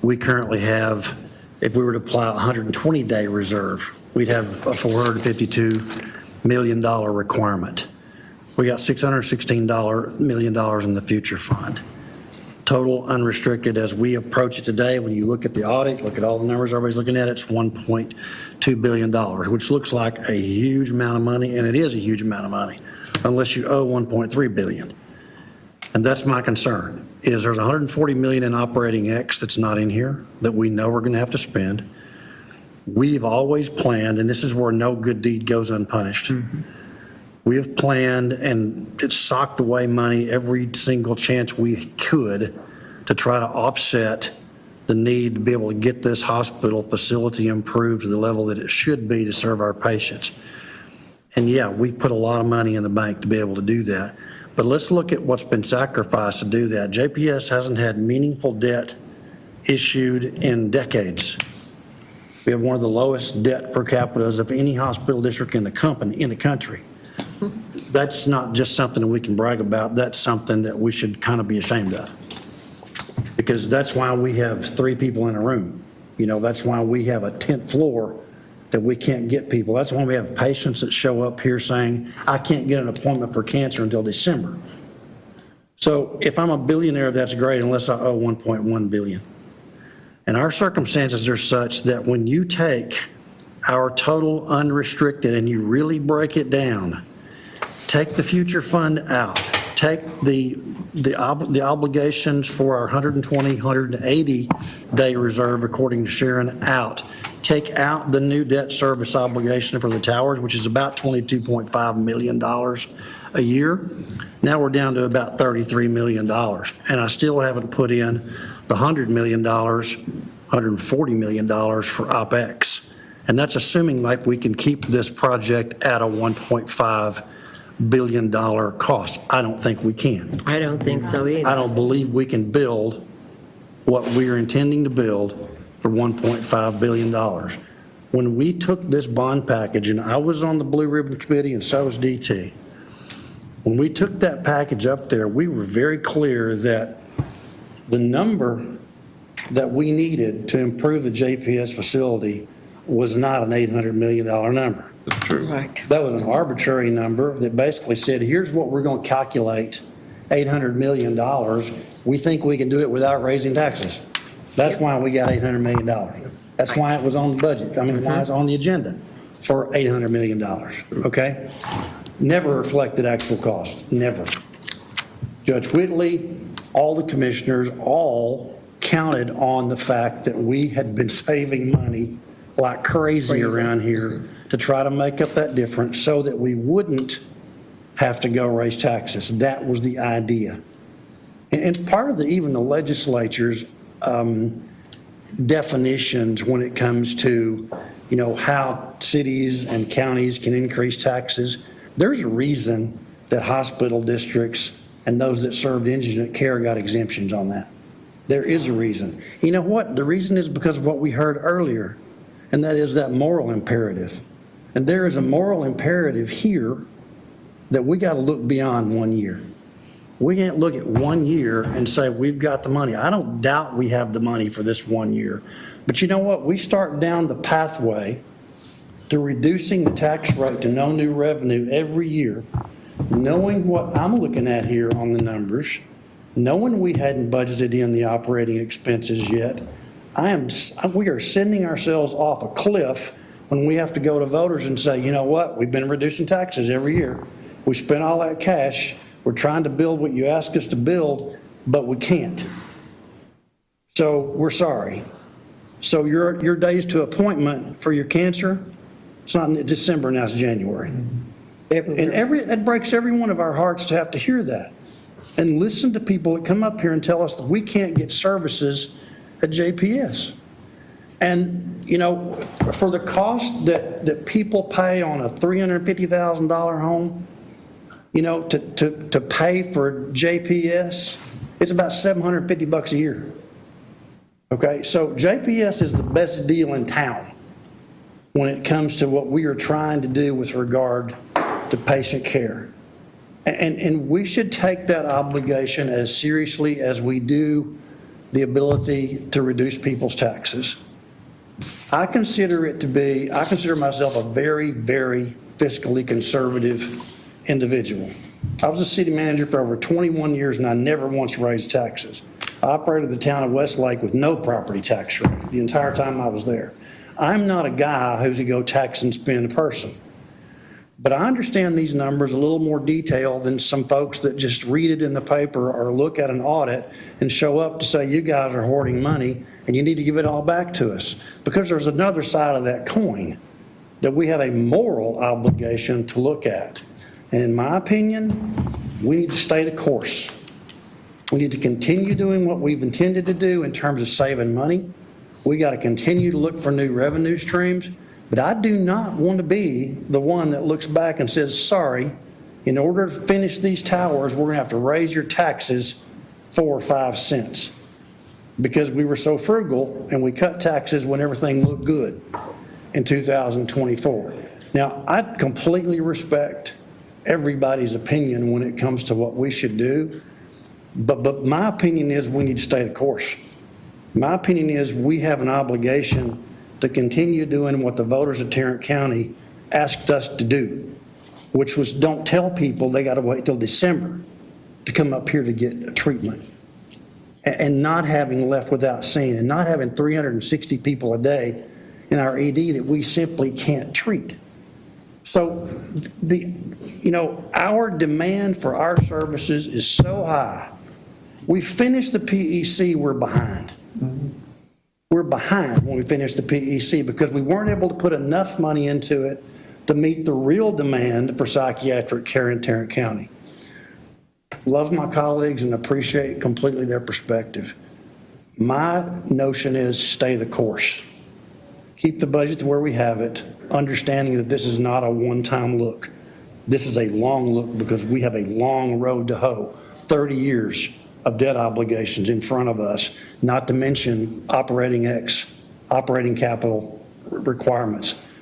We currently have, if we were to apply a 120-day reserve, we'd have a $452 million requirement. We got $616 million in the future fund. Total unrestricted as we approach it today, when you look at the audit, look at all the numbers everybody's looking at, it's $1.2 billion, which looks like a huge amount of money, and it is a huge amount of money, unless you owe $1.3 billion. And that's my concern, is there's $140 million in operating X that's not in here that we know we're going to have to spend. We've always planned, and this is where no good deed goes unpunished. We have planned and it's socked away money every single chance we could to try to offset the need to be able to get this hospital facility improved to the level that it should be to serve our patients. And yeah, we put a lot of money in the bank to be able to do that. But let's look at what's been sacrificed to do that. JPS hasn't had meaningful debt issued in decades. We have one of the lowest debt per capita of any hospital district in the country. That's not just something that we can brag about. That's something that we should kind of be ashamed of. Because that's why we have 3 people in a room. You know, that's why we have a 10th floor that we can't get people. That's why we have patients that show up here saying, I can't get an appointment for cancer until December. So if I'm a billionaire, that's great, unless I owe 1.1 billion. And our circumstances are such that when you take our total unrestricted and you really break it down, take the future fund out, take the obligations for our 120, 180 day reserve according to Sharon out, take out the new debt service obligation for the towers, which is about $22.5 million a year. Now we're down to about $33 million. And I still haven't put in the $100 million, $140 million for OpEx. And that's assuming like we can keep this project at a $1.5 billion cost. I don't think we can. I don't think so either. I don't believe we can build what we are intending to build for $1.5 billion. When we took this bond package, and I was on the Blue Ribbon Committee and so was DT, when we took that package up there, we were very clear that the number that we needed to improve the JPS facility was not an $800 million number. That's true. Right. That was an arbitrary number that basically said, here's what we're going to calculate, $800 million. We think we can do it without raising taxes. That's why we got $800 million. That's why it was on the budget. I mean, why it's on the agenda for $800 million, okay? Never reflected actual cost, never. Judge Whitley, all the commissioners, all counted on the fact that we had been saving money like crazy around here to try to make up that difference so that we wouldn't have to go raise taxes. That was the idea. And part of even the legislature's definitions when it comes to, how cities and counties can increase taxes, there's a reason that hospital districts and those that served indigent care got exemptions on that. There is a reason. You know what? The reason is because of what we heard earlier, and that is that moral imperative. And there is a moral imperative here that we got to look beyond 1 year. We can't look at 1 year and say we've got the money. I don't doubt we have the money for this 1 year. But you know what? We start down the pathway to reducing the tax rate to no new revenue every year, knowing what I'm looking at here on the numbers, knowing we hadn't budgeted in the operating expenses yet. We are sending ourselves off a cliff when we have to go to voters and say, you know what? We've been reducing taxes every year. We spent all that cash. We're trying to build what you ask us to build, but we can't. So we're sorry. So your days to appointment for your cancer, it's not in December, now it's January. And it breaks every one of our hearts to have to hear that. And listen to people that come up here and tell us that we can't get services at JPS. And, for the cost that people pay on a $350,000 home, to pay for JPS, it's about $750 a year. Okay, so JPS is the best deal in town when it comes to what we are trying to do with regard to patient care. And we should take that obligation as seriously as we do the ability to reduce people's taxes. I consider myself a very, very fiscally conservative individual. I was a city manager for over 21 years and I never once raised taxes. I operated the town of Westlake with no property tax rate the entire time I was there. I'm not a guy who's a go tax and spend person. But I understand these numbers a little more detailed than some folks that just read it in the paper or look at an audit and show up to say, you guys are hoarding money and you need to give it all back to us. Because there's another side of that coin that we have a moral obligation to look at. And in my opinion, we need to stay the course. We need to continue doing what we've intended to do in terms of saving money. We got to continue to look for new revenue streams. But I do not want to be the one that looks back and says, sorry, in order to finish these towers, we're going to have to raise your taxes 4 or 5 cents because we were so frugal and we cut taxes when everything looked good in 2024. Now, I completely respect everybody's opinion when it comes to what we should do, but my opinion is we need to stay the course. My opinion is we have an obligation to continue doing what the voters of Tarrant County asked us to do, which was don't tell people they got to wait till December to come up here to get treatment and not having left without seeing, and not having 360 people a day in our ED that we simply can't treat. So our demand for our services is so high. We finished the PEC, we're behind. We're behind when we finish the PEC because we weren't able to put enough money into it to meet the real demand for psychiatric care in Tarrant County. Love my colleagues and appreciate completely their perspective. My notion is stay the course. Keep the budget to where we have it, understanding that this is not a one-time look. This is a long look because we have a long road to hoe, 30 years of debt obligations in front of us, not to mention operating capital requirements.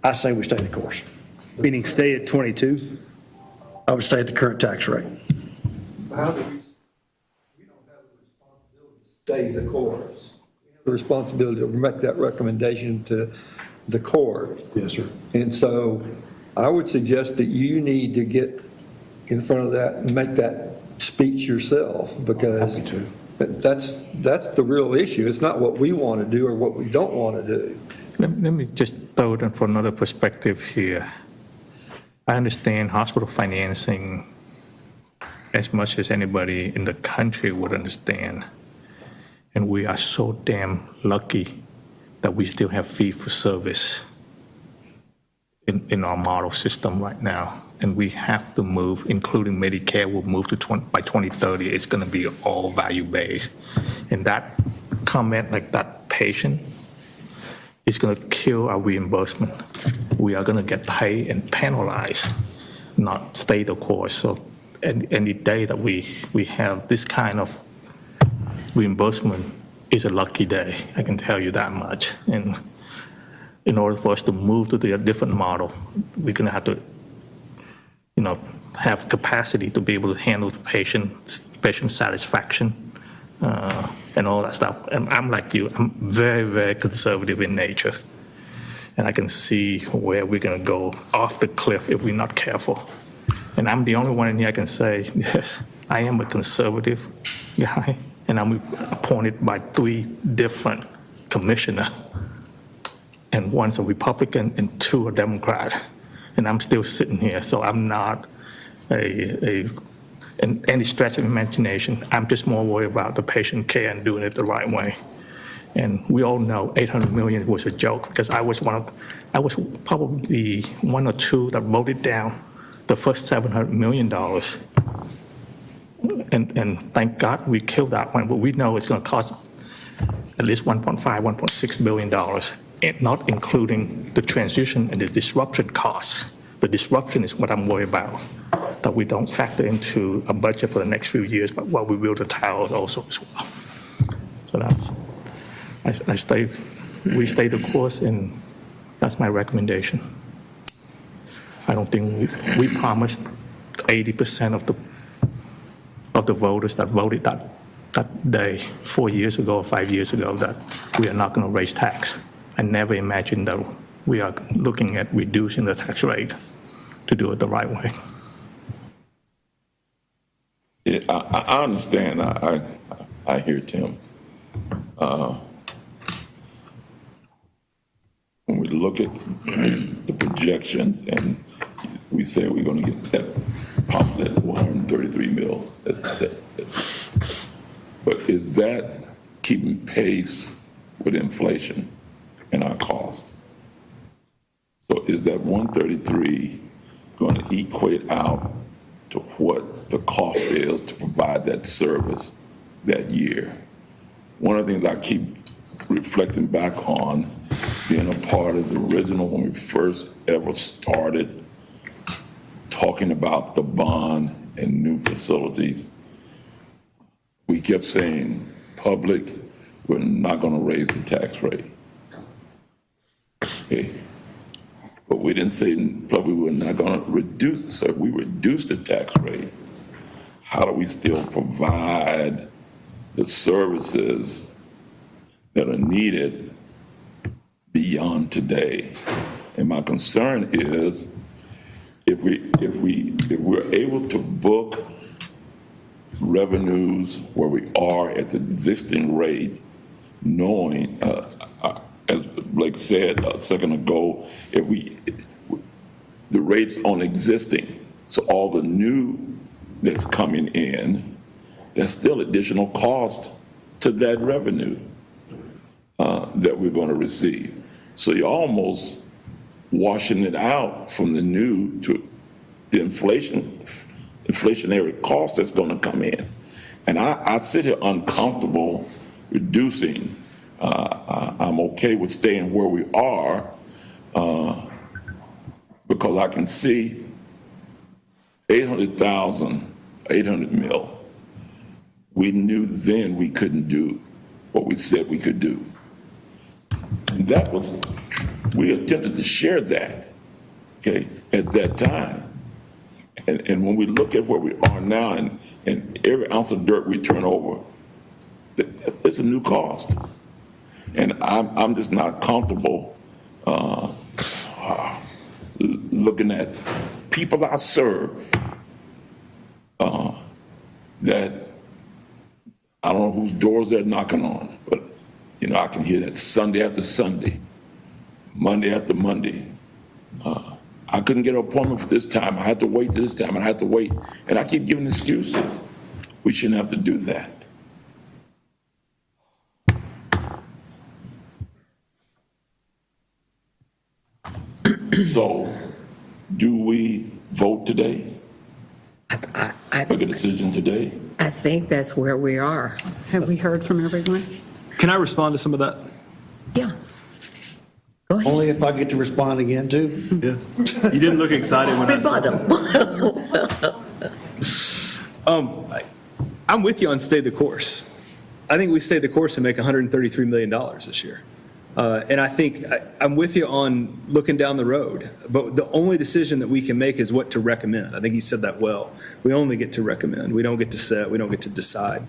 I say we stay the course. Meaning stay at 22? I would stay at the current tax rate. How do we don't have the responsibility to stay the course. We have the responsibility to make that recommendation to the court. Yes, sir. And so I would suggest that you need to get in front of that and make that speech yourself, because that's the real issue. It's not what we want to do or what we don't want to do. Let me just throw it in for another perspective here. I understand hospital financing as much as anybody in the country would understand. And we are so damn lucky that we still have fee-for-service in our model system right now. And we have to move, including Medicare, will move to by 2030, it's going to be all value-based. And that comment, like that patient, is going to kill our reimbursement. We are going to get paid and penalized, not stay the course. So any day that we have this kind of reimbursement is a lucky day, I can tell you that much. And in order for us to move to the different model, we're going to have to have capacity to be able to handle the patient satisfaction and all that stuff. And I'm like you, I'm very, very conservative in nature. And I can see where we're going to go off the cliff if we're not careful. And I'm the only one in here I can say, yes, I am a conservative guy, and I'm appointed by 3 different commissioners. And one's a Republican and 2 are Democrat. And I'm still sitting here, so I'm not in any stretch of imagination. I'm just more worried about the patient care and doing it the right way. And we all know 800 million was a joke, because I was probably 1 or 2 that voted down the first $700 million. And thank God we killed that one, but we know it's going to cost at least $1.6 billion. And not including the transition and the disruption costs. The disruption is what I'm worried about, that we don't factor into a budget for the next few years, but while we build the towers also as well. So we stay the course, and that's my recommendation. I don't think we promised 80% of the voters that voted that day 4 years ago or 5 years ago that we are not going to raise tax. I never imagined that we are looking at reducing the tax rate to do it the right way. Yeah, I understand. I hear Tim. When we look at the projections and we say we're going to get that probably that 133 mil, but is that keeping pace with inflation and our cost? So is that 133 going to equate out to what the cost is to provide that service that year? One of the things I keep reflecting back on, being a part of the original when we first ever started talking about the bond and new facilities, we kept saying, public, we're not going to raise the tax rate. Okay. But we didn't say probably we're not going to reduce it. So if we reduce the tax rate, how do we still provide the services that are needed beyond today? And my concern is if we're able to book revenues where we are at the existing rate, knowing, as Blake said a second ago, the rates on existing, so all the new that's coming in, there's still additional cost to that revenue that we're going to receive. So you're almost washing it out from the new to the inflationary cost that's going to come in. And I sit here uncomfortable reducing. I'm okay with staying where we are because I can see 800,000, 800 mil. We knew then we couldn't do what we said we could do. And that was, we attempted to share that, okay, at that time. And when we look at where we are now and every ounce of dirt we turn over, it's a new cost. And I'm just not comfortable looking at people I serve that I don't know whose doors they're knocking on, but you know, I can hear that Sunday after Sunday, Monday after Monday. I couldn't get an appointment for this time. I had to wait this time, and I had to wait. And I keep giving excuses. We shouldn't have to do that. So, do we vote today? Make a decision today? I think that's where we are. Have we heard from everyone? Can I respond to some of that? Yeah. Go ahead. Only if I get to respond again, too. Yeah. You didn't look excited when I said that. I'm with you on stay the course. I think we stay the course and make $133 million this year. And I think I'm with you on looking down the road, but the only decision that we can make is what to recommend. I think he said that well. We only get to recommend. We don't get to set. We don't get to decide.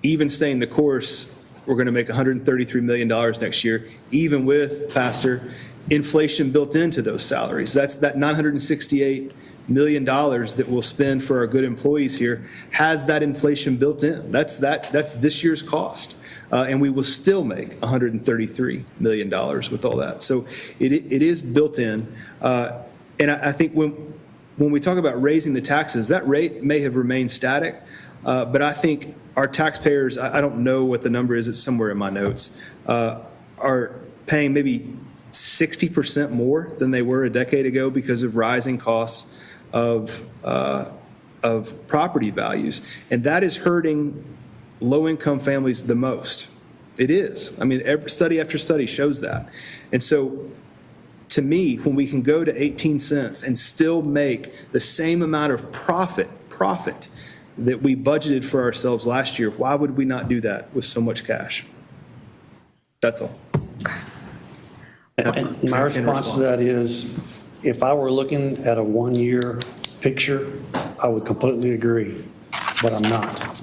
Even staying the course, we're going to make $133 million next year, even with, Pastor, inflation built into those salaries. That's that $968 million that we'll spend for our good employees here has that inflation built in. That's this year's cost. And we will still make $133 million with all that. So it is built in. And I think when we talk about raising the taxes, that rate may have remained static, but I think our taxpayers, I don't know what the number is, it's somewhere in my notes, are paying maybe 60% more than they were a decade ago because of rising costs of property values. And that is hurting low-income families the most. It is. I mean, every study after study shows that. And so, to me, when we can go to 18 cents and still make the same amount of profit that we budgeted for ourselves last year, why would we not do that with so much cash? That's all. And my response to that is, if I were looking at a one-year picture, I would completely agree, but I'm not.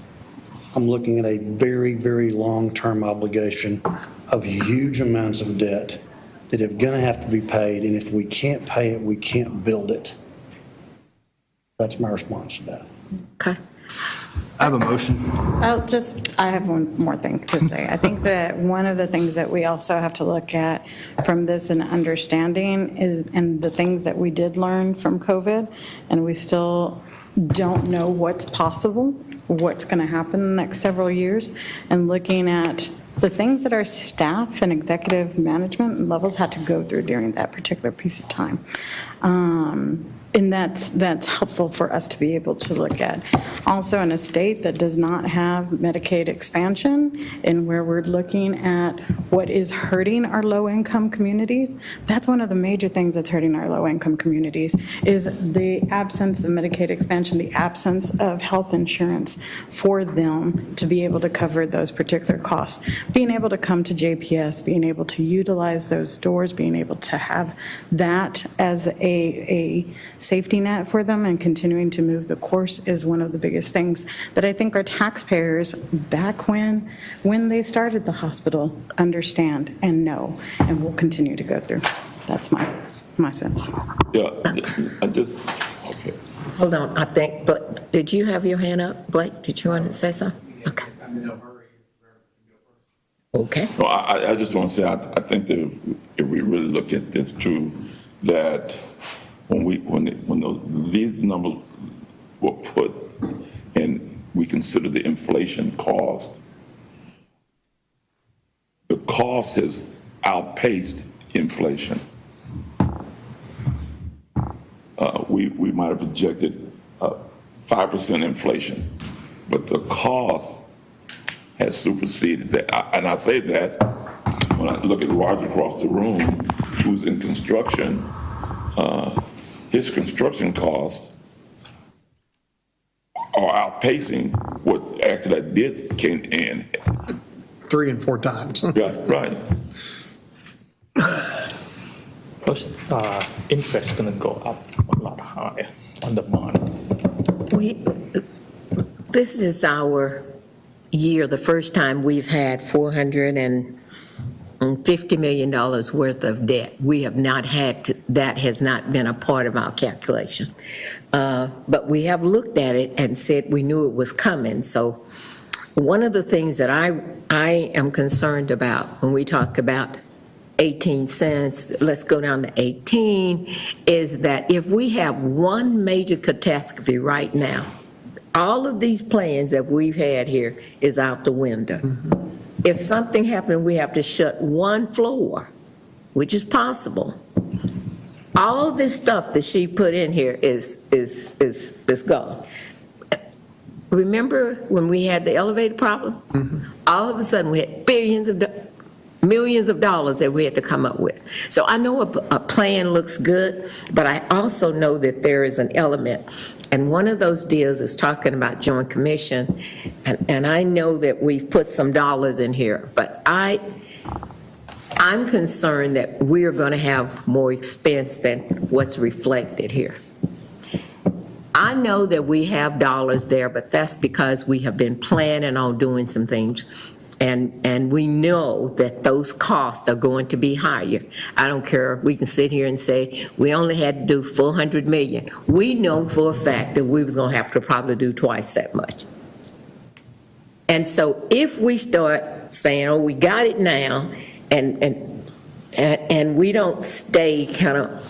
I'm looking at a very, very long-term obligation of huge amounts of debt that are going to have to be paid, and if we can't pay it, we can't build it. That's my response to that. Okay. I have a motion. I have one more thing to say. I think that one of the things that we also have to look at from this and understanding is, and the things that we did learn from COVID, and we still don't know what's possible, what's going to happen in the next several years, and looking at the things that our staff and executive management levels had to go through during that particular piece of time. And that's helpful for us to be able to look at. Also, in a state that does not have Medicaid expansion, and where we're looking at what is hurting our low-income communities, that's one of the major things that's hurting our low-income communities, is the absence of Medicaid expansion, the absence of health insurance for them to be able to cover those particular costs. Being able to come to JPS, being able to utilize those doors, being able to have that as a safety net for them and continuing to move the course is one of the biggest things that I think our taxpayers back when they started the hospital understand and know and will continue to go through. That's my sense. Yeah, okay. Hold on, I think, but did you have your hand up, Blake? Did you want to say something? Okay. Okay. No, I just want to say, I think that if we really look at this too, that when these numbers were put and we consider the inflation cost, the cost has outpaced inflation. We might have projected 5% inflation, but the cost has superseded that. And I say that when I look at Roger across the room, who's in construction, his construction costs are outpacing what actually that bid came in. 3 and 4 times. Right. Plus, interest is going to go up a lot higher on the bond. This is our year, the first time we've had $450 million worth of debt. We have not had that has not been a part of our calculation. But we have looked at it and said we knew it was coming. So one of the things that I am concerned about when we talk about 18 cents, let's go down to 18, is that if we have one major catastrophe right now, all of these plans that we've had here is out the window. Mm-hmm. If something happened, we have to shut one floor, which is possible. All this stuff that she put in here is gone. Remember when we had the elevator problem? Mm-hmm. All of a sudden we had millions of dollars that we had to come up with. So I know a plan looks good, but I also know that there is an element. And one of those deals is talking about joint commission. And I know that we've put some dollars in here, but I'm concerned that we're going to have more expense than what's reflected here. I know that we have dollars there, but that's because we have been planning on doing some things. And we know that those costs are going to be higher. I don't care, we can sit here and say, we only had to do $400 million. We know for a fact that we was gonna have to probably do twice that much. And so if we start saying, oh, we got it now, and we don't stay kind of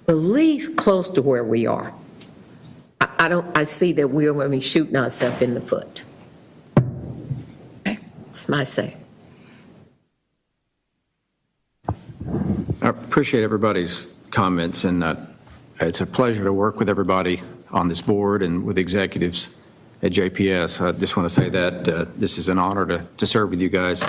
at least close to where we are, I see that we're gonna be shooting ourselves in the foot. That's my say. I appreciate everybody's comments, and it's a pleasure to work with everybody on this board and with executives at JPS. I just want to say that this is an honor to serve with you guys.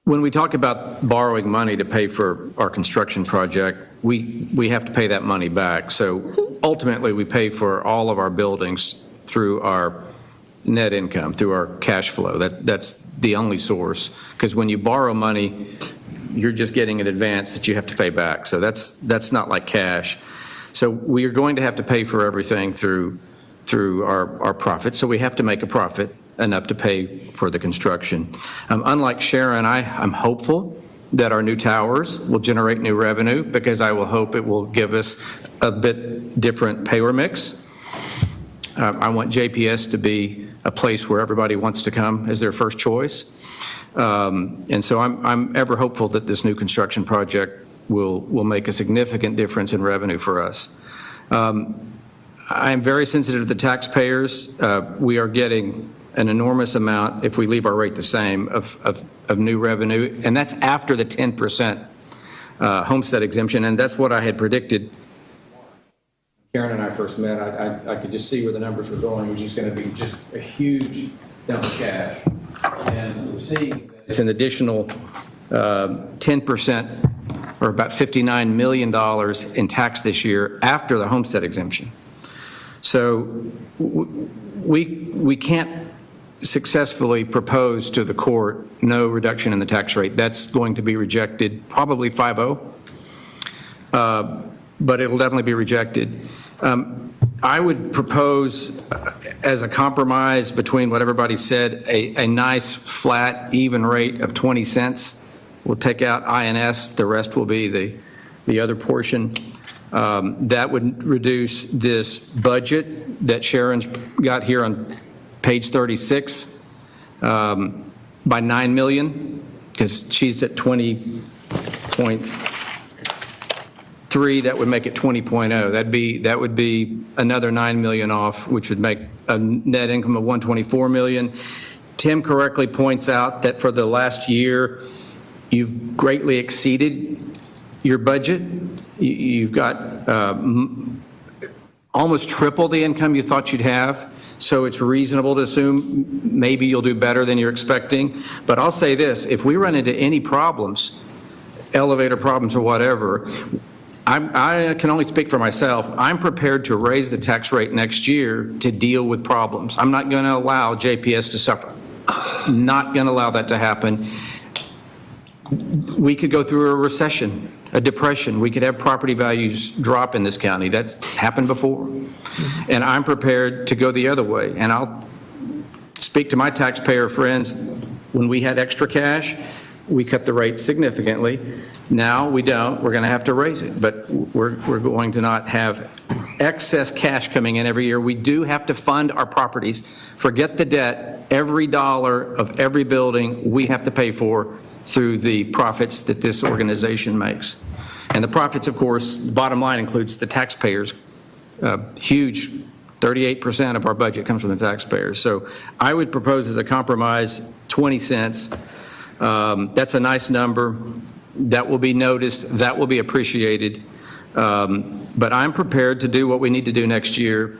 When we talk about borrowing money to pay for our construction project, we have to pay that money back. So ultimately, we pay for all of our buildings through our net income, through our cash flow. That's the only source. Because when you borrow money, you're just getting an advance that you have to pay back. So that's not like cash. So we are going to have to pay for everything through our profit. So we have to make a profit enough to pay for the construction. Unlike Sharon, I'm hopeful that our new towers will generate new revenue, because I will hope it will give us a bit different payer mix. I want JPS to be a place where everybody wants to come as their first choice. And so I'm ever hopeful that this new construction project will make a significant difference in revenue for us. I am very sensitive to the taxpayers. We are getting an enormous amount, if we leave our rate the same, of new revenue, and that's after the 10% homestead exemption, and that's what I had predicted. Karen and I first met, I could just see where the numbers were going. It was just going to be just a huge dump of cash. And we're seeing that it's an additional 10%, or about $59 million in tax this year after the homestead exemption. So we can't successfully propose to the court no reduction in the tax rate. That's going to be rejected, probably 5-0, but it'll definitely be rejected. I would propose, as a compromise between what everybody said, a nice, flat, even rate of 20 cents We'll take out INS, the rest will be the other portion. That would reduce this budget that Sharon's got here on page 36 by $9 million, because she's at 20.3, that would make it 20.0. That would be another $9 million off, which would make a net income of $124 million. Tim correctly points out that for the last year, you've greatly exceeded your budget. You've got almost triple the income you thought you'd have, so it's reasonable to assume maybe you'll do better than you're expecting. But I'll say this, if we run into any problems, elevator problems or whatever, I can only speak for myself. I'm prepared to raise the tax rate next year to deal with problems. I'm not going to allow JPS to suffer. Not going to allow that to happen. We could go through a recession, a depression. We could have property values drop in this county. That's happened before. And I'm prepared to go the other way. And I'll speak to my taxpayer friends. When we had extra cash, we cut the rate significantly. Now we don't. We're going to have to raise it. But we're going to not have excess cash coming in every year. We do have to fund our properties. Forget the debt. Every dollar of every building we have to pay for through the profits that this organization makes. And the profits, of course, the bottom line includes the taxpayers. Huge, 38% of our budget comes from the taxpayers. So I would propose as a compromise 20 cents. That's a nice number. That will be noticed. That will be appreciated. But I'm prepared to do what we need to do next year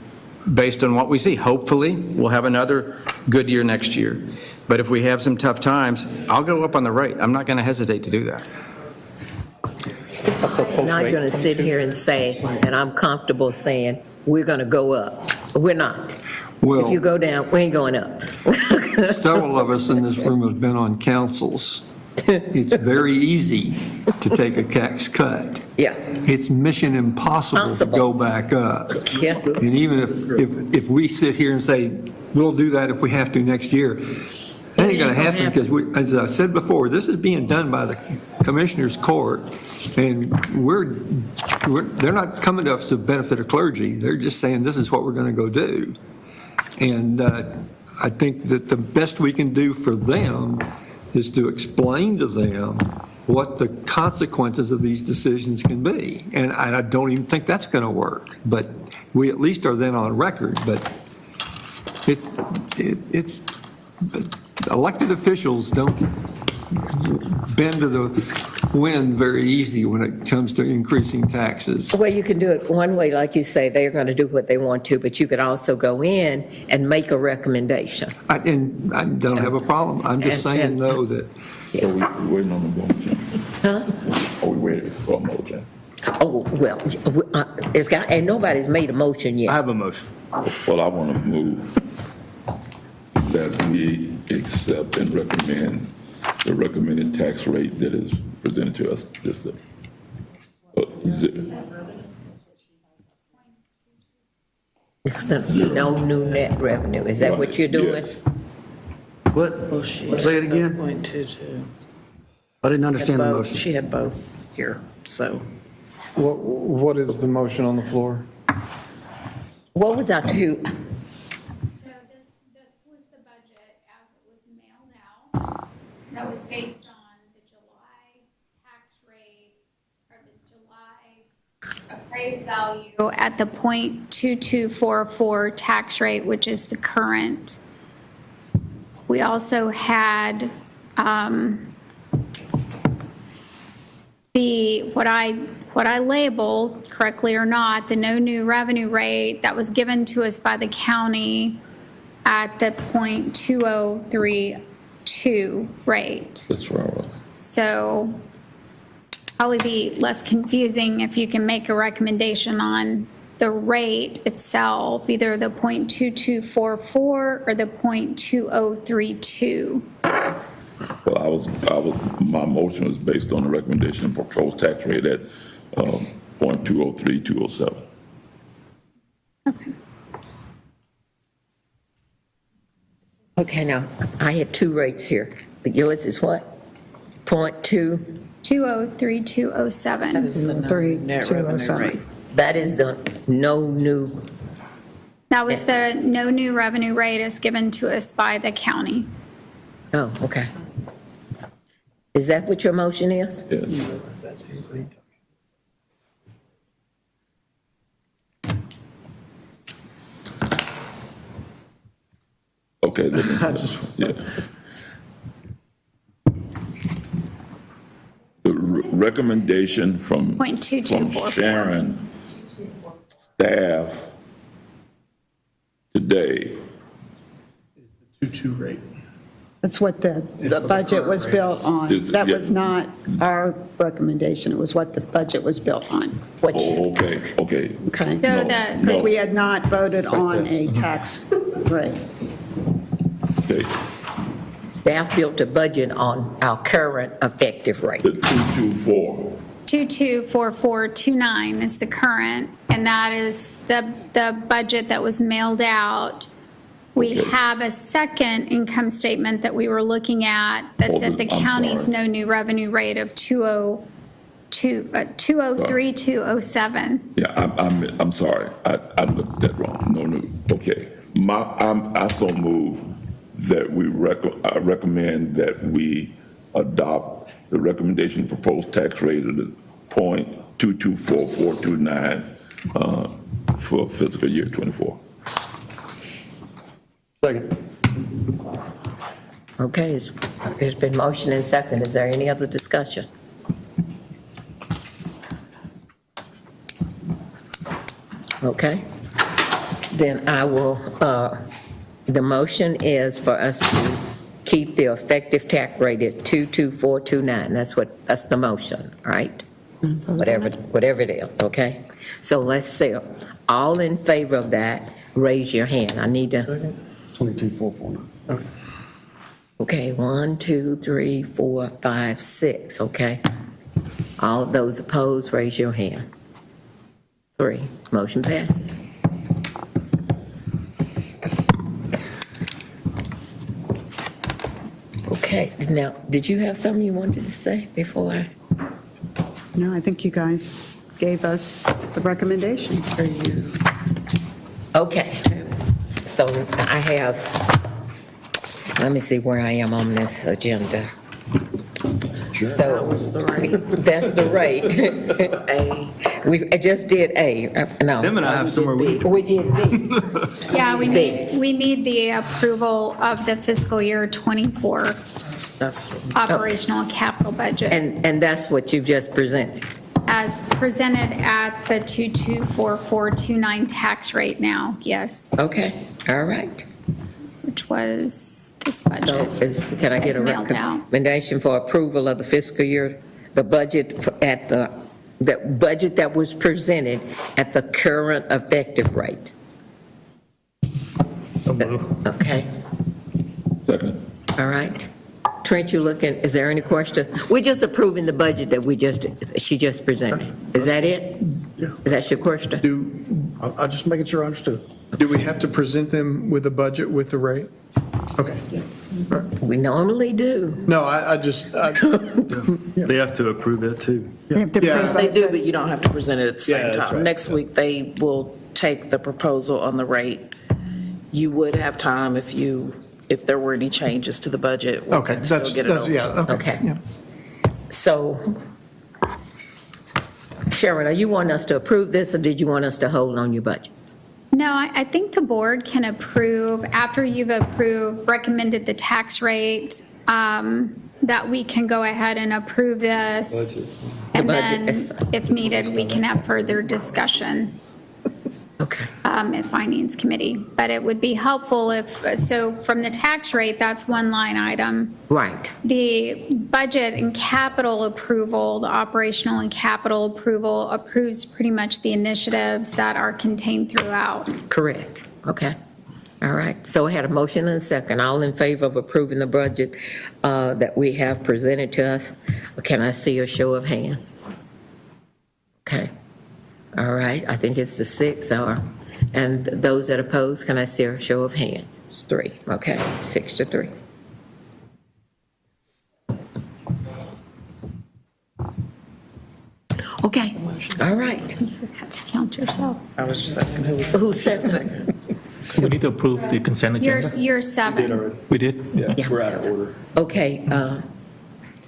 based on what we see. Hopefully, we'll have another good year next year. But if we have some tough times, I'll go up on the rate. I'm not going to hesitate to do that. I'm not going to sit here and say, and I'm comfortable saying, we're going to go up. We're not. Well, if you go down, we ain't going up. Several of us in this room have been on councils. It's very easy to take a tax cut. Yeah. It's mission impossible to go back up. Yeah. And even if we sit here and say, we'll do that if we have to next year, that ain't going to happen because, as I said before, this is being done by the Commissioner's Court, and they're not coming to us to benefit of clergy. They're just saying this is what we're going to go do. And I think that the best we can do for them is to explain to them what the consequences of these decisions can be. And I don't even think that's going to work. But we at least are then on record. But it's elected officials don't bend to the wind very easy when it comes to increasing taxes. Well, you can do it one way, like you say, they're going to do what they want to, but you could also go in and make a recommendation. And I don't have a problem. I'm just saying, though, that... So we're waiting on the motion. Huh? Are we waiting for a motion? Oh, well, and nobody's made a motion yet. I have a motion. Well, I want to move that we accept and recommend the recommended tax rate that is presented to us. Just It's the no new net revenue. Is that what you're doing? Yes. What? Say it again? 0.22. I didn't understand the Both. motion. She had both here, so. What is the motion on the floor? What was our two? So this was the budget as it was mailed out. That was based on the July tax rate or the July appraised value at the .2244 tax rate, which is the current. We also had what I labeled, correctly or not, the no new revenue rate that was given to us by the county at the .2032 rate. That's where I was. So probably be less confusing if you can make a recommendation on the rate itself, either the .2244 or the .2032. Well, my motion was based on the recommendation of proposed tax rate at .203207. Okay. Okay, now, I had two rates here, but yours is what? .2? 203207. That is the net revenue rate. That is the no new, That was the no new revenue rate is given to us by the county. oh, okay. Is that what your motion is? Yes. Okay, let me, yeah. The recommendation from Sharon staff today. 2.2 rate. That's what the budget was built on. Is the- That yeah. was not our recommendation. It was what the budget was built on. Oh, okay. Okay. So No, the- Because we had not voted on a tax rate. Okay, Staff built a budget on our current effective rate. the 224. 224429 is the current, and that is the budget that was mailed out. We Okay. have a second income statement that we were looking at that's at the I'm county's sorry. no new revenue rate of 203207. Yeah, I'm sorry. I looked that wrong. No, no. Okay. I so move that I recommend that we adopt the recommendation proposed tax rate of the .224429 for fiscal year '24. Second. Okay, there's been motion and second. Is there any other discussion? Okay. Then I will, the motion is for us to keep the effective tax rate at 22429. That's the motion, right? Whatever it is, okay? So let's see. All in favor of that, raise your hand. I need to. 22,449. Okay. Okay, 1, 2, 3, 4, 5, 6, okay? All of those opposed, raise your hand. 3, motion passes. Okay, now, did you have something you wanted to say before I? No, I think you guys gave us the recommendation. Okay, so I have, let me see where I am on this agenda. So, That was the rate. that's the rate. We just did A, no. Them and I have somewhere we. We did B. Yeah, we need the approval of the fiscal year '24 That's, operational capital budget And that's what you've just presented. as presented at the 224429 tax rate now, yes, Okay, all right. which was this So budget. can I get As a mailed out. recommendation for approval of the fiscal year, the budget at the budget that was presented at the current effective rate? Okay, Second. all right. Trent, you looking, is there any question? We're just approving the budget that she just presented. Is that it? Yeah. Is that your question? I'm just making sure I understood. Do we have to present them with the budget with the rate? Okay. We normally do. No, I just, They have to approve it too. They have to Yeah. approve they both. do, but you don't have to present it at the Yeah, same that's time. right. Next week, they will take the proposal on the rate. You would have time if there were any changes to the budget. we okay, could still that's, get it over. yeah, okay. Okay. yeah. So, Sharon, are you wanting us to approve this, or did you want us to hold on your budget? No, I think the board can approve, after you've recommended the tax rate, that we can go ahead and approve this. And The budget then, is- if needed, we can have further discussion Okay. at Finance Committee. But it would be helpful so from the tax rate, that's one line item. Right. The budget and capital approval, the operational and capital approval approves pretty much the initiatives that are contained throughout. Correct. Okay. All right. So I had a motion and a second. All in favor of approving the budget that we have presented to us? Can I see a show of hands? Okay. All right. I think it's the 6. And those that oppose, can I see a show of hands? It's 3. Okay. 6-3. Okay, all right. You forgot to count yourself. I was just asking Who's second? We need to approve the consent agenda. You're 7. We did? Yeah. We're out of order. Okay,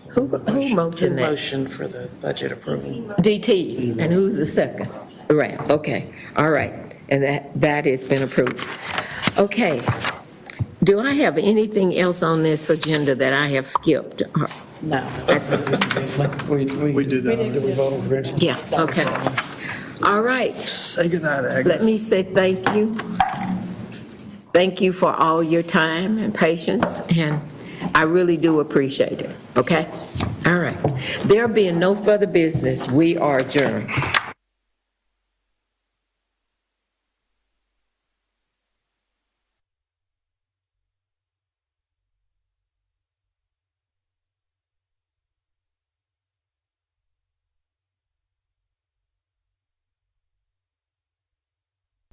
who motioned that? Motion for the budget approval. DT, and who's the second? Ralph, okay, all right, and that has been approved. Okay, do I have anything else on this agenda that I have skipped? No. We did that. Did we vote on prevention? Yeah, okay. All right. Say goodnight, Agnes. Let me say thank you. Thank you for all your time and patience, and I really do appreciate it, okay? All right. There being no further business, we are adjourned.